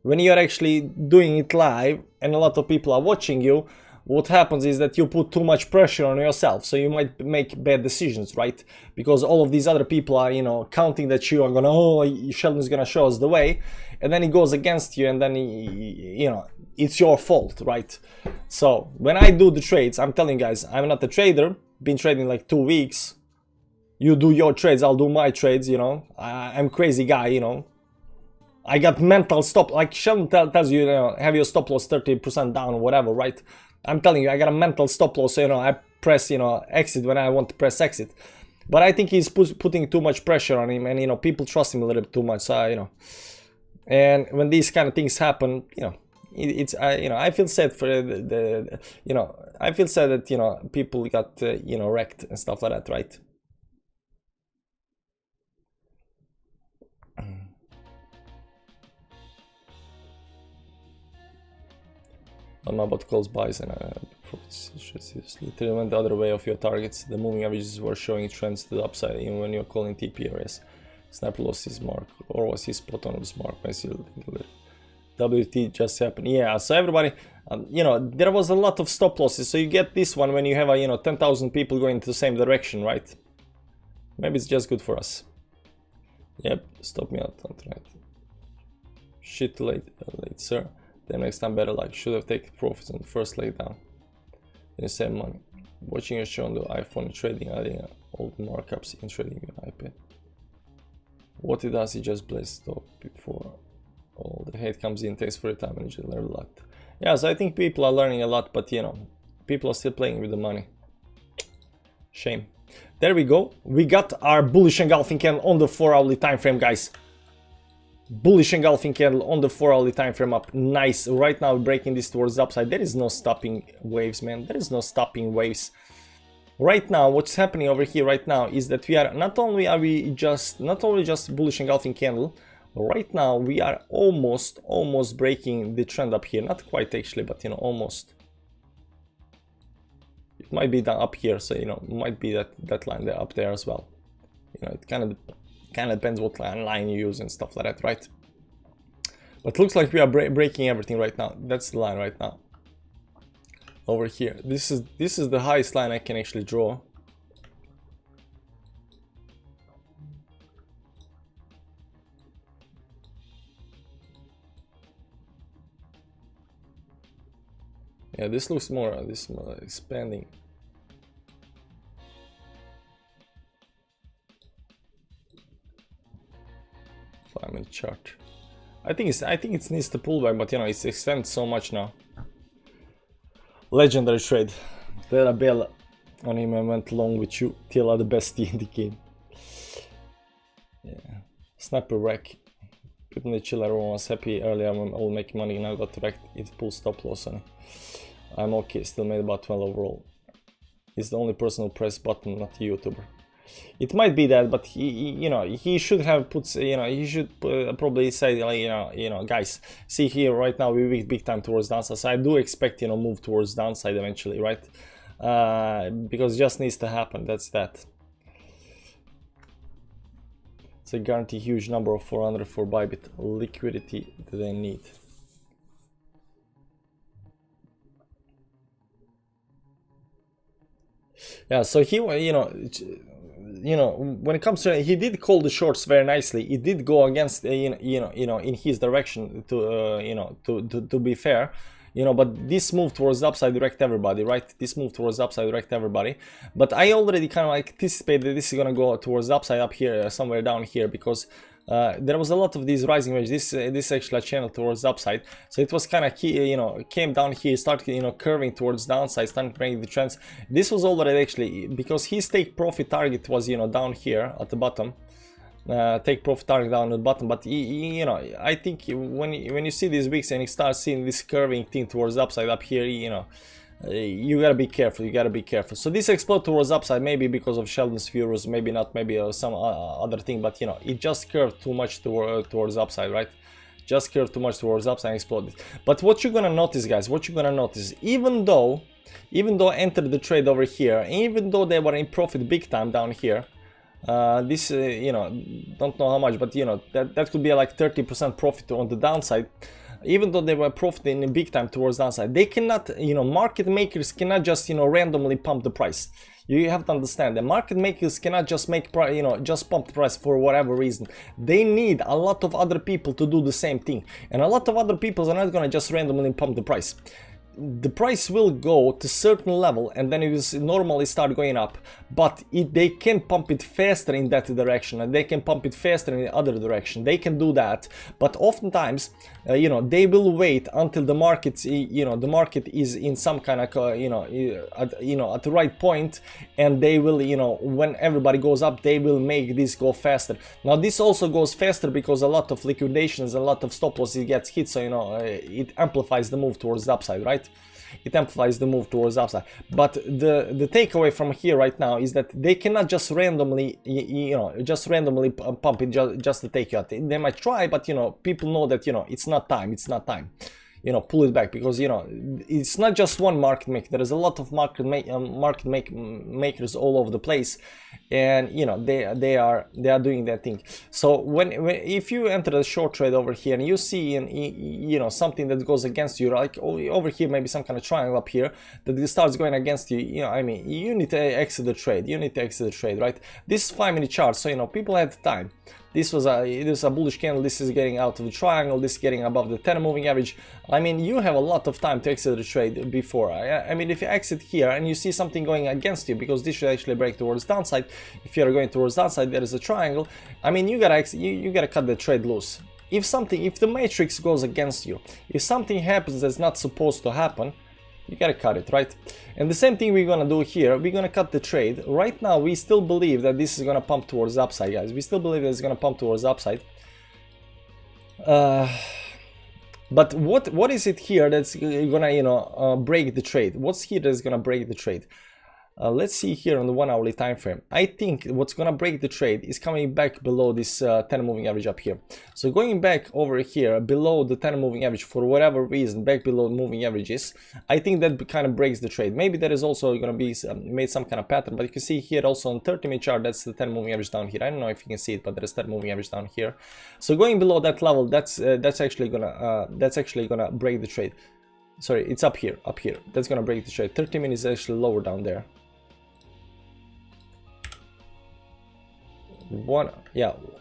when you're actually doing it live and a lot of people are watching you, what happens is that you put too much pressure on yourself, so you might make bad decisions, right? Because all of these other people are, you know, counting that you are gonna, oh, Sheldon's gonna show us the way, and then it goes against you, and then, you know, it's your fault, right? So when I do the trades, I'm telling you guys, I'm not a trader, been trading like 2 weeks. You do your trades, I'll do my trades, you know. I'm crazy guy, you know. I got mental stop, like Sheldon tells you, you know, have your stop loss 30% down or whatever, right? I'm telling you, I got a mental stop loss, so, you know, I press, you know, exit when I want to press exit. But I think he's putting too much pressure on him, and, you know, people trust him a little bit too much, so, you know. And when these kind of things happen, you know, it's, you know, I feel sad for you know, I feel sad that, you know, people got, you know, wrecked and stuff like that, right? I'm about calls buys and literally went the other way of your targets. The moving averages were showing trends to the upside even when you're calling TP areas. Snapper lost his mark, or was he spot on his mark? I still think a little. WT just happened. Yeah, so everybody, you know, there was a lot of stop losses. So you get this one when you have, you know, 10,000 people going into the same direction, right? Maybe it's just good for us. Yep, stop me out on tonight. Shit, late, sir. Then next time better luck. Should have taken profits on the first leg down. Then save money. Watching your show on the iPhone and trading, adding old markups in trading your iPad. What it does, it just blazes up before all the hate comes in, takes for your time, and you just learn a lot. Yeah, so I think people are learning a lot, but you know, people are still playing with the money. Shame. There we go. We got our bullish engulfing candle on the 4-hourly time frame, guys. Bullish engulfing candle on the 4-hourly time frame up. Nice. Right now, breaking this towards the upside. There is no stopping waves, man. There is no stopping waves. Right now, what's happening over here right now is that we are not only just bullish engulfing candle. Right now, we are almost breaking the trend up here. Not quite actually, but you know, almost. It might be down up here, so you know, might be that line there up there as well. You know, it kind of depends what line you use and stuff like that, right? But looks like we are breaking everything right now. That's the line right now. Over here, this is the highest line I can actually draw. Yeah, this looks more expanding. 5-minute chart. I think it needs to pull back, but you know, it's extended so much now. Legendary trade. Della Bella on him. I went along with you till the bestie in the game. Yeah. Sniper wreck. People in the chill, everyone was happy earlier when all make money, now got wrecked. It pulls stop loss on it. I'm okay, still made about 12 overall. He's the only person who pressed button, not a YouTuber. It might be that, but he should have put, he should probably say, like, guys, see here right now we big time towards downside. So I do expect, move towards downside eventually, right? Because it just needs to happen. That's that. It's a guarantee huge number of 400 for Bybit. Liquidity that they need. Yeah, so he, when it comes to, he did call the shorts very nicely. He did go against, in his direction to be fair, but this move towards the upside direct everybody, right? This move towards the upside direct everybody. But I already kind of anticipated this is gonna go towards the upside up here, somewhere down here, because there was a lot of these rising waves. This actually a channel towards the upside, so it was kind of came down here, started curving towards downside, started breaking the trends. This was already actually because his take profit target was down here at the bottom. Take profit target down at the bottom, but I think when you see these wicks and you start seeing this curving thing towards the upside up here, you gotta be careful. You gotta be careful. So this explode towards upside, maybe because of Sheldon's furious, maybe not, maybe some other thing, but it just curved too much towards upside, right? Just curved too much towards upside and exploded. But what you're gonna notice, guys, even though I entered the trade over here, even though they were in profit big time down here, this don't know how much, but that could be like 30% profit on the downside. Even though they were profiting in big time towards downside, they cannot, market makers cannot just, randomly pump the price. You have to understand that market makers cannot just make, just pump the price for whatever reason. They need a lot of other people to do the same thing, and a lot of other people are not gonna just randomly pump the price. The price will go to a certain level and then it will normally start going up, but they can pump it faster in that direction and they can pump it faster in the other direction. They can do that, but oftentimes they will wait until the market the market is in some kind of at the right point, and they will when everybody goes up, they will make this go faster. Now this also goes faster because a lot of liquidations, a lot of stop losses gets hit, so it amplifies the move towards the upside, right? It amplifies the move towards the upside. But the takeaway from here right now is that they cannot just randomly pump it just to take you out. They might try, but people know that it's not time. Pull it back, because it's not just one market maker. There is a lot of market makers all over the place, and they are doing their thing. So if you enter a short trade over here and you see something that goes against you, like over here maybe some kind of triangle up here that starts going against you, you need to exit the trade. Right? This is 5-minute chart, so people had time. This was a bullish candle. This is getting out of the triangle. This is getting above the 10 moving average. You have a lot of time to exit the trade before. If you exit here and you see something going against you, because this should actually break towards downside. If you are going towards downside, there is a triangle. You gotta cut the trade loose. If the matrix goes against you, if something happens that's not supposed to happen, you gotta cut it, right? And the same thing we're gonna do here. We're gonna cut the trade. Right now we still believe that this is gonna pump towards the upside, guys. We still believe that it's gonna pump towards the upside. But what is it here that's gonna, you know, break the trade? What's here that's gonna break the trade? Let's see here on the 1 hourly time frame. I think what's gonna break the trade is coming back below this 10 moving average up here. So going back over here below the 10 moving average for whatever reason, back below moving averages, I think that kind of breaks the trade. Maybe there is also gonna be made some kind of pattern, but you can see here also on 30-minute chart, that's the 10 moving average down here. I don't know if you can see it, but there is 10 moving average down here. So going below that level, that's actually gonna break the trade. Sorry, it's up here. That's gonna break the trade. 30 minutes is actually lower down there.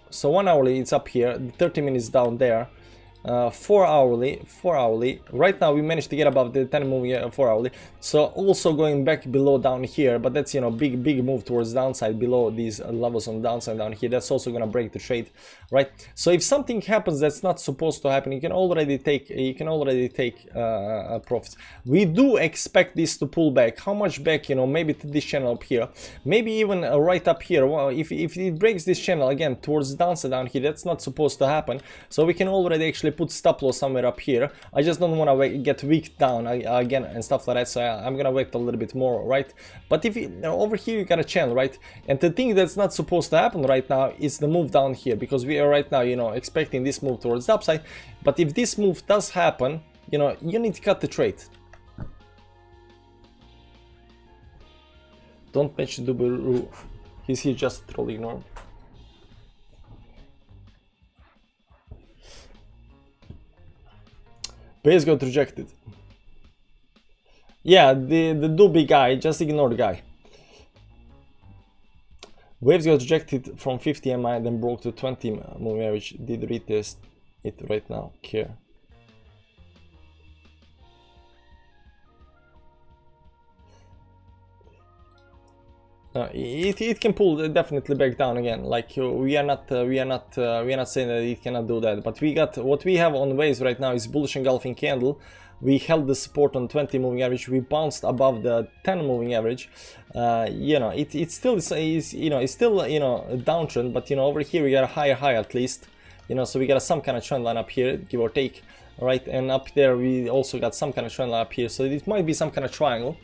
So 1 hourly it's up here, 30 minutes down there. 4 hourly, right now we managed to get above the 10 moving 4 hourly, so also going back below down here, but that's, you know, big move towards downside below these levels on downside down here. That's also gonna break the trade, right? So if something happens that's not supposed to happen, you can already take profits. We do expect this to pull back. How much back? You know, maybe to this channel up here, maybe even right up here. Well, if it breaks this channel again towards downside down here, that's not supposed to happen, so we can already actually put stop loss somewhere up here. I just don't want to get weak down again and stuff like that, so I'm gonna wait a little bit more, right? But if you know, over here you got a channel, right? And the thing that's not supposed to happen right now is the move down here, because we are right now, you know, expecting this move towards the upside. But if this move does happen, you know, you need to cut the trade. Don't mention Dubu. He's here just to troll, ignore him. Base got rejected. Yeah, the doobie guy, just ignore the guy. Waves got rejected from 50 MI, then broke to 20 moving average. Did retest it right now. Care. It can pull definitely back down again. Like we are not saying that it cannot do that. But we got what we have on waves right now is bullish engulfing candle. We held the support on 20 moving average. We bounced above the 10 moving average. You know, it still is, you know, it's still, you know, a downtrend. But you know, over here we got a higher high at least. You know, so we got some kind of trend line up here, give or take, right? And up there we also got some kind of trend line up here. So it might be some kind of triangle.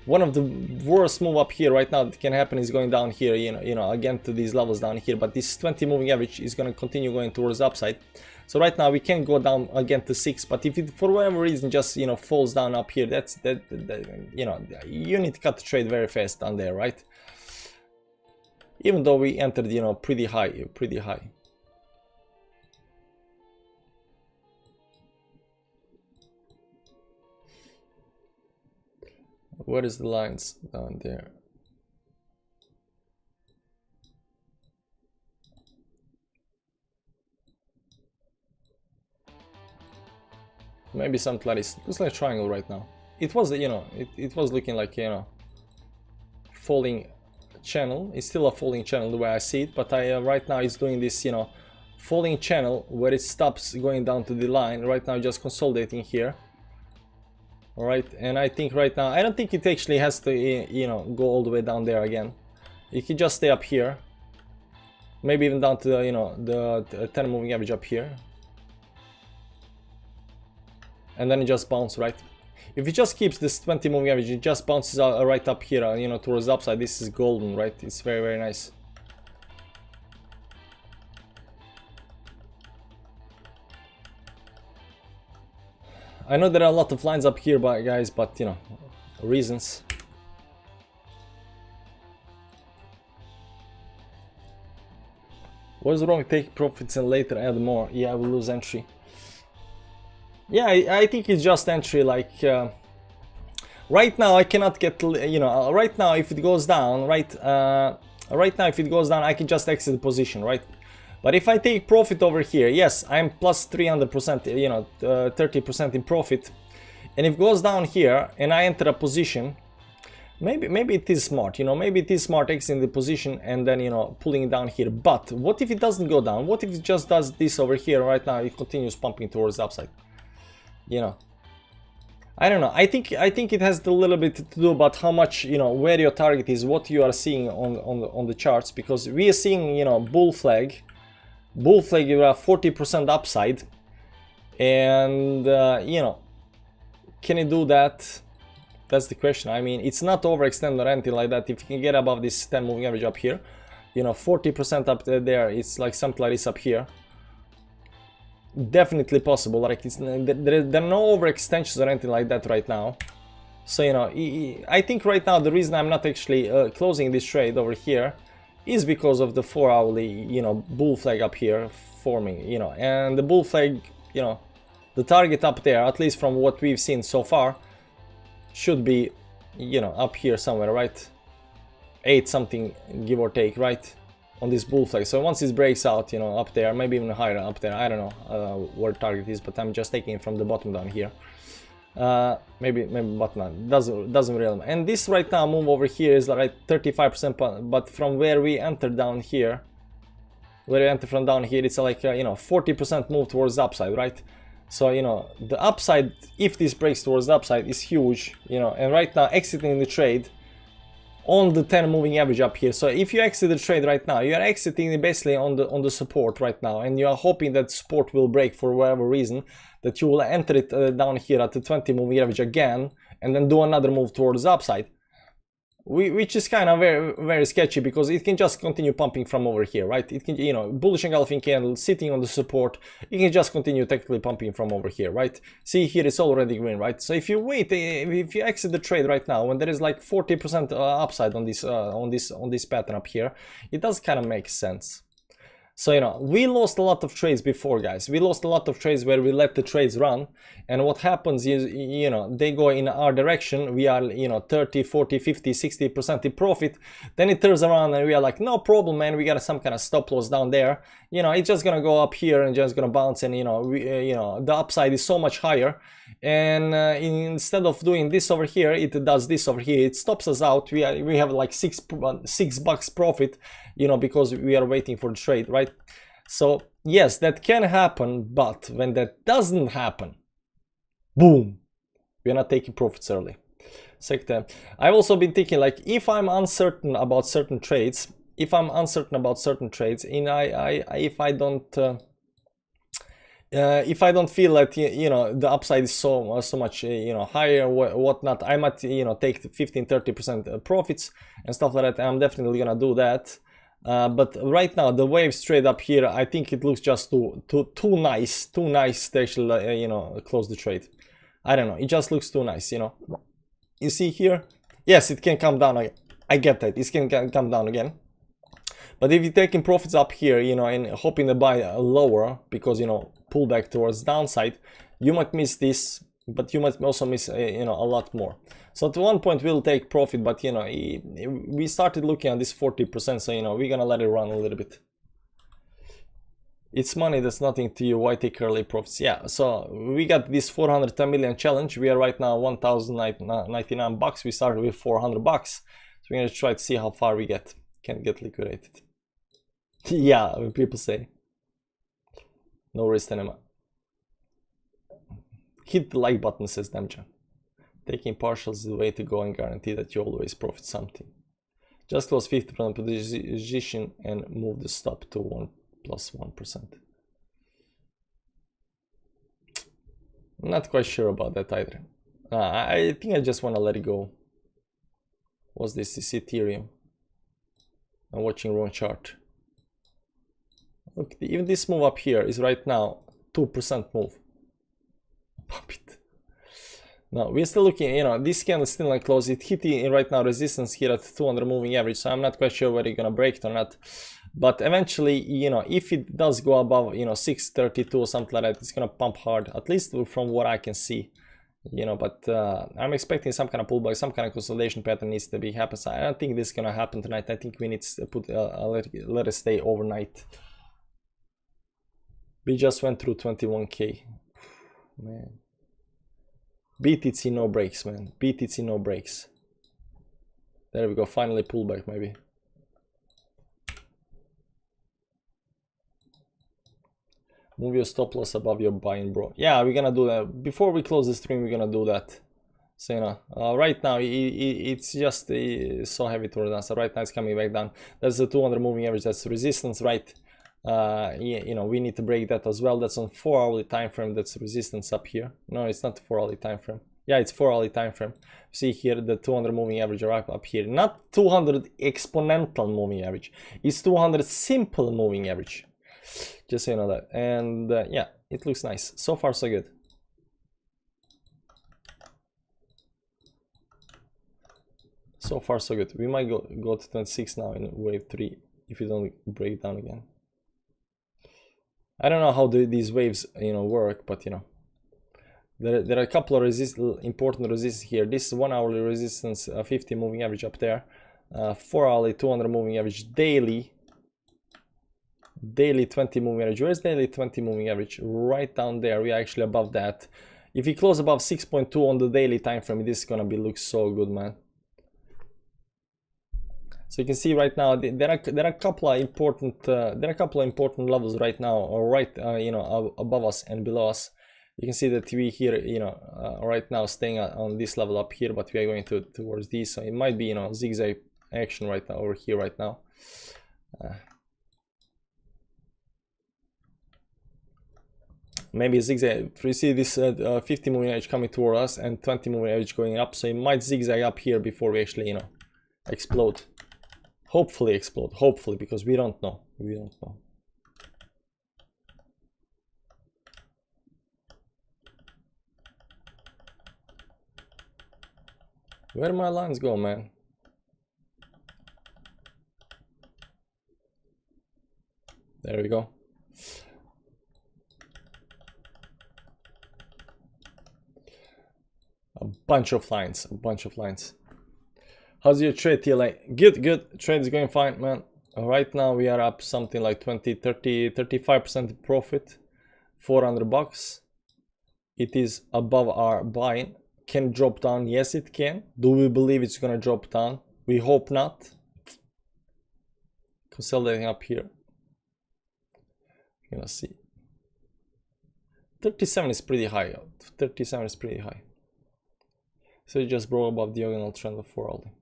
One of the worst move up here right now that can happen is going down here, you know, again to these levels down here. But this 20 moving average is going to continue going towards the upside. So right now we can go down again to 6, but if it for whatever reason just, you know, falls down up here, that you know, you need to cut the trade very fast down there, right? Even though we entered, you know, pretty high. Where is the lines down there? Maybe something like this. Looks like a triangle right now. It was, you know, it was looking like, you know, falling channel. It's still a falling channel the way I see it, but right now it's doing this, you know, falling channel where it stops going down to the line. Right now just consolidating here. All right, and I think right now, I don't think it actually has to, you know, go all the way down there again. It can just stay up here. Maybe even down to, you know, the 10 moving average up here. And then it just bounces, right? If it just keeps this 20 moving average, it just bounces out right up here, you know, towards the upside. This is golden, right? It's very, very nice. I know there are a lot of lines up here, guys, but you know, reasons. What's wrong? Take profits and later add more. Yeah, I will lose entry. Yeah, I think it's just entry. Like right now, I cannot get. You know, right now if it goes down, right now if it goes down, I can just exit the position, right? But if I take profit over here, yes, I'm plus 300%, you know, 30% in profit. And if it goes down here and I enter a position, maybe it is smart, you know, maybe it is smart exiting the position and then, you know, pulling it down here. But what if it doesn't go down? What if it just does this over here right now? It continues pumping towards the upside, you know. I don't know. I think it has a little bit to do about how much, you know, where your target is, what you are seeing on the charts, because we are seeing, you know, bull flag you have 40% upside, and you know, can you do that? That's the question. I mean, it's not overextended or anything like that. If you can get above this 10 moving average up here, you know, 40% up there, it's like something like this up here. Definitely possible. Like there are no overextensions or anything like that right now. So, you know, I think right now the reason I'm not actually closing this trade over here is because of the 4-hourly, you know, bull flag up here forming, you know, and the bull flag, you know, the target up there, at least from what we've seen so far, should be, you know, up here somewhere, right? 8 something, give or take, right? On this bull flag. So once this breaks out, you know, up there, maybe even higher up there, I don't know where target is, but I'm just taking it from the bottom down here. Maybe bottom down, doesn't really matter. And this right now move over here is like 35%, but from where we enter down here, it's like you know, 40% move towards the upside, right? So, you know, the upside, if this breaks towards the upside, is huge, you know, and right now exiting the trade on the 10 moving average up here. So if you exit the trade right now, you are exiting basically on the support right now, and you are hoping that support will break for whatever reason, that you will enter it down here at the 20 moving average again, and then do another move towards the upside. Which is kind of very sketchy, because it can just continue pumping from over here, right? It can, you know, bullish engulfing candle sitting on the support, it can just continue technically pumping from over here, right? See, here it's already green, right? So if you wait, if you exit the trade right now when there is like 40% upside on this pattern up here, it does kind of make sense. So, you know, we lost a lot of trades before, guys. We lost a lot of trades where we let the trades run, and what happens is, you know, they go in our direction, we are, you know, 30, 40, 50, 60% in profit, then it turns around and we are like, no problem, man, we got some kind of stop loss down there, you know, it's just gonna go up here and just gonna bounce, and you know, you know, the upside is so much higher, and instead of doing this over here, it does this over here, it stops us out. We have like $6 profit, you know, because we are waiting for the trade, right? So yes, that can happen, but when that doesn't happen, boom, we're not taking profits early. Second, I've also been thinking, like, if I'm uncertain about certain trades, and if I don't feel that, you know, the upside is so much, you know, higher, whatnot, I might, you know, take 15-30% profits and stuff like that. I'm definitely gonna do that. But right now the wave straight up here, I think it looks just too nice to actually, you know, close the trade. I don't know, it just looks too nice, you know. You see here, yes, it can come down again. I get that, it can come down again. But if you're taking profits up here, you know, and hoping to buy lower because, you know, pull back towards downside, you might miss this, but you might also miss, you know, a lot more. So at one point we'll take profit, but you know, we started looking at this 40%, so you know, we're gonna let it run a little bit. It's money, that's nothing to you, why take early profits? Yeah, so we got this 410 million challenge. We are right now 1,099 bucks. We started with 400 bucks, so we're gonna try to see how far we can get liquidated. Yeah, when people say no risk anymore. Hit the like button, says Damja. Taking partials is the way to go and guarantee that you always profit something. Just close 50% position and move the stop to 1 plus 1%. I'm not quite sure about that either. I think I just want to let it go. What's this? This Ethereum. I'm watching wrong chart. Look, even this move up here is right now 2% move. Pump it. Now we're still looking, you know, this candle is still not close. It hit right now resistance here at 200 moving average, so I'm not quite sure whether you're gonna break it or not. But eventually, you know, if it does go above, you know, 632 or something like that, it's gonna pump hard, at least from what I can see, you know. But I'm expecting some kind of pullback, some kind of consolidation pattern needs to be happen. So I don't think this is gonna happen tonight. I think we need to put let it stay overnight. We just went through 21k, man. BTC no breaks, man. BTC no breaks. There we go. Finally pullback, maybe. Move your stop loss above your buying, bro. Yeah, we're gonna do that. Before we close the stream, we're gonna do that. So, you know, right now it's just so heavy towards us. So right now it's coming back down. That's the 200 moving average. That's resistance, right? You know, we need to break that as well. That's on 4-hourly time frame. That's resistance up here. No, it's not 4-hourly time frame. Yeah, it's 4-hourly time frame. See here the 200 moving average right up here. Not 200 exponential moving average. It's 200 simple moving average. Just so you know that. And yeah, it looks nice. So far, so good. So far, so good. We might go to 26 now in wave 3 if you don't break down again. I don't know how these waves, you know, work, but you know, there are a couple of important resistances here. This 1-hourly resistance, 50 moving average up there, 4-hourly 200 moving average, daily 20 moving average. Where's daily 20 moving average? Right down there. We are actually above that. If we close above 6.2 on the daily time frame, this is gonna look so good, man. So you can see right now there are a couple of important levels right now, or right you know, above us and below us. You can see that we here, you know, right now staying on this level up here, but we are going towards these. So it might be, you know, zigzag action right now over here right now. Maybe zigzag. If we see this 50 moving average coming toward us and 20 moving average going up, so it might zigzag up here before we actually, you know, explode. Hopefully explode, hopefully, because we don't know. We don't know. Where do my lines go, man? There we go. A bunch of lines, a bunch of lines. How's your trade, TLA? Good, good. Trade is going fine, man. Right now we are up something like 20, 30, 35% profit, $400. It is above our buy-in. Can drop down? Yes, it can. Do we believe it's gonna drop down? We hope not. Consolidating up here. You're gonna see. 37 is pretty high. 37 is pretty high. So it just broke above the diagonal trend of 4-hourly.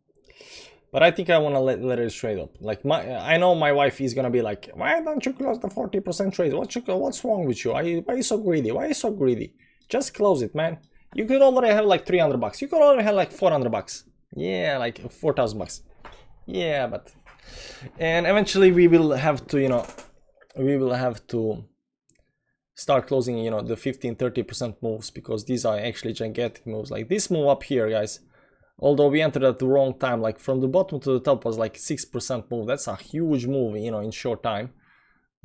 But I think I want to let it trade up. Like I know my wife is gonna be like, why don't you close the 40% trade? What's wrong with you? Why are you so greedy? Why are you so greedy? Just close it, man. You could already have like $300. You could already have like $400. Yeah, like $4,000. Yeah, but and eventually we will have to, you know, we will have to start closing, you know, the 15-30% moves, because these are actually gigantic moves. Like this move up here, guys. Although we entered at the wrong time, like from the bottom to the top was like 6% move. That's a huge move, you know, in short time.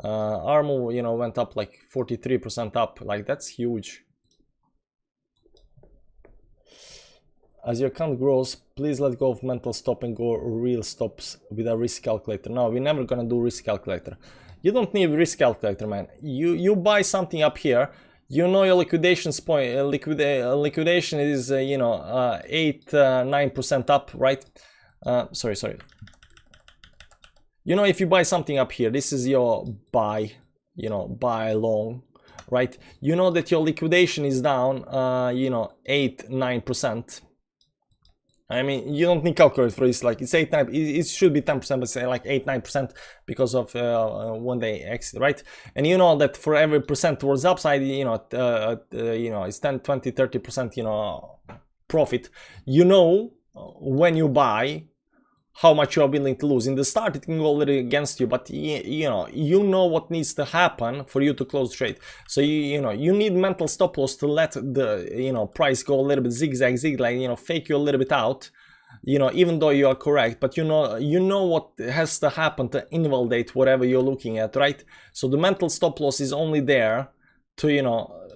Our move, you know, went up like 43% up. Like that's huge. As your account grows, please let go of mental stop and go real stops with a risk calculator. No, we're never gonna do risk calculator. You don't need risk calculator, man. You buy something up here. You know your liquidation's point. Liquidation is you know 8-9% up, right? Sorry. You know, if you buy something up here, this is your buy. You know, buy long, right? You know that your liquidation is down. You know, 8-9%. I mean, you don't need calculator for this. Like it's 8-9. It should be 10%, but say like 8-9% because of one day exit, right? And you know that for every percent towards upside, you know, it's 10, 20, 30%, you know, profit. You know, when you buy, how much you are willing to lose. In the start, it can go a little against you, but you know what needs to happen for you to close trade. So you know, you need mental stop loss to let the, you know, price go a little bit zigzag, you know, fake you a little bit out, you know, even though you are correct, but you know what has to happen to invalidate whatever you're looking at, right? So the mental stop loss is only there to, you know,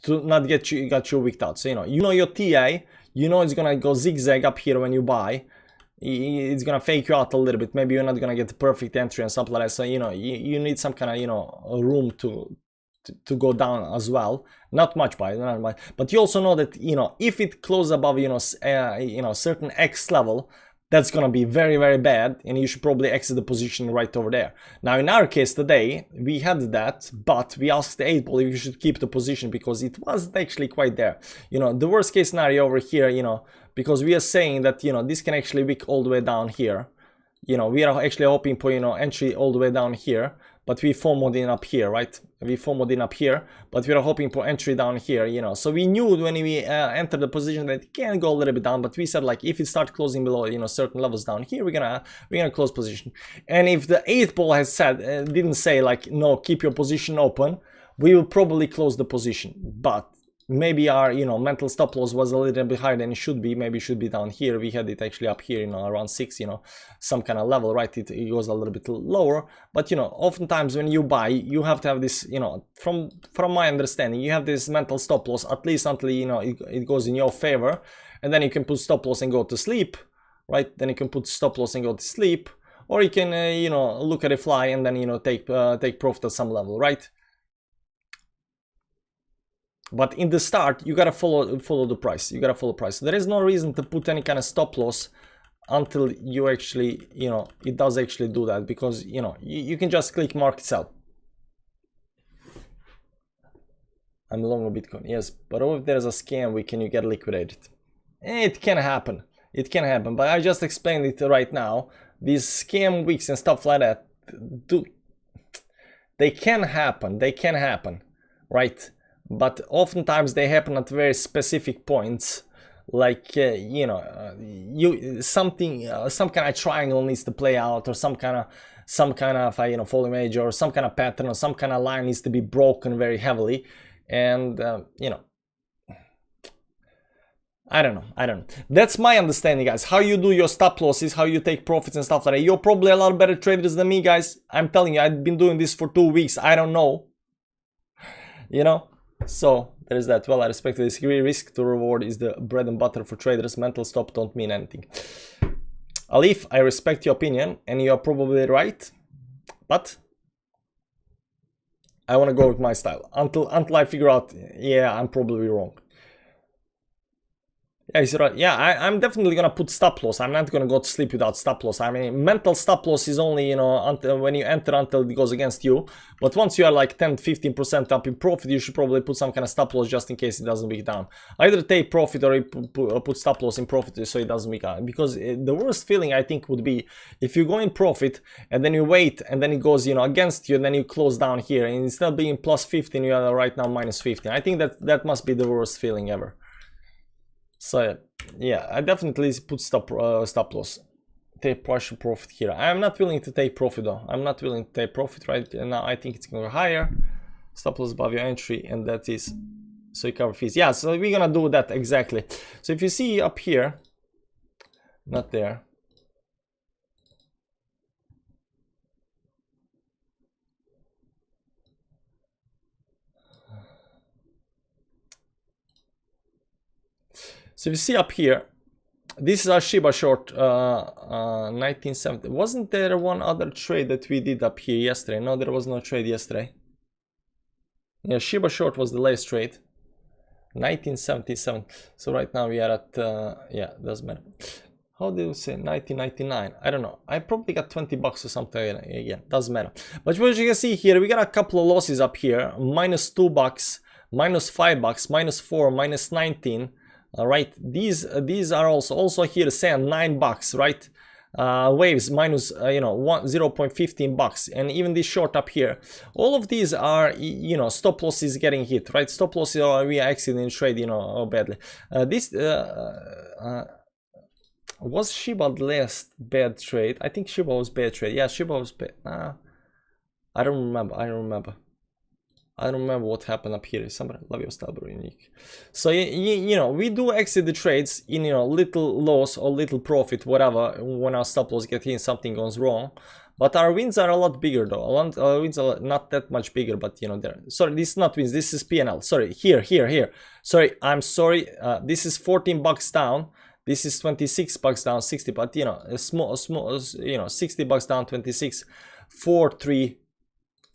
to not get you wicked out. So you know your TA, you know it's gonna go zigzag up here when you buy. It's gonna fake you out a little bit. Maybe you're not gonna get the perfect entry and something like that. So you know you need some kind of, you know, room to go down as well. Not much buy, but you also know that, you know, if it closes above, you know, certain X level, that's gonna be very, very bad, and you should probably exit the position right over there. Now in our case today, we had that, but we asked the 8 ball if you should keep the position because it wasn't actually quite there. You know, the worst case scenario over here, you know, because we are saying that, you know, this can actually wick all the way down here. You know, we are actually hoping for, you know, entry all the way down here, but we FOMO'd in up here, right? We FOMO'd in up here, but we are hoping for entry down here, you know. So we knew when we entered the position that it can go a little bit down, but we said like if it starts closing below, you know, certain levels down here, we're gonna close position. And if the 8 ball has said didn't say like no, keep your position open, we will probably close the position. But maybe our, you know, mental stop loss was a little bit higher than it should be. Maybe it should be down here. We had it actually up here, you know, around 6, you know, some kind of level, right? It goes a little bit lower, but you know, oftentimes when you buy, you have to have this, you know, from my understanding, you have this mental stop loss at least until, you know, it goes in your favor, and then you can put stop loss and go to sleep, right? Then you can put stop loss and go to sleep, or you can you know, look at a fly and then, you know, take profit at some level, right? But in the start, you gotta follow the price. You gotta follow price. There is no reason to put any kind of stop loss until you actually, you know, it does actually do that, because, you know, you can just click market sell. I'm long on Bitcoin, yes, but if there's a scam, can you get liquidated? It can happen. It can happen, but I just explained it right now. These scam weeks and stuff like that, they can happen. They can happen, right? But oftentimes they happen at very specific points, like you know, some kind of triangle needs to play out, or some kind of you know, falling major, or some kind of pattern, or some kind of line needs to be broken very heavily, and you know, I don't know. That's my understanding, guys. How you do your stop losses, how you take profits and stuff like that. You're probably a lot better traders than me, guys. I'm telling you, I've been doing this for 2 weeks. I don't know, you know. So there is that. Well, I respect the disagree. Risk to reward is the bread and butter for traders. Mental stop don't mean anything. Alif, I respect your opinion, and you are probably right, but I want to go with my style until I figure out, yeah, I'm probably wrong. Yeah, he's right. Yeah, I'm definitely gonna put stop loss. I'm not gonna go to sleep without stop loss. I mean, mental stop loss is only, you know, until when you enter, until it goes against you. But once you are like 10-15% up in profit, you should probably put some kind of stop loss just in case it doesn't wick down. Either take profit or put stop loss in profit so it doesn't wick down. Because the worst feeling, I think, would be if you go in profit and then you wait and then it goes, you know, against you, and then you close down here, and instead of being plus 15, you are right now minus 15. I think that must be the worst feeling ever. So yeah, I definitely put stop loss, take partial profit here. I'm not willing to take profit though. I'm not willing to take profit right now. I think it's going to go higher. Stop loss above your entry, and that is so you cover fees. Yeah, so we're gonna do that exactly. So if you see up here, not there. So if you see up here, this is our Shiba short 1970. Wasn't there one other trade that we did up here yesterday? No, there was no trade yesterday. Yeah, Shiba short was the latest trade, 1977. So right now we are at yeah, doesn't matter. How do you say 1999? I don't know. I probably got 20 bucks or something. Yeah, doesn't matter. But what you can see here, we got a couple of losses up here: minus 2 bucks, minus 5 bucks, minus 4, minus 19. All right, these are also here saying 9 bucks, right? Waves minus you know, 0.15 bucks, and even this short up here, all of these are, you know, stop losses getting hit, right? Stop losses are we accident trade, you know, badly. This was Shiba the last bad trade? I think Shiba was bad trade. Yeah, Shiba was bad. I don't remember what happened up here. Somebody love your style, bro, unique. So you know, we do exit the trades in, you know, little loss or little profit, whatever, when our stop loss get hit, something goes wrong. But our wins are a lot bigger though. Our wins are not that much bigger, but you know, they're, sorry, this is not wins, this is PNL. Sorry, here. Sorry, I'm sorry. This is 14 bucks down. This is 26 bucks down, 60, but you know, a small, you know, 60 bucks down, 26, 4, 3,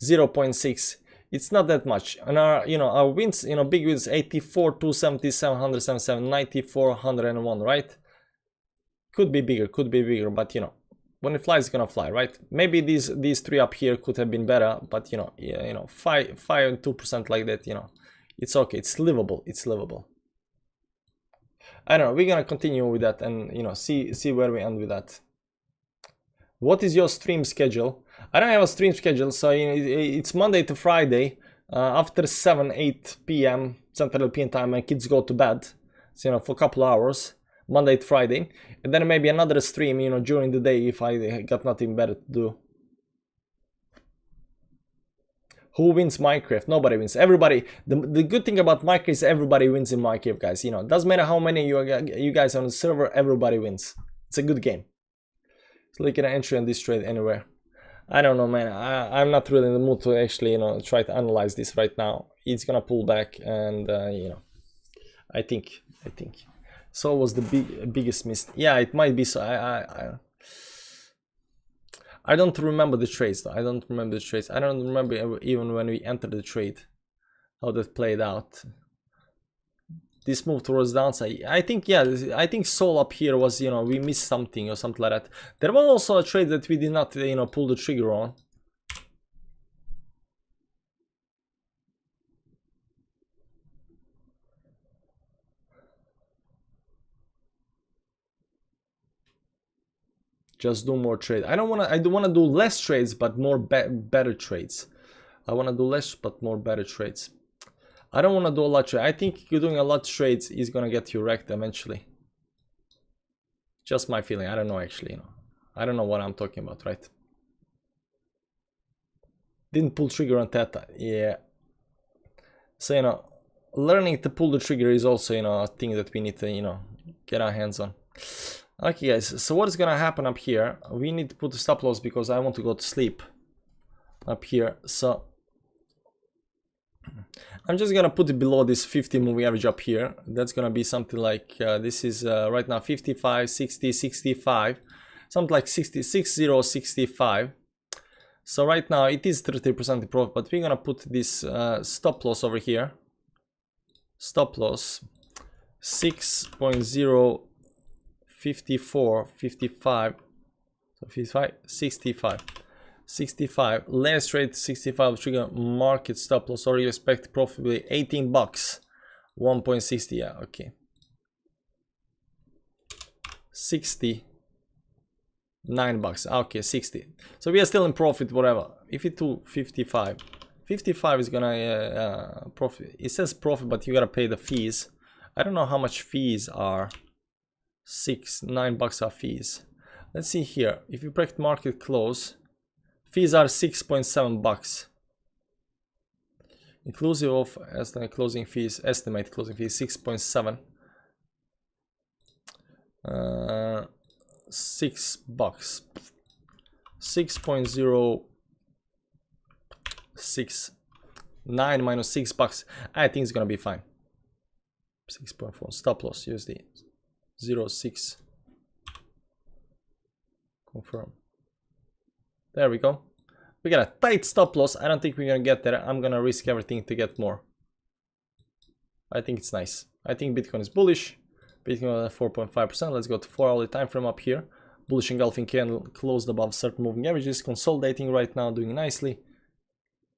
0.6. It's not that much. And our, you know, our wins, you know, big wins, 84, 270, 777, 94, 101, right? Could be bigger, but you know, when it flies, it's gonna fly, right? Maybe these three up here could have been better, but you know, yeah, you know, 5 and 2% like that, you know, it's okay, it's livable, it's livable. I don't know, we're gonna continue with that and you know, see where we end with that. What is your stream schedule? I don't have a stream schedule, so you know, it's Monday to Friday after 8 p.m. Central European time, and kids go to bed, so you know, for a couple hours, Monday to Friday, and then maybe another stream, you know, during the day if I got nothing better to do. Who wins Minecraft? Nobody wins. Everybody. The good thing about Minecraft is everybody wins in Minecraft, guys. You know, it doesn't matter how many you guys on the server, everybody wins. It's a good game. So look at an entry on this trade anywhere. I don't know, man. I'm not really in the mood to actually, you know, try to analyze this right now. It's gonna pull back, and you know, I think. So was the biggest mistake. Yeah, it might be. So I don't remember the trades though. I don't remember the trades. I don't remember even when we entered the trade how that played out. This move towards downside. I think, yeah, I think Sol up here was, you know, we missed something or something like that. There was also a trade that we did not, you know, pull the trigger on. Just do more trade. I don't want to do less trades, but more better trades. I want to do less, but more better trades. I don't want to do a lot of trades. I think you're doing a lot of trades is going to get you wrecked eventually. Just my feeling. I don't know actually, you know. I don't know what I'm talking about, right? Didn't pull trigger on Theta. Yeah. So, you know, learning to pull the trigger is also, you know, a thing that we need to, you know, get our hands on. Okay, guys. So what is going to happen up here? We need to put the stop loss because I want to go to sleep up here. So I'm just gonna put it below this 50 moving average up here. That's gonna be something like this is right now 55, 60, 65, something like 66, 0, 65. So right now it is 30% profit, but we're gonna put this stop loss over here. Stop loss 6.054, 55, so 55, 65. 65, last rate 65 trigger market stop loss, or you expect probably 18 bucks, 1.60, yeah, okay. 69 bucks, okay, 60. So we are still in profit, whatever. If it to 55, 55 is gonna profit. It says profit, but you gotta pay the fees. I don't know how much fees are. 9 bucks are fees. Let's see here. If you break market close, fees are 6.7 bucks. Inclusive of estimate closing fees, 6.7. 6 bucks. 6.06. 9 minus 6 bucks. I think it's gonna be fine. 6.4. Stop loss USD. 0.6. Confirm. There we go. We got a tight stop loss. I don't think we're gonna get there. I'm gonna risk everything to get more. I think it's nice. I think Bitcoin is bullish. Bitcoin at 4.5%. Let's go to 4-hourly time frame up here. Bullish engulfing candle closed above certain moving averages. Consolidating right now, doing nicely.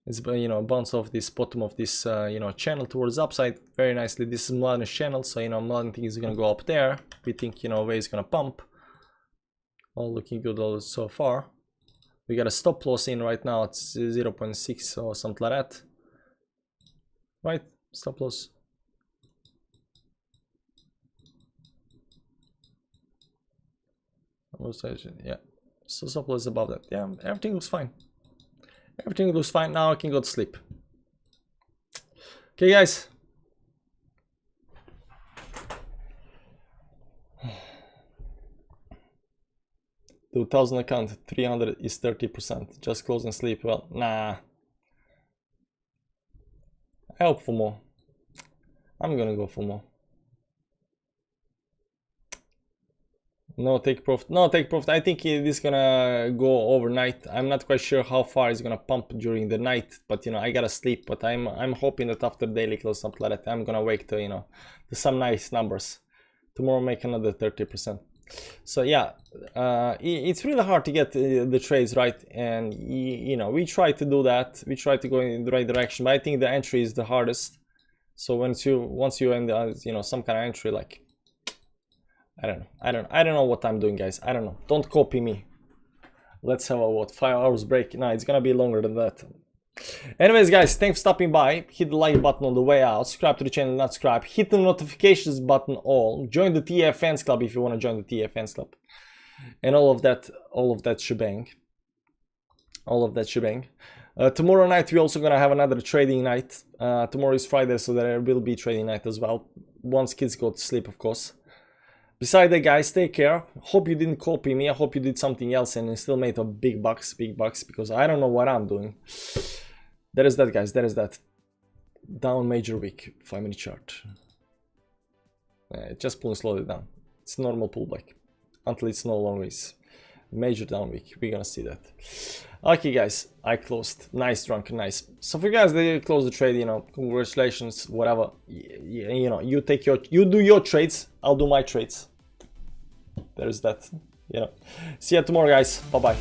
It's, you know, bounce off this bottom of this you know, channel towards upside very nicely. This is Mladen's channel, so you know, Mladen thinks is gonna go up there. We think, you know, where it's gonna pump. All looking good all so far. We got a stop loss in right now. It's 0.6 or something like that. Right, stop loss. Yeah, so stop loss above that. Yeah, everything looks fine. Everything looks fine. Now I can go to sleep. Okay, guys. 2000 account, 300 is 30%. Just close and sleep. Well, nah. I hope for more. I'm gonna go for more. No take profit. No take profit. I think it is gonna go overnight. I'm not quite sure how far it's gonna pump during the night, but you know, I gotta sleep. But I'm hoping that after daily close, something like that, I'm gonna wake to, you know, to some nice numbers. Tomorrow make another 30%. So yeah, it's really hard to get the trades right, and you know, we try to do that. We try to go in the right direction, but I think the entry is the hardest. So once you're in the, you know, some kind of entry, like I don't know what I'm doing, guys. I don't know. Don't copy me. Let's have a what, 5 hours break? No, it's gonna be longer than that. Anyways, guys, thanks for stopping by. Hit the like button on the way out. Subscribe to the channel, not subscribe. Hit the notifications button all. Join the TF fans club if you want to join the TF fans club. And all of that shebang. Tomorrow night we're also gonna have another trading night. Tomorrow is Friday, so there will be trading night as well. Once kids go to sleep, of course. Besides that, guys, take care. Hope you didn't copy me. I hope you did something else and you still made a big bucks, because I don't know what I'm doing. That is that, guys. That is that. Down major week, 5-minute chart. Just pulling slowly down. It's a normal pullback until it's no longer is major down week. We're gonna see that. Okay, guys, I closed. Nice, drunk, nice. So for you guys that close the trade, you know, congratulations, whatever. You know, you do your trades. I'll do my trades. There's that. You know. See you tomorrow, guys. Bye bye.